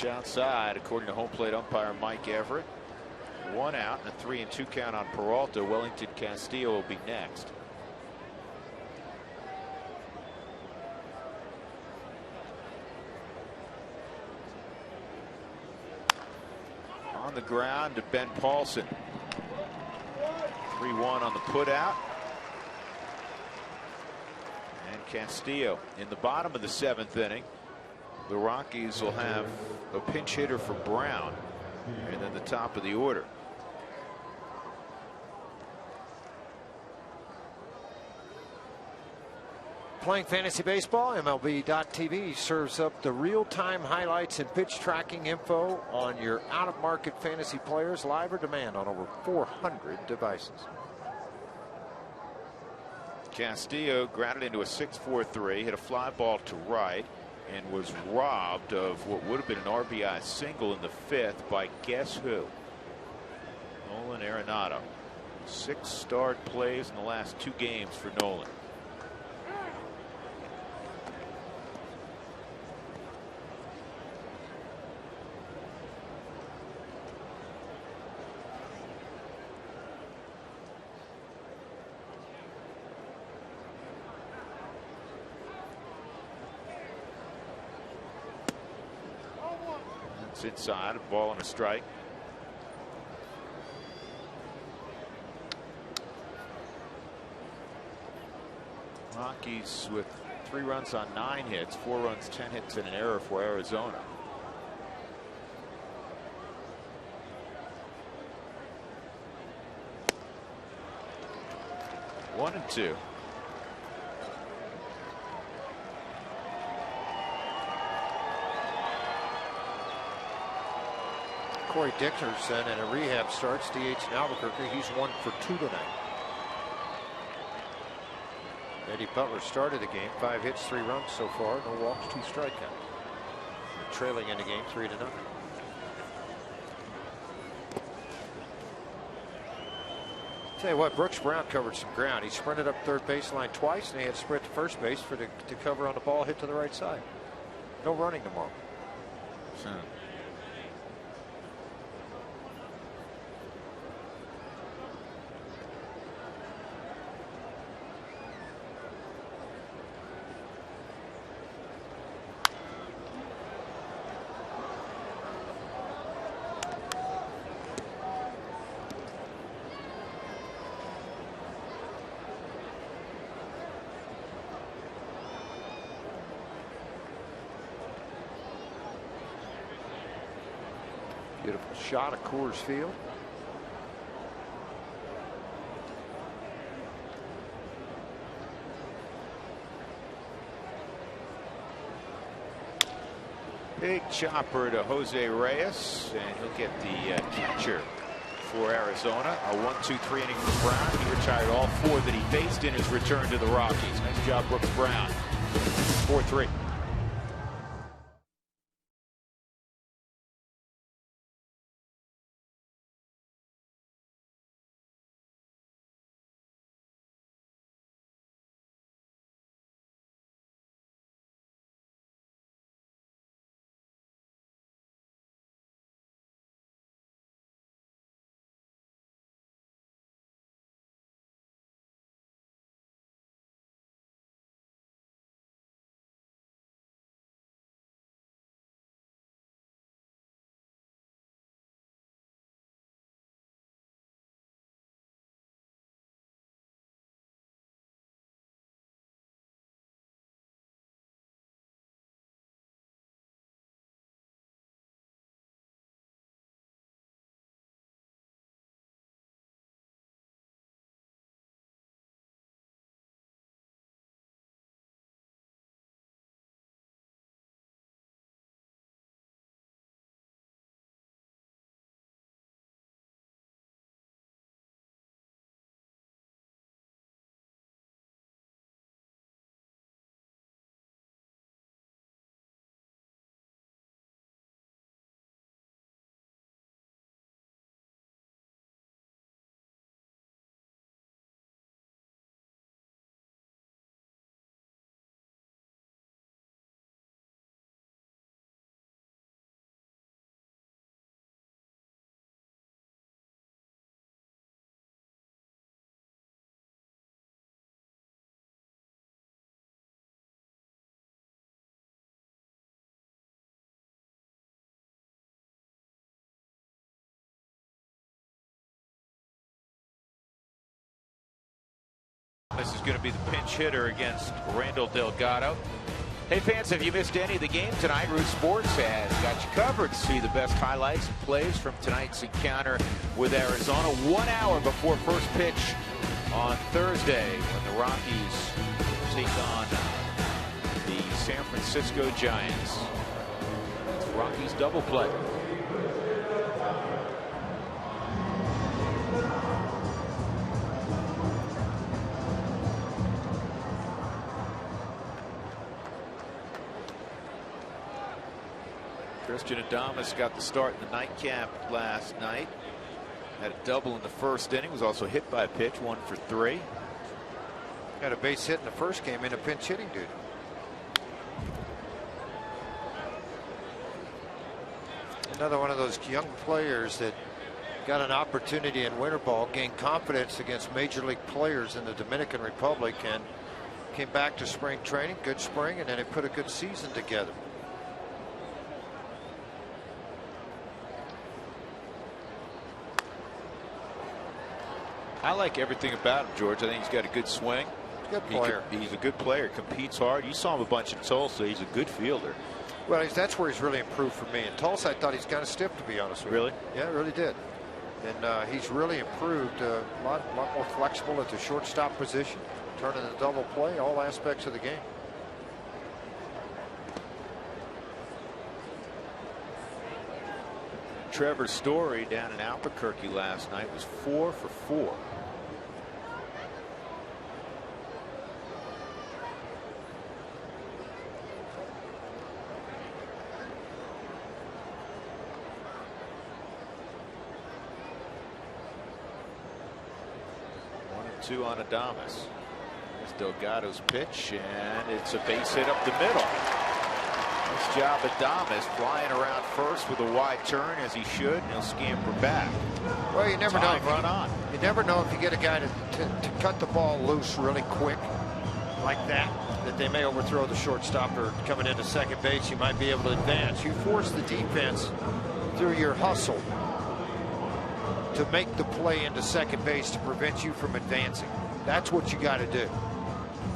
Outside, according to home plate umpire Mike Everett. 1 out and a 3-2 count on Peralta. Wellington Castillo will be next. On the ground to Ben Paulson. 3-1 on the putout. And Castillo in the bottom of the 7th inning. The Rockies will have a pinch hitter for Brown, and then the top of the order. Playing fantasy baseball, MLB.TV serves up the real-time highlights and pitch tracking info on your out-of-market fantasy players, live or demand, on over 400 devices. Castillo grounded into a 6-4-3, hit a fly ball to right, and was robbed of what would have been an RBI single in the 5th by guess who? Nolan Arenado. 6 starred plays in the last 2 games for Nolan. inside, a ball and a strike. Rockies with 3 runs on 9 hits, 4 runs, 10 hits, and an error for Arizona. One and two. Corey Dickerson in a rehab starts, DH in Albuquerque. He's 1 for 2 tonight. Eddie Butler started the game, 5 hits, 3 runs so far, no walks, 2 strikeouts. Trailing in the game 3-0. Tell you what, Brooks Brown covered some ground. He sprinted up third baseline twice, and he had to sprint to first base to cover on the ball hit to the right side. No running tomorrow. Beautiful shot of Coors Field. Big chopper to Jose Reyes, and he'll get the catcher for Arizona. A 1-2-3 inning for Brown. He retired all 4 that he faced in his return to the Rockies. Nice job, Brooks Brown. 4-3. This is going to be the pinch hitter against Randall Delgado. Hey fans, have you missed any of the game tonight? Root Sports has got you covered. See the best highlights and plays from tonight's encounter with Arizona 1 hour before first pitch on Thursday when the Rockies take on the San Francisco Giants. It's Rockies double play. Christian Adames got the start in the nightcap last night. Had a double in the first inning. Was also hit by a pitch, 1 for 3. Got a base hit in the first game in a pinch hitting duty. Another one of those young players that got an opportunity in winter ball, gained confidence against major league players in the Dominican Republic, and came back to spring training. Good spring, and then it put a good season together. I like everything about him, George. I think he's got a good swing. Good player. He's a good player. Competes hard. You saw him a bunch in Tulsa. He's a good fielder. Well, that's where he's really improved for me. In Tulsa, I thought he's kind of stiff, to be honest with you. Really? Yeah, really did. And he's really improved. A lot more flexible at the shortstop position, turning the double play, all aspects of the game. Trevor Story down in Albuquerque last night was 4 for 4. Two on Adames. There's Delgado's pitch, and it's a base hit up the middle. Nice job, Adames, flying around first with a wide turn, as he should, and he'll scamper back. Well, you never know. Run on. You never know if you get a guy to cut the ball loose really quick like that they may overthrow the shortstop, or coming into second base, you might be able to advance. You force the defense through your hustle to make the play into second base to prevent you from advancing. That's what you got to do.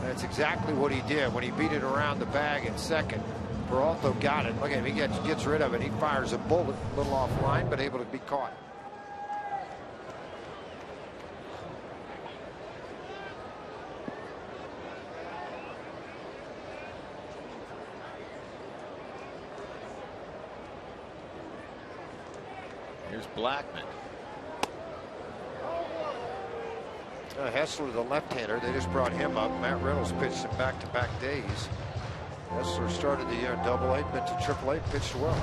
That's exactly what he did when he beat it around the bag at second. Peralta got it. Look at him. He gets rid of it. He fires a bullet, a little offline, but able to be caught. Here's Blackman. Hessler, the left-hander, they just brought him up. Matt Reynolds pitched in back-to-back days. Hessler started the year in Double-A, went to Triple-A, pitched well.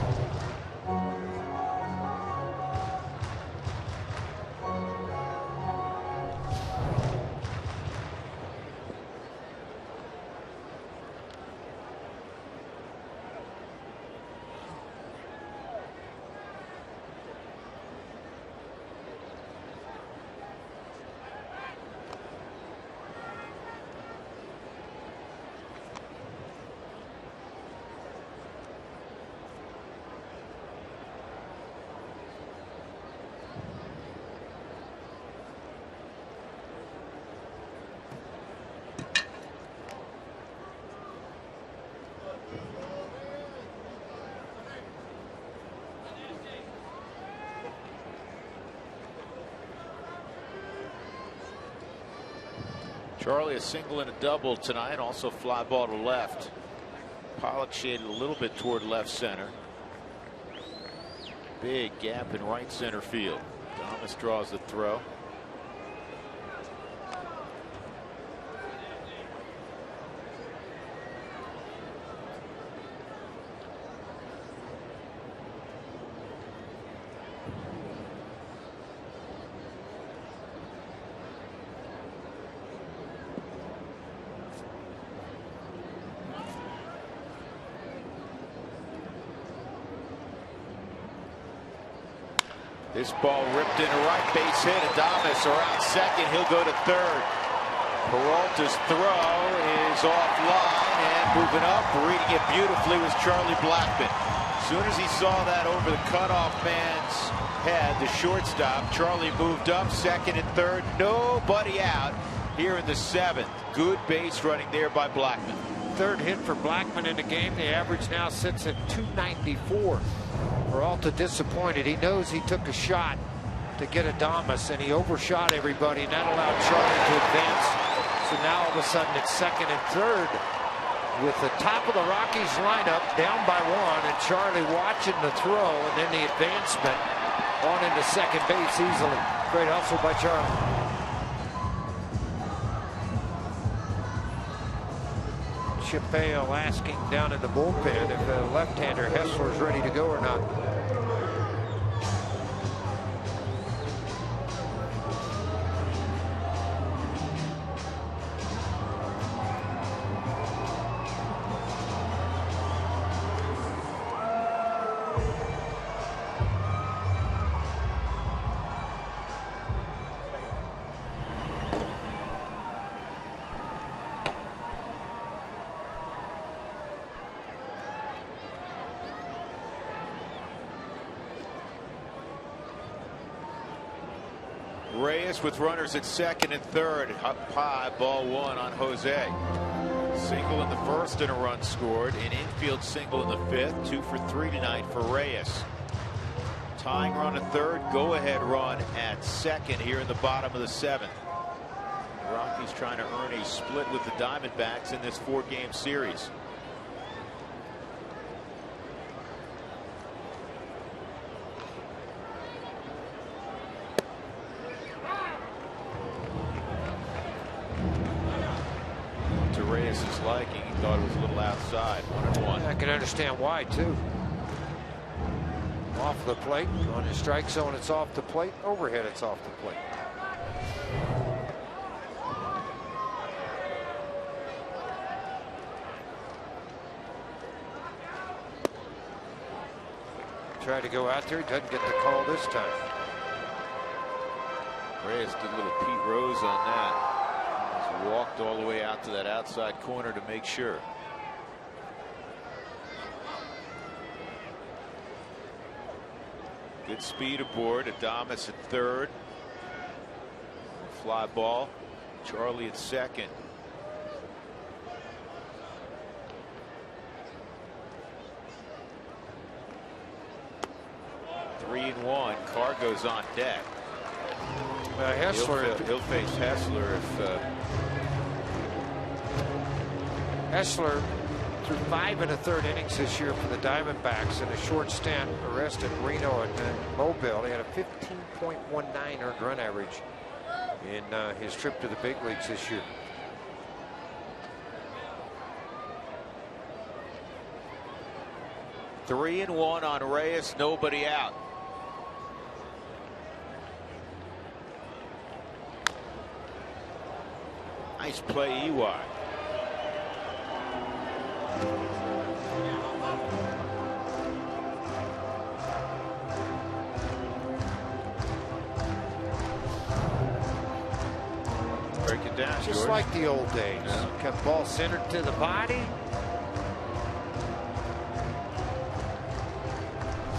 Charlie a single and a double tonight. Also fly ball to left. Pollock shaded a little bit toward left center. Big gap in right center field. Thomas draws the throw. This ball ripped into right, base hit. Adames around second. He'll go to third. Peralta's throw is offline, and moving up, reading it beautifully, was Charlie Blackman. As soon as he saw that over the cutoff man's head, the shortstop, Charlie moved up second and third. Nobody out here in the seventh. Good base running there by Blackman. Third hit for Blackman in the game. The average now sits at 294. Peralta disappointed. He knows he took a shot to get Adames, and he overshot everybody, and that allowed Charlie to advance. So now all of a sudden it's second and third with the top of the Rockies lineup down by one, and Charlie watching the throw and then the advancement on into second base easily. Great hustle by Charlie. Chip Bale asking down in the bullpen if the left-hander Hessler is ready to go or not. Reyes with runners at second and third. Up high, ball one on Jose. Single in the first and a run scored. An infield single in the fifth. 2 for 3 tonight for Reyes. Tying run at third. Go ahead run at second here in the bottom of the seventh. The Rockies trying to earn a split with the Diamondbacks in this 4-game series. To Reyes' liking, he thought it was a little outside. 1-1. I can understand why too. Off the plate, on his strike zone, it's off the plate. Overhead, it's off the plate. Tried to go out there, doesn't get the call this time. Reyes did a little Pete Rose on that. He's walked all the way out to that outside corner to make sure. Good speed aboard. Adames at third. Fly ball. Charlie at second. Three and one. Cargo's on deck. Hessler. He'll face Hessler if. Hessler threw 5 1/3 innings this year for the Diamondbacks in a short stint. Arrested Reno and Mobile. He had a 15.19 earned run average in his trip to the big leagues this year. Three and one on Reyes. Nobody out. Nice play, EY. Break it down, Just George. like the old days. Yeah. Kept ball centered to the body.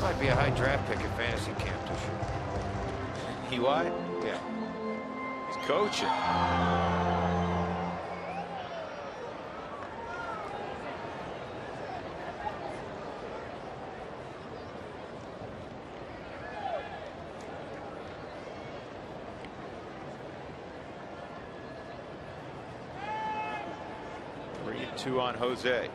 Might be a high draft pick at fantasy camp this year. EY? Yeah. He's coaching. 3-2 on Jose.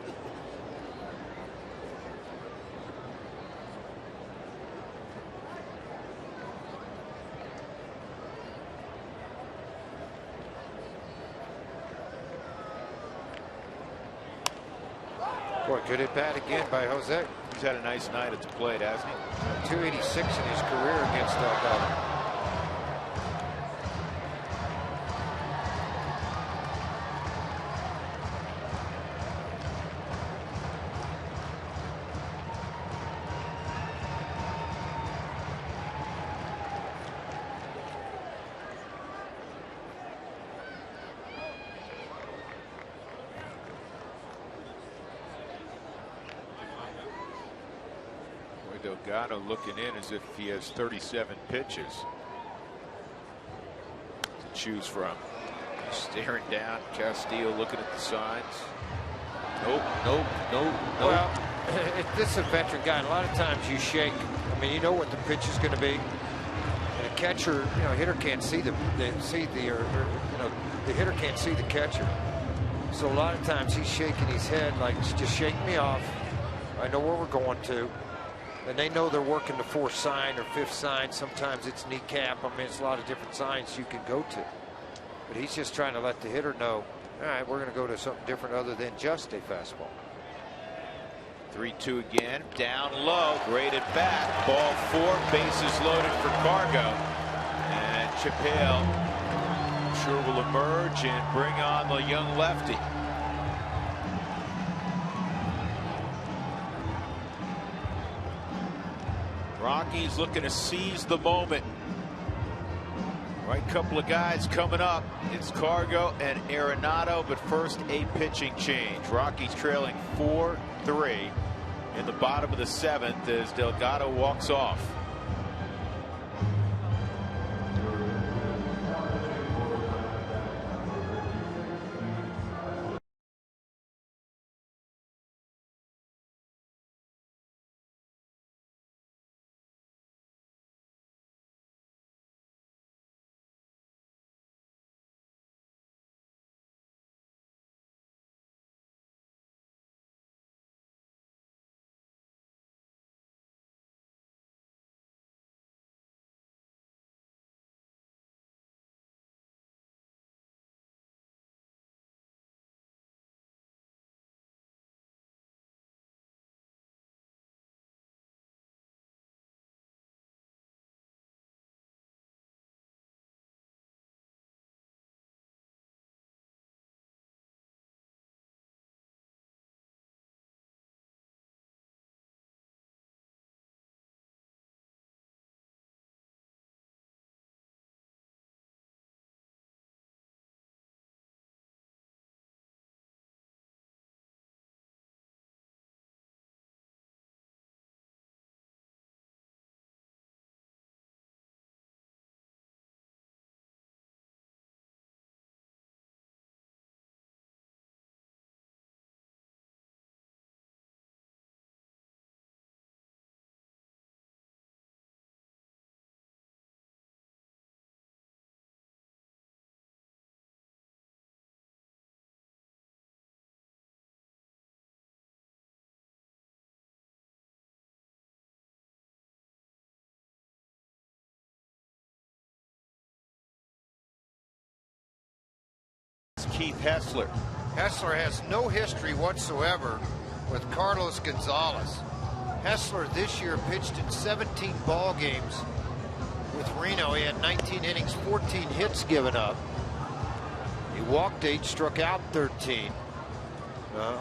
Boy, good at bat again by Jose. He's had a nice night at the plate, hasn't he? 286 in his career against Delgado. Delgado looking in as if he has 37 pitches to choose from. Staring down. Castillo looking at the signs. Nope. Well, this is a veteran guy. A lot of times you shake. I mean, you know what the pitch is going to be. And a catcher, hitter can't see the hitter can't see the catcher. So a lot of times he's shaking his head like, just shake me off. I know where we're going to. And they know they're working the fourth sign or fifth sign. Sometimes it's kneecap. I mean, it's a lot of different signs you can go to. But he's just trying to let the hitter know, all right, we're going to go to something different other than just a fastball. 3-2 again. Down low. Great at bat. Ball four. Bases loaded for Cargo. And Chappelle, I'm sure, will emerge and bring on the young lefty. Rockies looking to seize the moment. Right couple of guys coming up. It's Cargo and Arenado, but first a pitching change. Rockies trailing 4-3 in the bottom of the seventh as Delgado walks off. Keith Hessler. Hessler has no history whatsoever with Carlos Gonzalez. Hessler this year pitched in 17 ball games with Reno. He had 19 innings, 14 hits given up. He walked 8, struck out 13.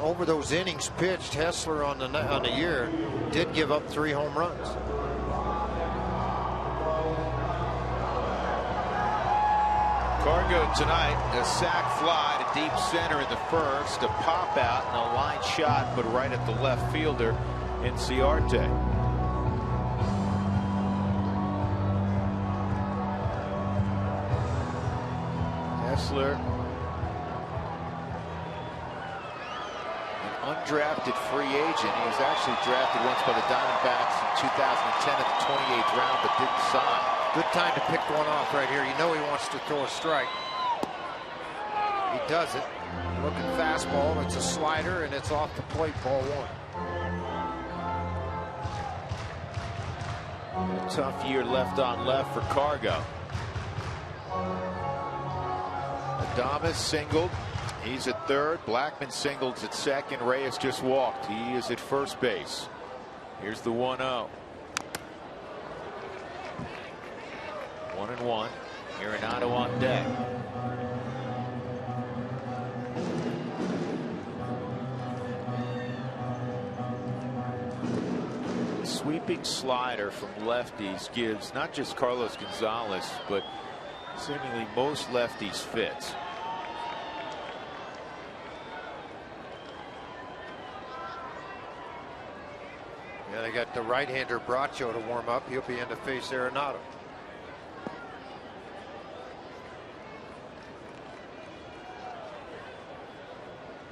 Over those innings pitched, Hessler on the year did give up 3 home runs. Cargo tonight, a sac fly to deep center in the first, a pop out and a line shot, but right at the left fielder in Ciarte. Hessler, an undrafted free agent. He was actually drafted once by the Diamondbacks in 2010 at the 28th round, but didn't sign. Good time to pick one off right here. You know he wants to throw a strike. He does it. Looking fastball. It's a slider, and it's off the plate, ball 1. A tough year left on left for Cargo. Adames singled. He's at third. Blackman singled at second. Reyes just walked. He is at first base. Here's the 1-0. 1-1. Arenado on deck. Sweeping slider from lefties gives not just Carlos Gonzalez, but seemingly most lefties fits. Yeah, they got the right-hander Bracho to warm up. He'll be in to face Arenado.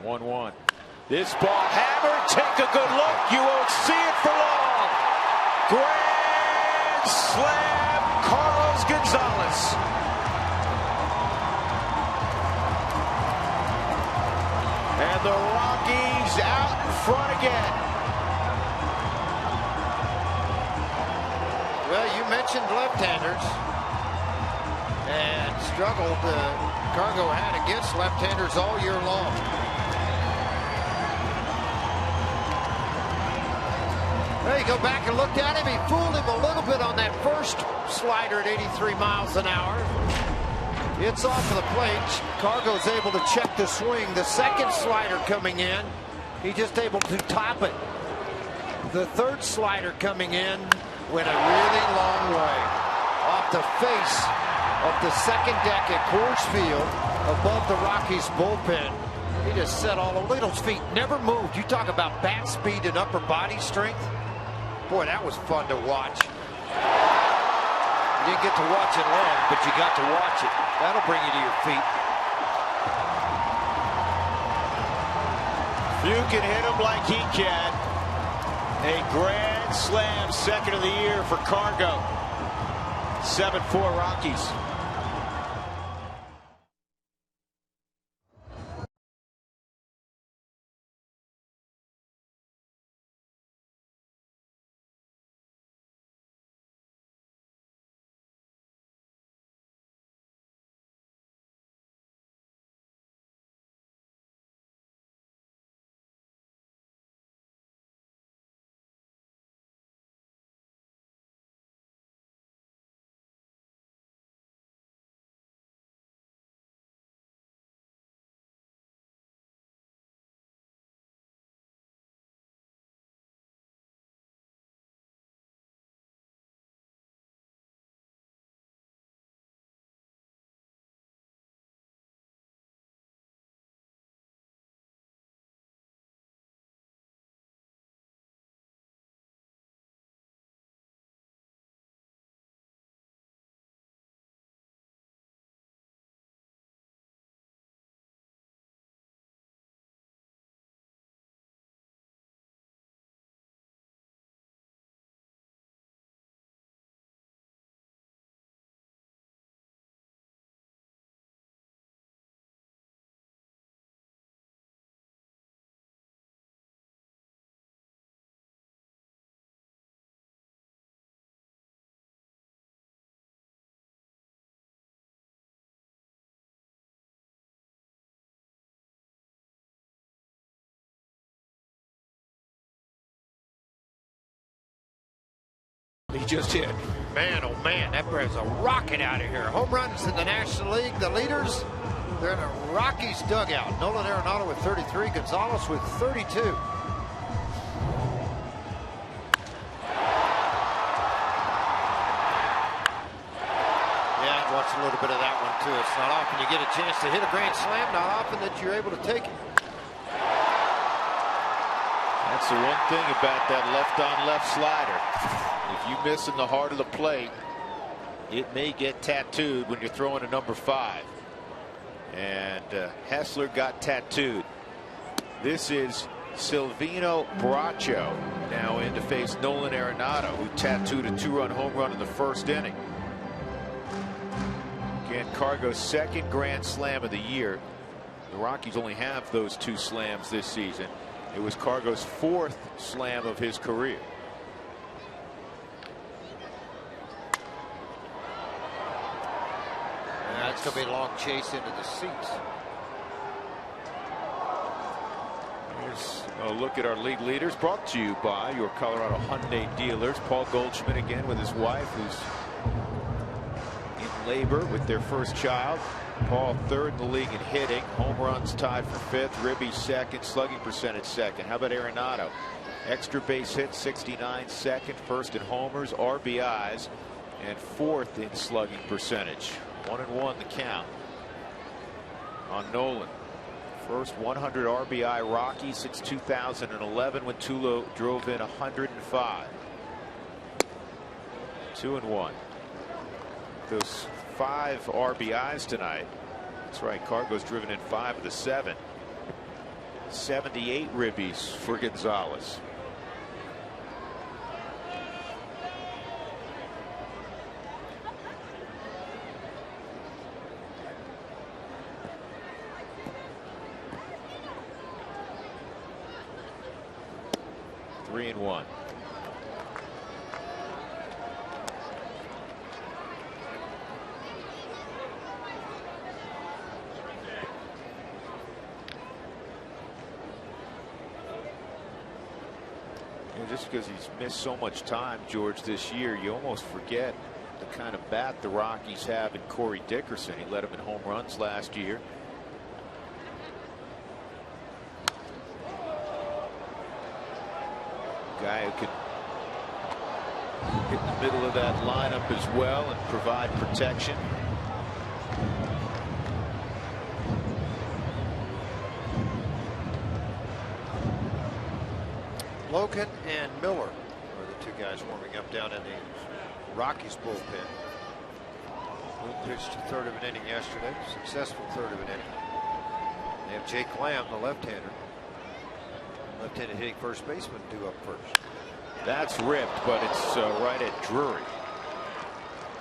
1-1. This ball hammered. Take a good look. You won't see it for long. Grand slam, Carlos Gonzalez. And the Rockies out in front again. Well, you mentioned left-handers and struggled. Cargo had against left-handers all year long. Well, you go back and look at him. He fooled him a little bit on that first slider at 83 miles an hour. It's off of the plate. Cargo's able to check the swing. The second slider coming in, he just able to top it. The third slider coming in went a really long way off the face of the second deck at Coors Field above the Rockies bullpen. He just set all over. Look at those feet, never moved. You talk about bat speed and upper body strength. Boy, that was fun to watch. You didn't get to watch it long, but you got to watch it. That'll bring you to your feet. Few can hit him like he can. A grand slam, second of the year for Cargo. 7-4 Rockies. He just hit. Man, oh man, that brings a rocket out of here. Home runs in the National League. The leaders, they're in a Rockies dugout. Nolan Arenado with 33, Gonzalez with 32. Watch a little bit of that one too. It's not often you get a chance to hit a grand slam, not often that you're able to take it. That's the one thing about that left-on-left slider. If you miss in the heart of the plate, it may get tattooed when you're throwing a number 5. And Hessler got tattooed. This is Silvino Bracho now in to face Nolan Arenado, who tattooed a 2-run home run in the first inning. Again, Cargo's second grand slam of the year. The Rockies only have those 2 slams this season. It was Cargo's 4th slam of his career. That's going to be a long chase into the seats. Here's a look at our league leaders, brought to you by your Colorado Hyundai dealers. Paul Goldschmidt again with his wife, who's in labor with their first child. Paul 3rd in the league in hitting. Home runs tied for 5th. Ribby 2nd. Slugging percentage 2nd. How about Arenado? Extra base hits 69 2nd. 1st in homers, RBIs, and 4th in slugging percentage. 1-1 the count on Nolan. First 100 RBI Rocky since 2011 when Tulo drove in 105. 2-1. Those 5 RBIs tonight. That's right, Cargo's driven in 5 of the 7. 78 ribbies for Gonzalez. Three and 1. Just because he's missed so much time, George, this year, you almost forget the kind of bat the Rockies have in Corey Dickerson. He led them in home runs last year. Guy who could hit in the middle of that lineup as well and provide protection. Logan and Miller are the 2 guys warming up down in the Rockies bullpen. Boone pitched a 3rd of an inning yesterday. Successful 3rd of an inning. They have Jake Lamb, the left-hander. Left-handed hitting first baseman due up first. That's ripped, but it's right at Drury.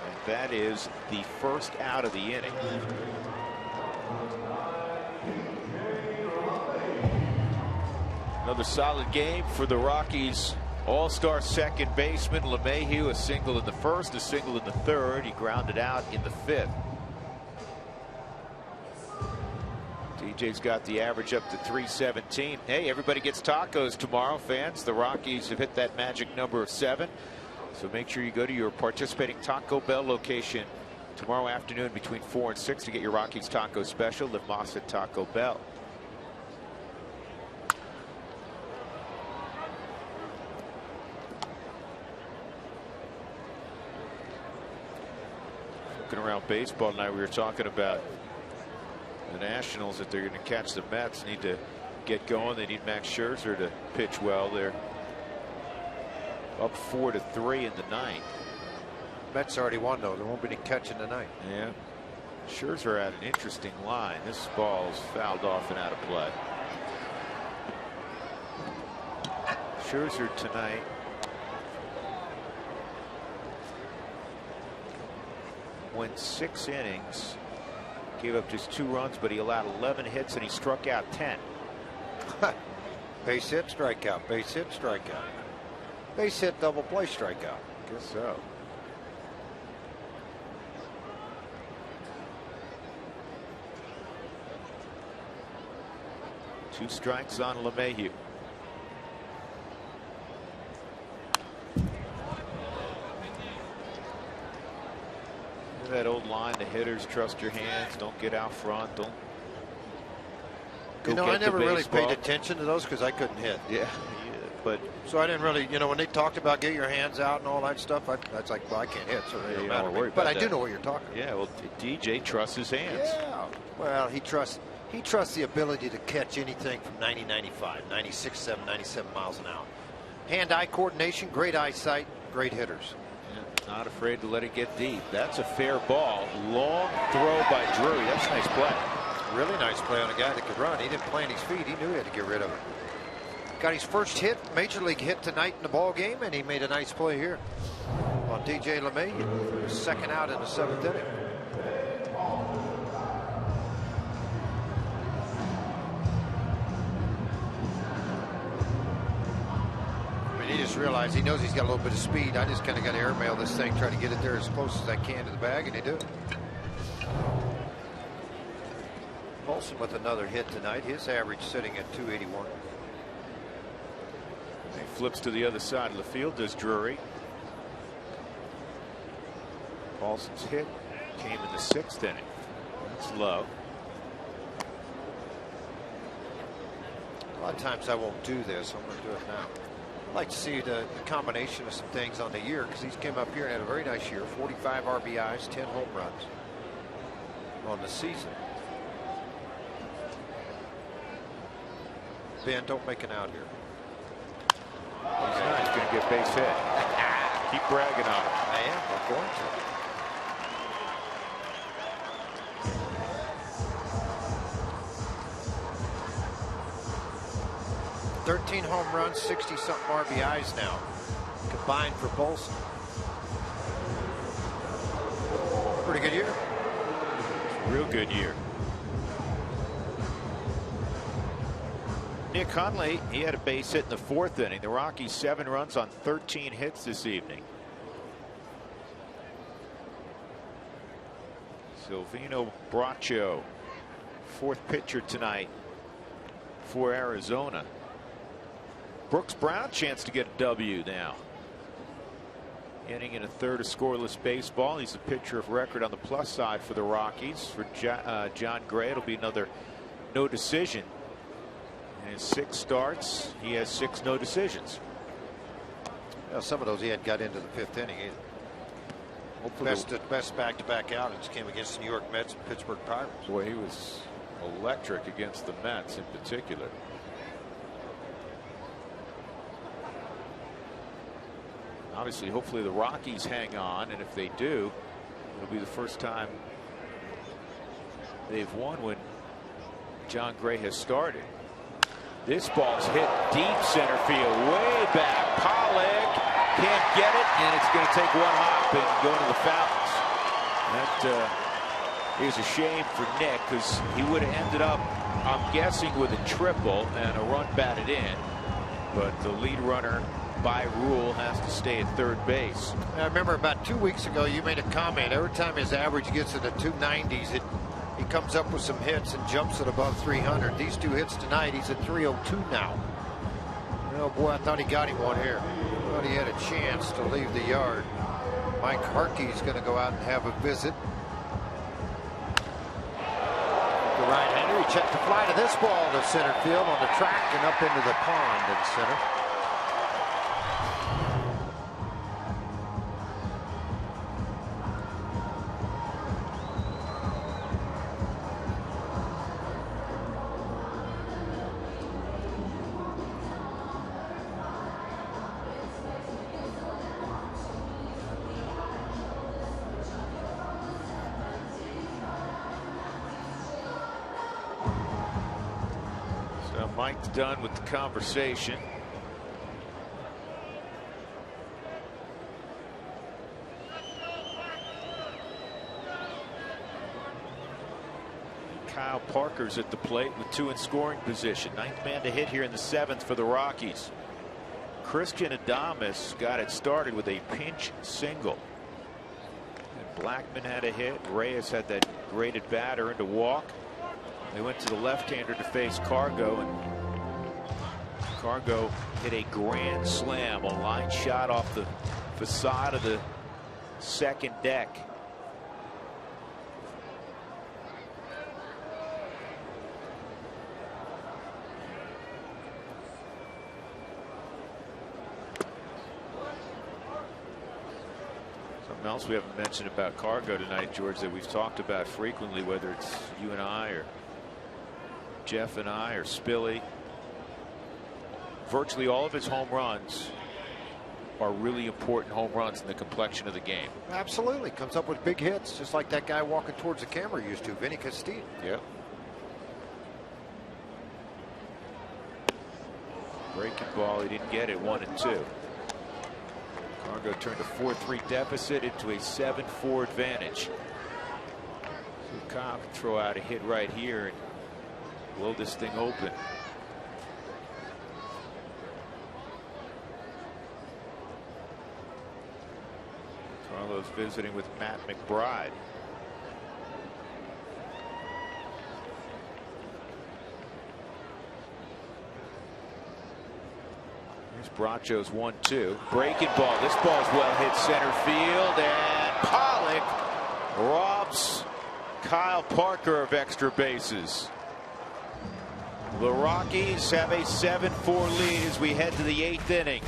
And that is the first out of the inning. Another solid game for the Rockies all-star second baseman LeMahieu. A single in the first, a single in the third. He grounded out in the 5th. DJ's got the average up to 317. Hey, everybody gets tacos tomorrow, fans. The Rockies have hit that magic number of 7. So make sure you go to your participating Taco Bell location tomorrow afternoon between 4 and 6 to get your Rockies taco special. Liv Moss at Taco Bell. Around baseball tonight, we were talking about the Nationals, that they're going to catch the Mets. Need to get going. They need Max Scherzer to pitch well. They're up 4-3 in the 9th. Mets already won, though. There won't be any catching tonight. Yeah. Scherzer had an interesting line. This ball's fouled off and out of play. Scherzer tonight went 6 innings, gave up just 2 runs, but he allowed 11 hits and he struck out 10. Base hit, strikeout, base hit, strikeout. Base hit, double play, strikeout. Guess so. Two strikes on LeMahieu. hitters, trust your hands. Don't get out front. Don't. You know, I never really paid attention to those because I couldn't hit. Yeah, but so I didn't really, you know, when they talked about get your hands out and all that stuff, that's like, well, I can't hit, so it doesn't matter to me. But I do know what you're talking about. Yeah, well, DJ trusts his hands. Yeah, well, he trusts the ability to catch anything from 90, 95, 96, 7, 97 miles an hour. Hand-eye coordination, great eyesight, great hitters. Yeah, not afraid to let it get deep. That's a fair ball. Long throw by Drury. That's a nice play. Really nice play on a guy that could run. He didn't plant his feet. He knew he had to get rid of it. Got his first hit, major league hit tonight in the ball game, and he made a nice play here on DJ LeMay. Second out in the 7th inning. I mean, he just realized he knows he's got a little bit of speed. I just kind of got to airmail this thing, try to get it there as close as I can to the bag, and he did. Olsen with another hit tonight. His average sitting at 281. He flips to the other side of the field. Does Drury. Olsen's hit came in the 6th inning. That's low. A lot of times I won't do this. I'm going to do it now. I'd like to see the combination of some things on the year because he's came up here and had a very nice year. 45 RBIs, 10 home runs on the season. Ben, don't make an out here. He's not going to get base hit. Keep bragging on it. I am. I'm going to. 13 home runs, 60-something RBIs now, combined for Bolson. Pretty good year. Real good year. Nick Hundley, he had a base hit in the 4th inning. The Rockies 7 runs on 13 hits this evening. Silvino Braccio, 4th pitcher tonight for Arizona. Brooks Brown, chance to get a W now. Inning in a 3rd of scoreless baseball. He's the pitcher of record on the plus side for the Rockies. For John Gray, it'll be another no decision. In 6 starts, he has 6 no decisions. Well, some of those he had got into the 5th inning. Best back-to-back outings came against the New York Mets and Pittsburgh Pirates. Boy, he was electric against the Mets in particular. Obviously, hopefully the Rockies hang on, and if they do, it'll be the first time they've won when John Gray has started. This ball's hit deep center field, way back. Pollock can't get it, and it's going to take one hop and go into the fountains. That is a shame for Nick because he would have ended up, I'm guessing, with a triple and a run batted in. But the lead runner, by rule, has to stay at 3rd base. I remember about 2 weeks ago, you made a comment. Every time his average gets in the 290s, he comes up with some hits and jumps it above 300. These 2 hits tonight, he's at 302 now. Oh boy, I thought he got him one here. I thought he had a chance to leave the yard. Mike Harkey's going to go out and have a visit. The right-hander, he checked the fly to this ball to center field on the track and up into the pond in center. Mike's done with the conversation. Kyle Parker's at the plate with 2 in scoring position. 9th man to hit here in the 7th for the Rockies. Christian Adames got it started with a pinch single. And Blackman had a hit. Reyes had that graded batter into walk. They went to the left-hander to face Cargo, and Cargo hit a grand slam, a line shot off the facade of the 2nd deck. Something else we haven't mentioned about Cargo tonight, George, that we've talked about frequently, whether it's you and I or Jeff and I or Spilly. Virtually all of his home runs are really important home runs in the complexion of the game. Absolutely. Comes up with big hits, just like that guy walking towards the camera used to, Vinny Castilla. Yep. Breaking ball, he didn't get it. 1-2. Cargo turned a 4-3 deficit into a 7-4 advantage. So Kyle can throw out a hit right here and blow this thing open. Carlos visiting with Matt McBride. Here's Bracho's 1-2. Breaking ball. This ball's well hit center field, and Pollock robs Kyle Parker of extra bases. The Rockies have a 7-4 lead as we head to the 8th inning.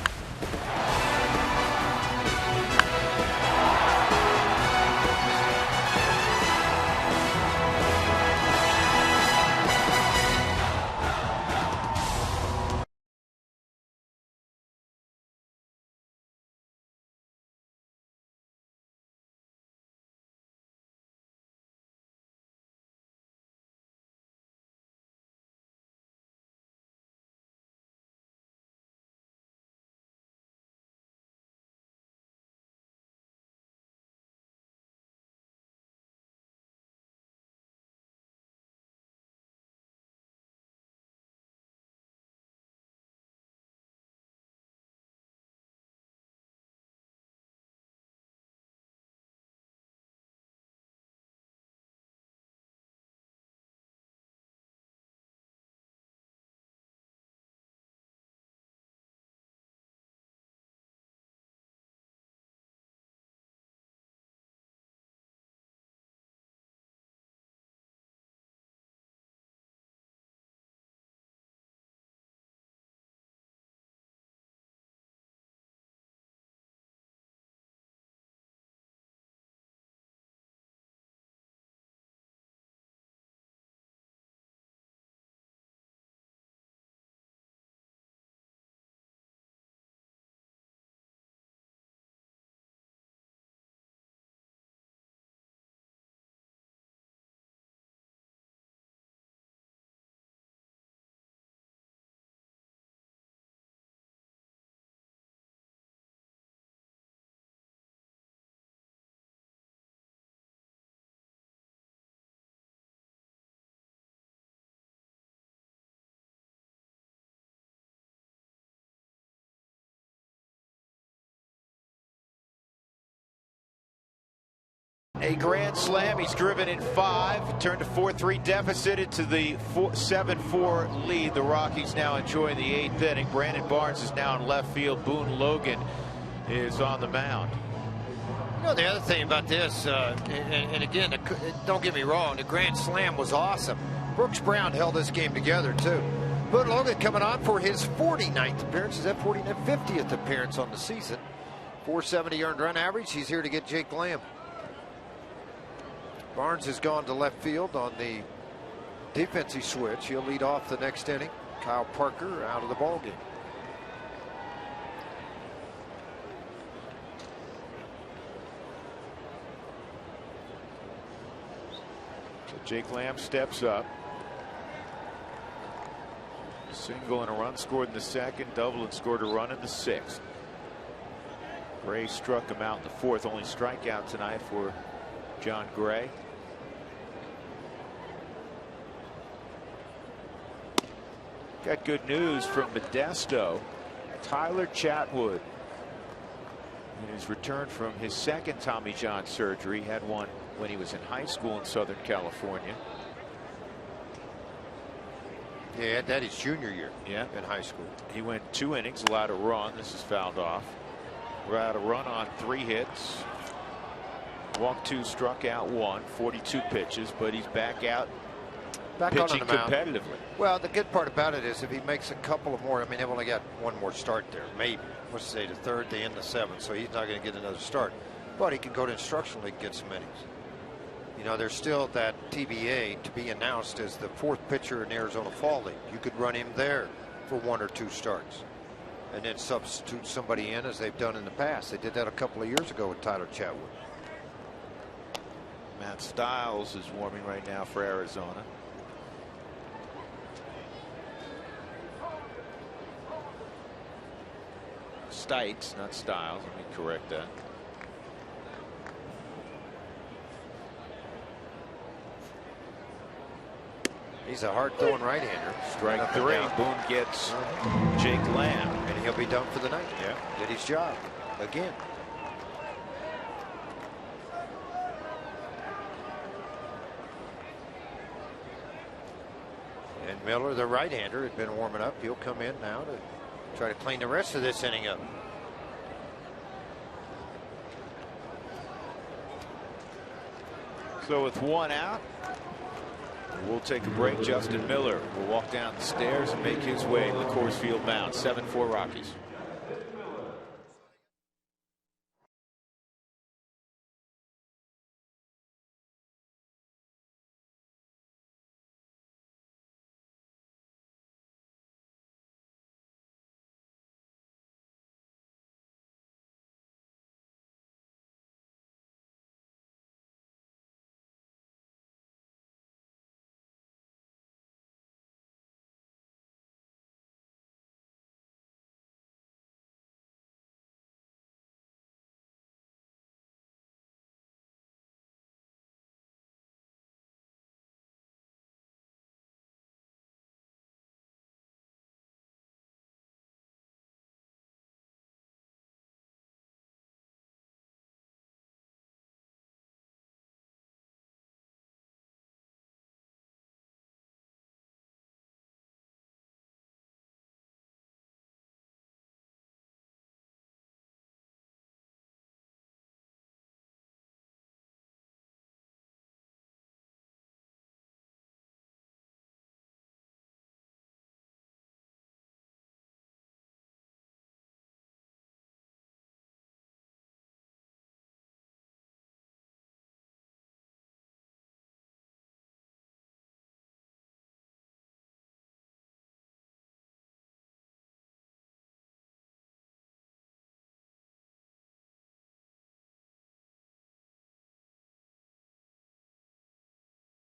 A grand slam. He's driven in 5, turned a 4-3 deficit into the 7-4 lead. The Rockies now enjoying the 8th inning. Brandon Barnes is now in left field. Boone Logan is on the mound. You know, the other thing about this, and again, don't get me wrong, the grand slam was awesome. Brooks Brown held this game together, too. Boone Logan coming on for his 49th appearance. Is that 50th appearance on the season? 470 earned run average. He's here to get Jake Lamb. Barnes has gone to left field on the defensive switch. He'll lead off the next inning. Kyle Parker out of the ballgame. So Jake Lamb steps up. Single and a run scored in the 2nd, double and scored a run in the 6th. Gray struck him out in the 4th. Only strikeout tonight for John Gray. Got good news from Modesto. Tyler Chatwood, in his return from his 2nd Tommy John surgery, had one when he was in high school in Southern California. Yeah, he had that his junior year. Yeah, in high school. He went 2 innings, allowed a run. This is fouled off. Allowed a run on 3 hits. Walked 2, struck out 1, 42 pitches, but he's back out. Pitching competitively. Well, the good part about it is if he makes a couple of more, I mean, they've only got one more start there, maybe. Let's say the 3rd, they end the 7th, so he's not going to get another start. but he can go to instructional league and get some innings. You know, there's still that TBA to be announced as the 4th pitcher in the Arizona Fall League. You could run him there for 1 or 2 starts and then substitute somebody in as they've done in the past. They did that a couple of years ago with Tyler Chatwood. Matt Stiles is warming right now for Arizona. Stites, not Stiles. Let me correct that. He's a hard-throwing right-hander. Strike 3. Boone gets Jake Lamb. And he'll be done for the night. Yeah. Did his job again. And Miller, the right-hander, had been warming up. He'll come in now to try to clean the rest of this inning up. So with 1 out, we'll take a break. Justin Miller will walk down the stairs and make his way to the Coors Field mound. 7-4 Rockies.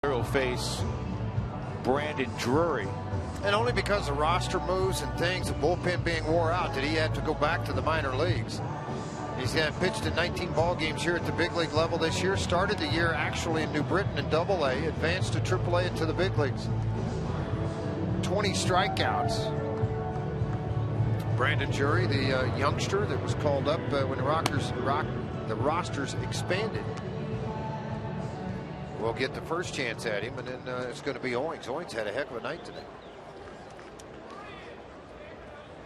Will face Brandon Drury. And only because the roster moves and things, the bullpen being wore out, did he have to go back to the minor leagues. He's pitched in 19 ball games here at the big league level this year. Started the year actually in New Britain in Double-A, advanced to Triple-A and to the big leagues. 20 strikeouts. Brandon Drury, the youngster that was called up when the rosters expanded, will get the first chance at him, and then it's going to be Owings. Owings had a heck of a night today.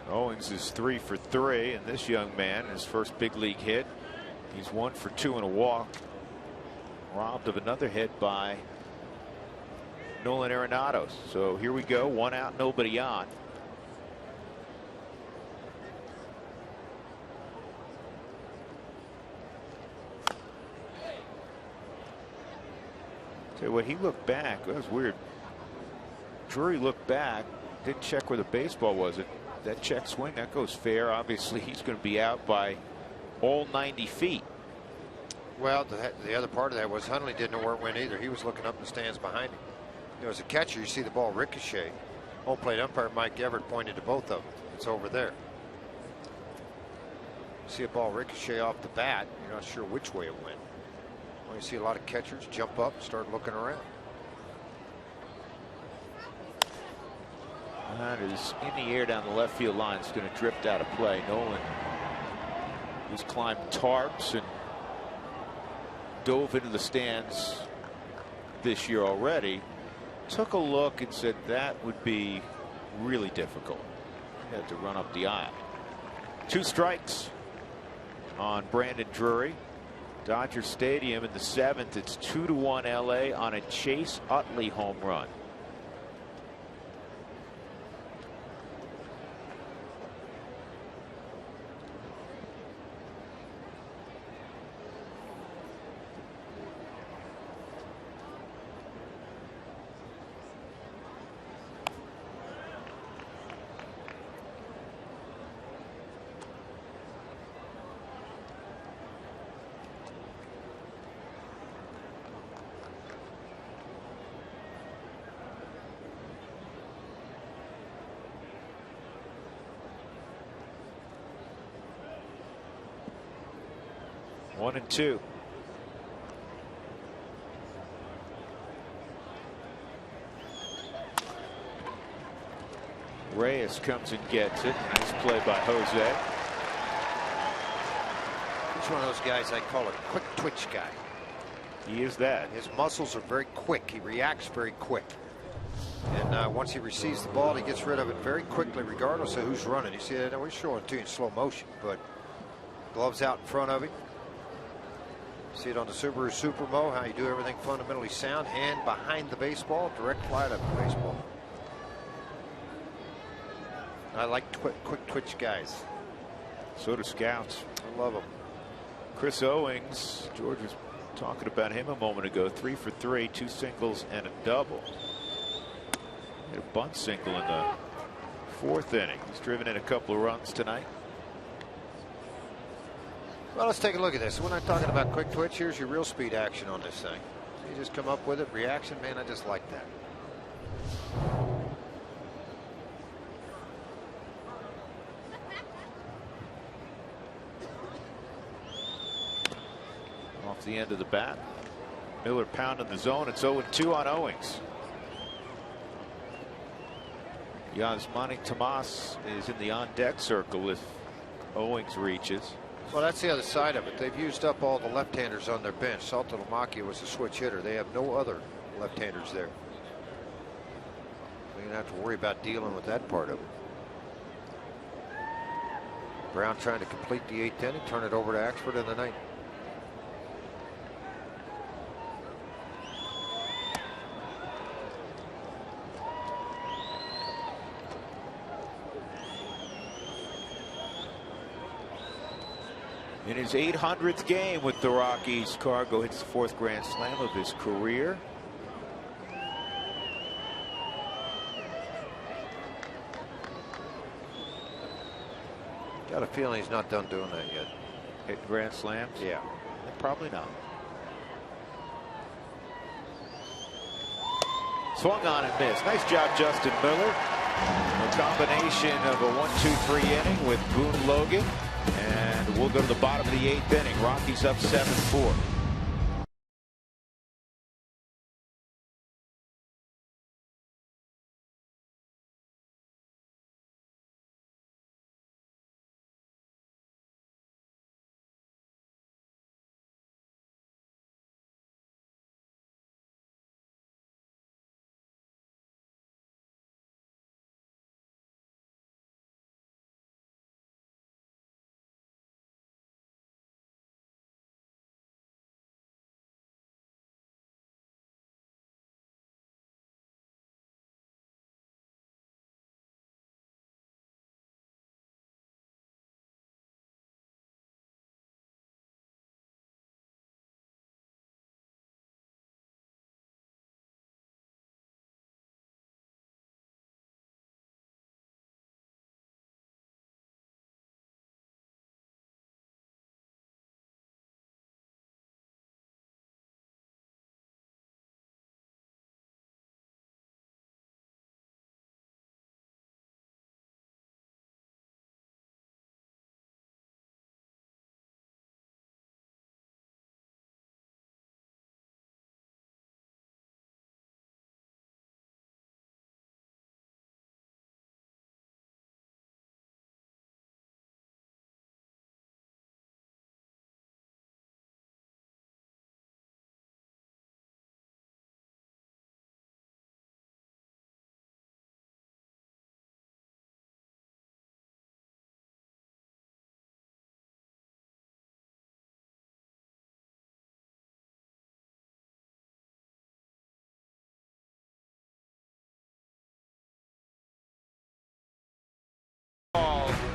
Owings is 3 for 3, and this young man, his first big league hit, he's 1 for 2 and a walk. Robbed of another hit by Nolan Arenado's. So here we go, 1 out, nobody on. So when he looked back, that was weird. Drury looked back, didn't check where the baseball was. That check swing, that goes fair. Obviously, he's going to be out by all 90 feet. Well, the other part of that was Hundley didn't know where it went either. He was looking up in the stands behind him. You know, as a catcher, you see the ball ricochet. Home plate umpire Mike Everett pointed to both of them. It's over there. You see a ball ricochet off the bat. You're not sure which way it went. Well, you see a lot of catchers jump up and start looking around. That is in the air down the left field line. It's going to drift out of play. Nolan, who's climbed tarps and dove into the stands this year already, took a look and said that would be really difficult. He had to run up the aisle. 2 strikes on Brandon Drury. Dodger Stadium in the 7th. It's 2-1 LA on a Chase Utley home run. 1-2. Reyes comes and gets it. Nice play by Jose. He's one of those guys I call a quick twitch guy. He is that. His muscles are very quick. He reacts very quick. And once he receives the ball, he gets rid of it very quickly, regardless of who's running. You see that? We're showing it to you in slow motion, but gloves out in front of him. See it on the Subaru Supermo, how you do everything fundamentally sound. Hand behind the baseball, direct flight of the baseball. I like quick twitch guys. So do scouts. I love them. Chris Owings, George was talking about him a moment ago. 3 for 3, 2 singles and a double. Hit a bunt single in the 4th inning. He's driven in a couple of runs tonight. Well, let's take a look at this. When I'm talking about quick twitch, here's your real speed action on this thing. You just come up with it. Reaction, man, I just like that. Off the end of the bat. Miller pounding the zone. It's 0-2 on Owings. Yasmani Tomas is in the on-deck circle if Owings reaches. Well, that's the other side of it. They've used up all the left-handers on their bench. Saltalamacchia was a switch hitter. They have no other left-handers there. They don't have to worry about dealing with that part of it. Brown trying to complete the 8th inning, turn it over to Axford in the 9th. In his 800th game with the Rockies, Cargo hits the 4th grand slam of his career. Got a feeling he's not done doing that yet. Hit grand slams? Yeah. Probably not. Swung on and missed. Nice job, Justin Miller. A combination of a 1-2-3 inning with Boone Logan. And we'll go to the bottom of the 8th inning. Rockies up 7-4.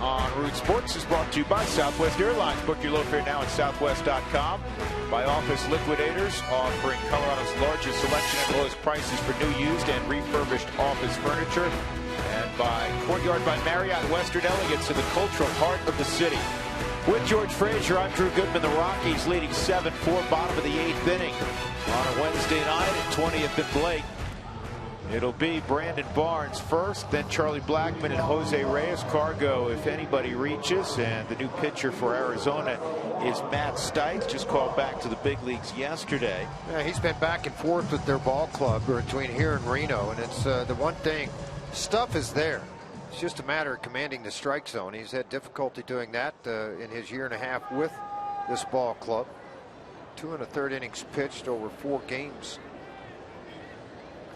On Root Sports is brought to you by Southwest Airlines. Book your low fare now at southwest.com. By Office Liquidators, offering Colorado's largest selection and lowest prices for new, used, and refurbished office furniture. And by Courtyard by Marriott, Western Elegance in the cultural heart of the city. With George Frazier, I'm Drew Goodman. The Rockies leading 7-4, bottom of the 8th inning. On a Wednesday night at 20th and Blake. It'll be Brandon Barnes first, then Charlie Blackmon and Jose Reyes. Cargo, if anybody reaches, and the new pitcher for Arizona is Matt Stites, just called back to the big leagues yesterday. Yeah, he's been back and forth with their ball club between here and Reno, and it's the one thing, stuff is there. It's just a matter of commanding the strike zone. He's had difficulty doing that in his year and a half with this ball club. 2 1/3 innings pitched over 4 games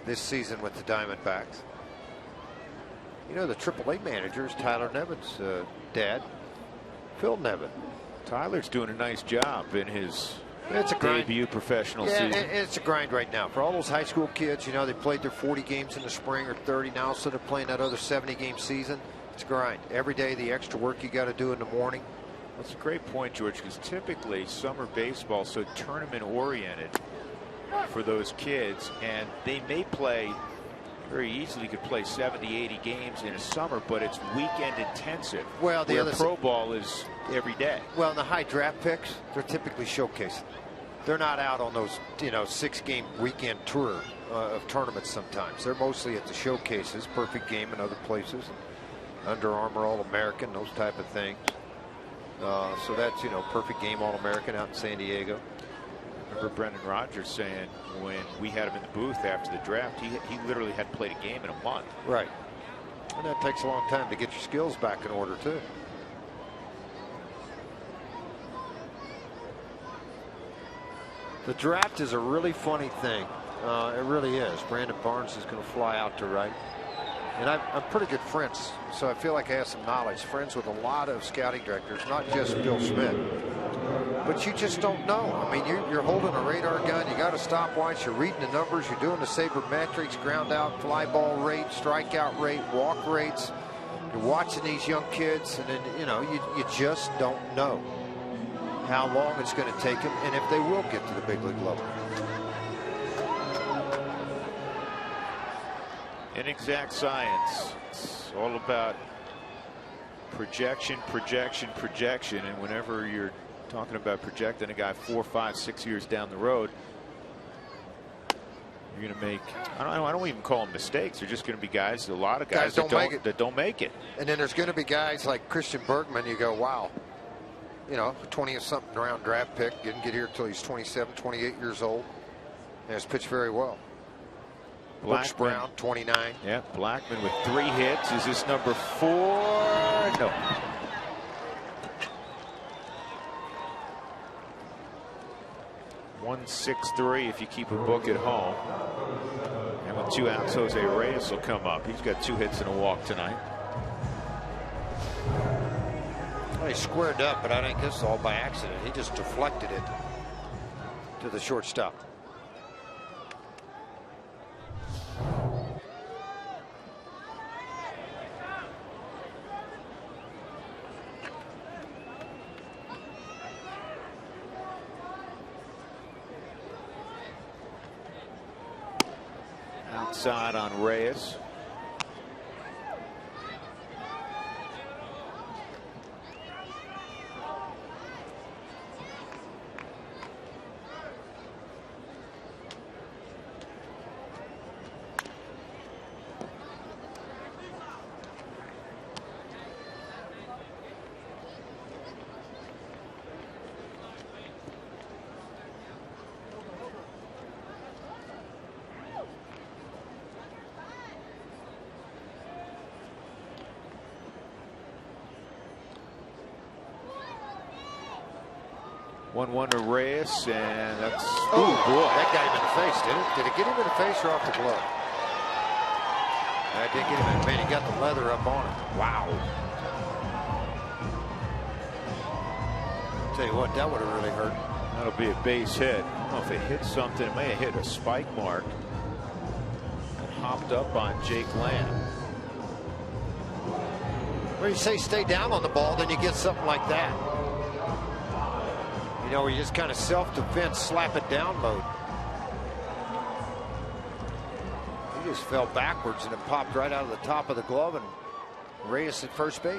this season with the Diamondbacks. You know, the AAA manager is Tyler Nevin's dad, Phil Nevin. Tyler's doing a nice job in his debut professional season. It's a grind right now for all those high school kids. You know, they played their 40 games in the spring or 30 now, so they're playing that other 70-game season. It's a grind every day. The extra work you got to do in the morning. That's a great point, George, because typically summer baseball is so tournament oriented for those kids, and they may play very easily, could play 70-80 games in a summer, but it's weekend intensive. Well, the other pro ball is every day. Well, in the high draft picks, they're typically showcasing. They're not out on those 6-game weekend tour of tournaments. Sometimes they're mostly at the showcases, Perfect Game and other places, Under Armour All-American, those type of things. So that's Perfect Game All-American out in San Diego. I remember Brendan Rodgers saying when we had him in the booth after the draft, he literally hadn't played a game in a month. Right. And that takes a long time to get your skills back in order too. The draft is a really funny thing. It really is. Brandon Barnes is going to fly out to right. And I'm pretty good friends, so I feel like I have some knowledge. Friends with a lot of scouting directors, not just Bill Smith. But you just don't know. I mean, you're holding a radar gun. You got a stopwatch. You're reading the numbers. You're doing the sabermetrics, ground out, fly ball rate, strikeout rate, walk rates. You're watching these young kids, and then you just don't know how long it's going to take them, and if they will get to the big league level. Inexact science. It's all about projection, projection, projection, and whenever you're talking about projecting a guy 4, 5, 6 years down the road, you're going to make, I don't even call them mistakes. They're just going to be guys, a lot of guys that don't make it. And then there's going to be guys like Christian Bergman. You go, wow, 20-something round draft pick, didn't get here until he's 27, 28 years old, and has pitched very well. Brooks Brown, 29. Yeah, Blackmon with 3 hits. Is this number 4? No. .163 if you keep a book at home. And with 2 outs, Jose Reyes will come up. He's got 2 hits and a walk tonight. Well, he squared up, but I think this is all by accident. He just deflected it to the shortstop. Outside on Reyes. One to Reyes, and that's boy, that got him in the face, didn't it? Did it get him in the face or off the glove? That did get him in. Man, he got the leather up on it. Wow. I'll tell you what, that would have really hurt. That'll be a base hit. I don't know if it hit something. It may have hit a spike mark and hopped up on Jake Lamb. Well, you say stay down on the ball, then you get something like that. Where you just kind of self-defense, slap it down mode. He just fell backwards and it popped right out of the top of the glove, and Reyes at first base.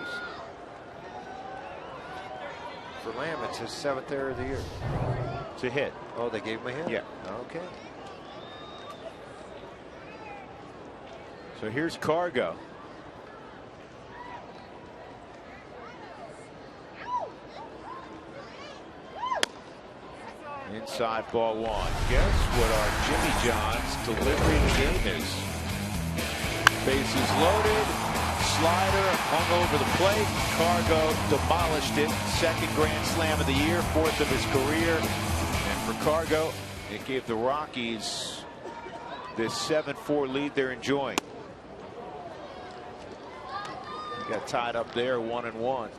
For Lamb, it's his 7th error of the year. It's a hit. Oh, they gave him a hit? Yeah. Okay. So here's Cargo. Inside ball 1. Guess what our Jimmy John's delivery of the game is. Bases loaded. Slider hung over the plate. Cargo demolished it. Second grand slam of the year. Fourth of his career. And for Cargo, it gave the Rockies this 7-4 lead they're enjoying. Got tied up there 1-1.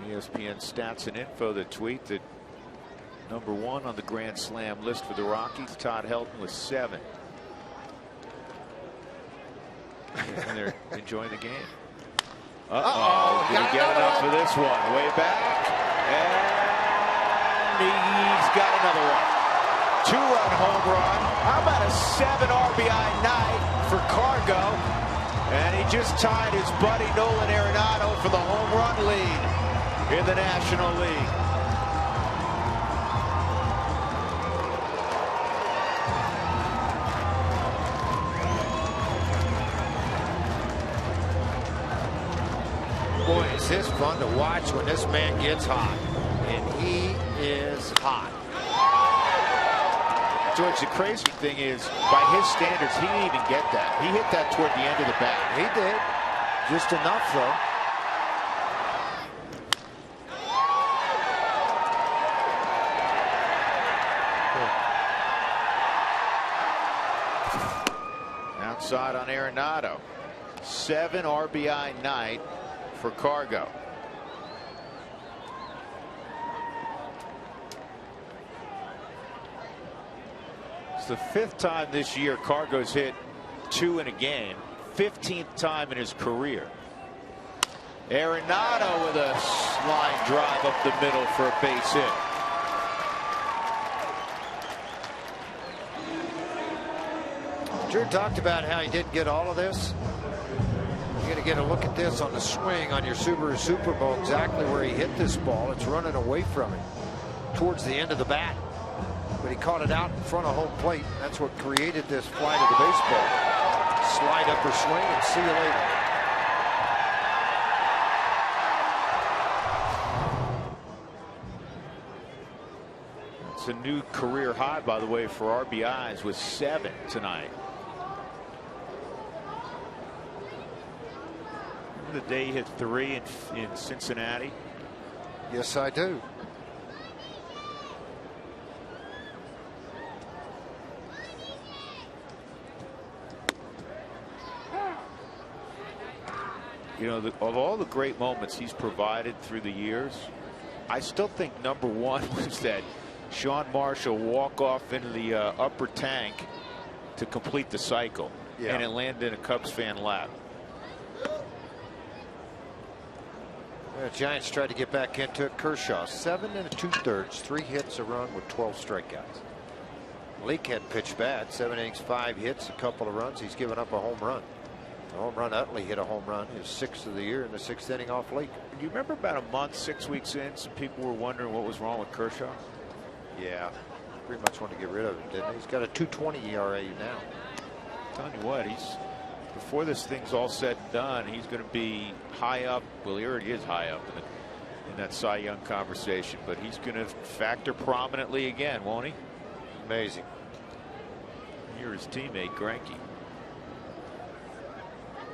ESPN stats and info that tweet that #1 on the Grand Slam list for the Rockies, Todd Helton, with 7. And they're enjoying the game. Did he get enough for this one? Way back. And he's got another one. 2-run home run. How about a 7 RBI night for Cargo? And he just tied his buddy Nolan Arenado for the home run lead in the National League. Boy, is this fun to watch when this man gets hot. And he is hot. George, the crazy thing is, by his standards, he didn't even get that. He hit that toward the end of the bat. He did. Just enough, though. Outside on Arenado. 7 RBI night for Cargo. It's the 5th time this year Cargo's hit 2 in a game. 15th time in his career. Arenado with a line drive up the middle for a base hit. Drew talked about how he didn't get all of this. You're going to get a look at this on the swing on your Subaru Super Bowl, exactly where he hit this ball. It's running away from him towards the end of the bat. But he caught it out in front of home plate. That's what created this flight of the baseball. Slide up or swing and see you later. It's a new career high, by the way, for RBIs with 7 tonight. The day he hit 3 in Cincinnati. Yes, I do. You know, of all the great moments he's provided through the years, I still think #1 was that Sean Marshall walk off into the upper tank to complete the cycle. Yeah. And it landed in a Cubs fan lap. The Giants tried to get back into it. Kershaw, 7 2/3, 3 hits, a run with 12 strikeouts. Leake had pitched bad, 7 innings, 5 hits, a couple of runs. He's given up a home run. A home run. Utley hit a home run, his 6th of the year in the 6th inning off Leake. Do you remember about a month, 6 weeks in, some people were wondering what was wrong with Kershaw? Yeah, pretty much wanted to get rid of him, didn't he? He's got a 2.20 ERA now. Telling you what, before this thing's all said and done, he's going to be high up. Well, he already is high up in that Cy Young conversation, but he's going to factor prominently again, won't he? Amazing. Here's his teammate Greinke.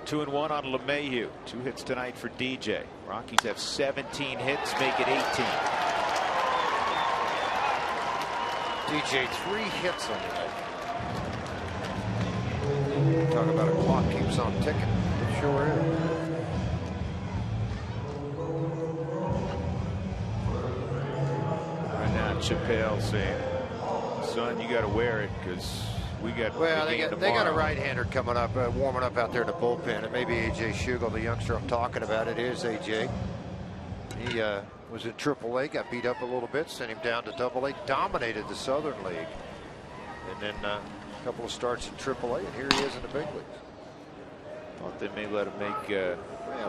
2-1 on LeMahieu. 2 hits tonight for DJ. Rockies have 17 hits, make it 18. DJ 3 hits on the night. Talk about a clock keeps on ticking. It sure is. Right now, Chappelle saying, "Son, you got to wear it because we got." Well, they got a right-hander coming up, warming up out there in the bullpen. It may be AJ Schugel, the youngster I'm talking about. It is AJ. He was in AAA, got beat up a little bit, sent him down to AA, dominated the Southern League, and then a couple of starts in AAA, and here he is in the big leagues. Thought they may let him make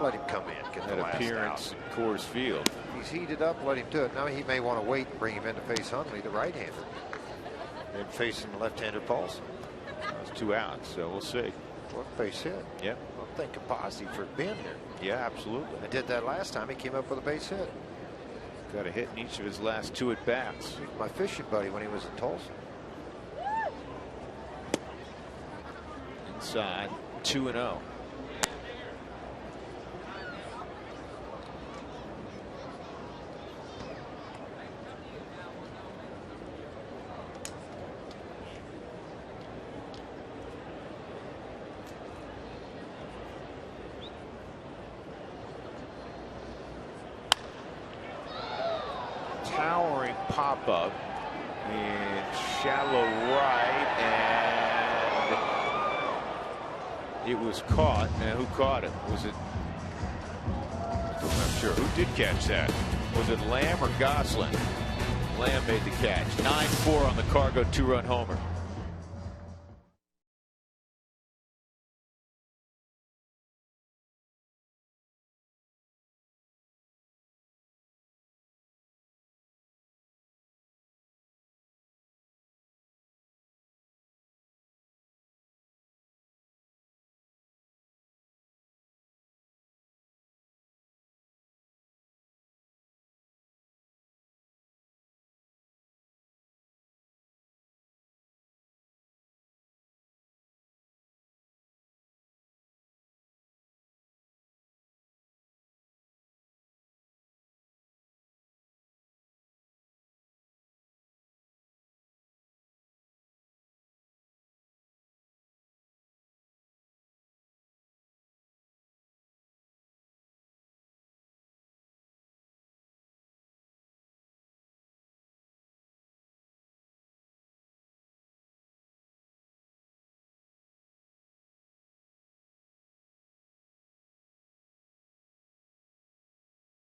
let him come in, get the an last appearance out. at Coors Field. He's heated up, let him do it. Now he may want to wait and bring him in to face Hundley, the right-hander. And facing the left-handed Paulson. That's 2 outs, so we'll see. What base hit? Yeah. I'm thinking positive for Ben here. Yeah, absolutely. I did that last time. He came up with a base hit. Got a hit in each of his last 2 at bats. He was my fishing buddy when he was in Tulsa. Inside, 2-0. Towering pop-up in shallow right, and it was caught. Now, who caught it? Was it? I'm not sure. Who did catch that? Was it Lamb or Gosselin? Lamb made the catch. 9-4 on the Cargo 2-run homer.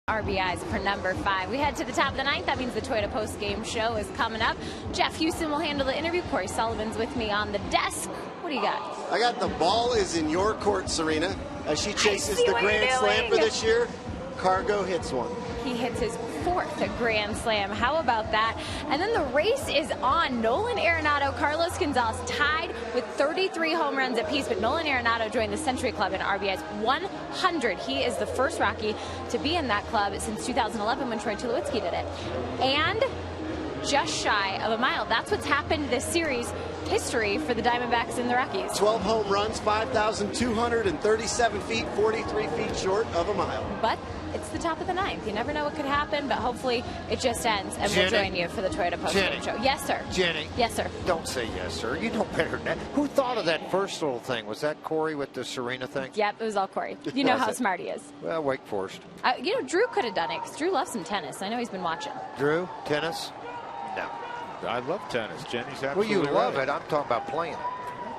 RBIs for number 5. We head to the top of the 9th. That means the Toyota post-game show is coming up. Jeff Houston will handle the interview. Corey Sullivan's with me on the desk. What do you got? I got the ball is in your court, Serena. As she chases the Grand Slam for this year, Cargo hits one. He hits his 4th Grand Slam. How about that? And then the race is on. Nolan Arenado, Carlos Gonzalez tied with 33 home runs apiece, but Nolan Arenado joined the Century Club in RBIs 100. He is the first Rocky to be in that club since 2011 when Troy Tulowitzki did it. And just shy of a mile. That's what's happened this series. History for the Diamondbacks and the Rockies. 12 home runs, 5,237 feet, 43 feet short of a mile. But it's the top of the 9th. You never know what could happen, but hopefully it just ends, and we'll join you for the Toyota post-game show. Yes, sir. Jenny. Yes, sir. Don't say yes, sir. You know better than that. Who thought of that first little thing? Was that Corey with the Serena thing? Yep, it was all Corey. You know how smart he is. Well, Wake Forest. You know, Drew could have done it, because Drew loves some tennis. I know he's been watching. Drew, tennis? No. I love tennis. Jenny's absolutely well, you love right. it. I'm talking about playing.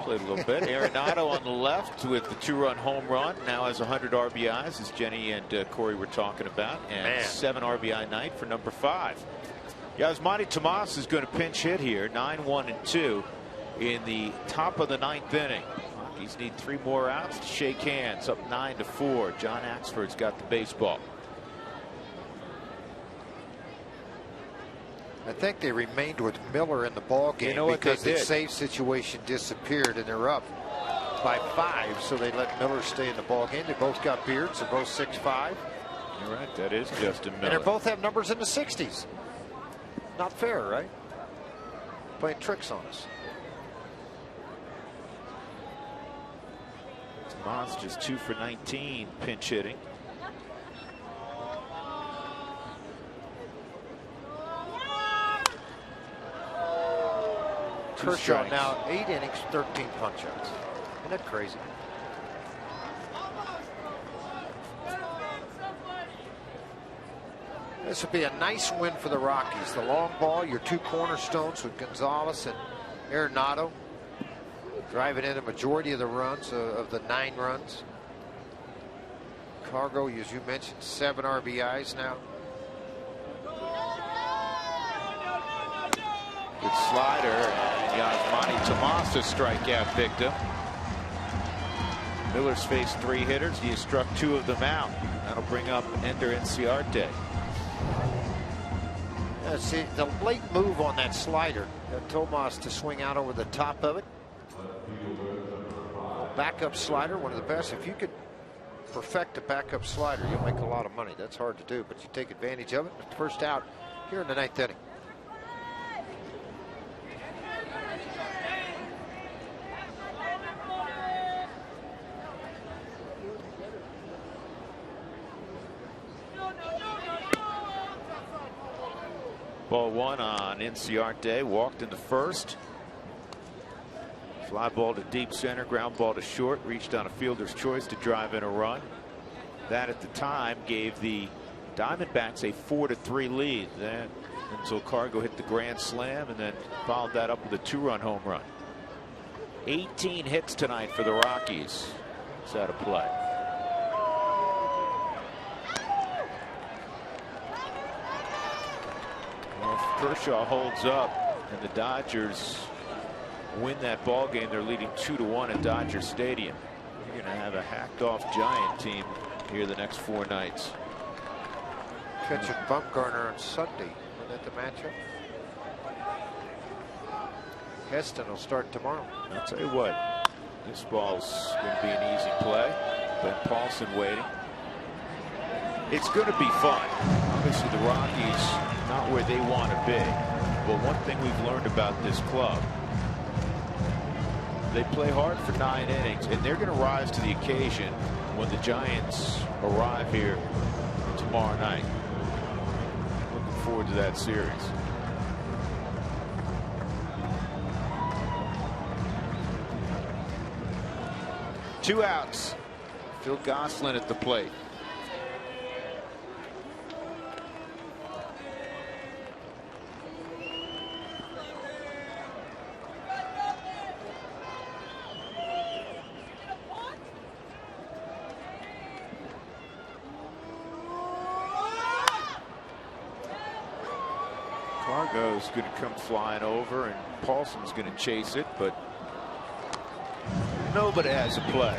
Played a little bit. Arenado on the left with the 2-run home run. Now has 100 RBIs, as Jenny and Corey were talking about. And 7 RBI night for number 5. Yasmani Tomas is going to pinch hit here. 9-1-2 in the top of the 9th inning. Rockies need 3 more outs to shake hands. Up 9-4. John Axford's got the baseball. I think they remained with Miller in the ball game because the save situation disappeared and they're up by 5, so they let Miller stay in the ball game. They both got beards. They're both 6'5". You're right. That is Justin Miller. And they both have numbers in the 60s. Not fair, right? Playing tricks on us. Tomas just 2 for 19 pinch hitting. Kershaw now 8 innings, 13 punch-outs. Isn't that crazy? This would be a nice win for the Rockies. The long ball, your 2 cornerstones with Gonzalez and Arenado driving in a majority of the runs, of the 9 runs. Cargo, as you mentioned, 7 RBIs now. Good slider, and Yasmani Tomas a strikeout victim. Miller's faced 3 hitters. He has struck 2 of them out. That'll bring up Ender Inciarte. See, the late move on that slider, Tomas to swing out over the top of it. Backup slider, one of the best. If you could perfect a backup slider, you'll make a lot of money. That's hard to do, but you take advantage of it. First out here in the 9th inning. Ball 1 on Inciarte, walked in the first. Fly ball to deep center, ground ball to short, reached on a fielder's choice to drive in a run. That at the time gave the Diamondbacks a 4-3 lead. Then until Cargo hit the grand slam and then followed that up with a 2-run home run. 18 hits tonight for the Rockies. It's out of play. Well, if Kershaw holds up and the Dodgers win that ball game, they're leading 2-1 at Dodger Stadium. You're going to have a hacked off Giant team here the next 4 nights. Catching Bumgarner on Sunday. Isn't that the matchup? Heston will start tomorrow. I'll tell you what, this ball's going to be an easy play. Ben Paulson waiting. It's going to be fun. Obviously, the Rockies not where they want to be. But one thing we've learned about this club, they play hard for 9 innings, and they're going to rise to the occasion when the Giants arrive here tomorrow night. Looking forward to that series. Two outs. Phil Gosselin at the plate. Cargo's going to come flying over, and Paulson's going to chase it, but nobody has a play.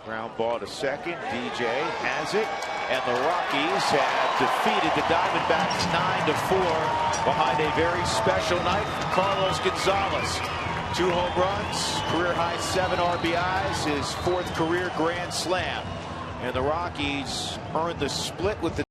Ground ball to second. DJ has it, and the Rockies have defeated the Diamondbacks 9-4 behind a very special night from Carlos Gonzalez. 2 home runs, career high 7 RBIs, his 4th career grand slam, and the Rockies earned the split with the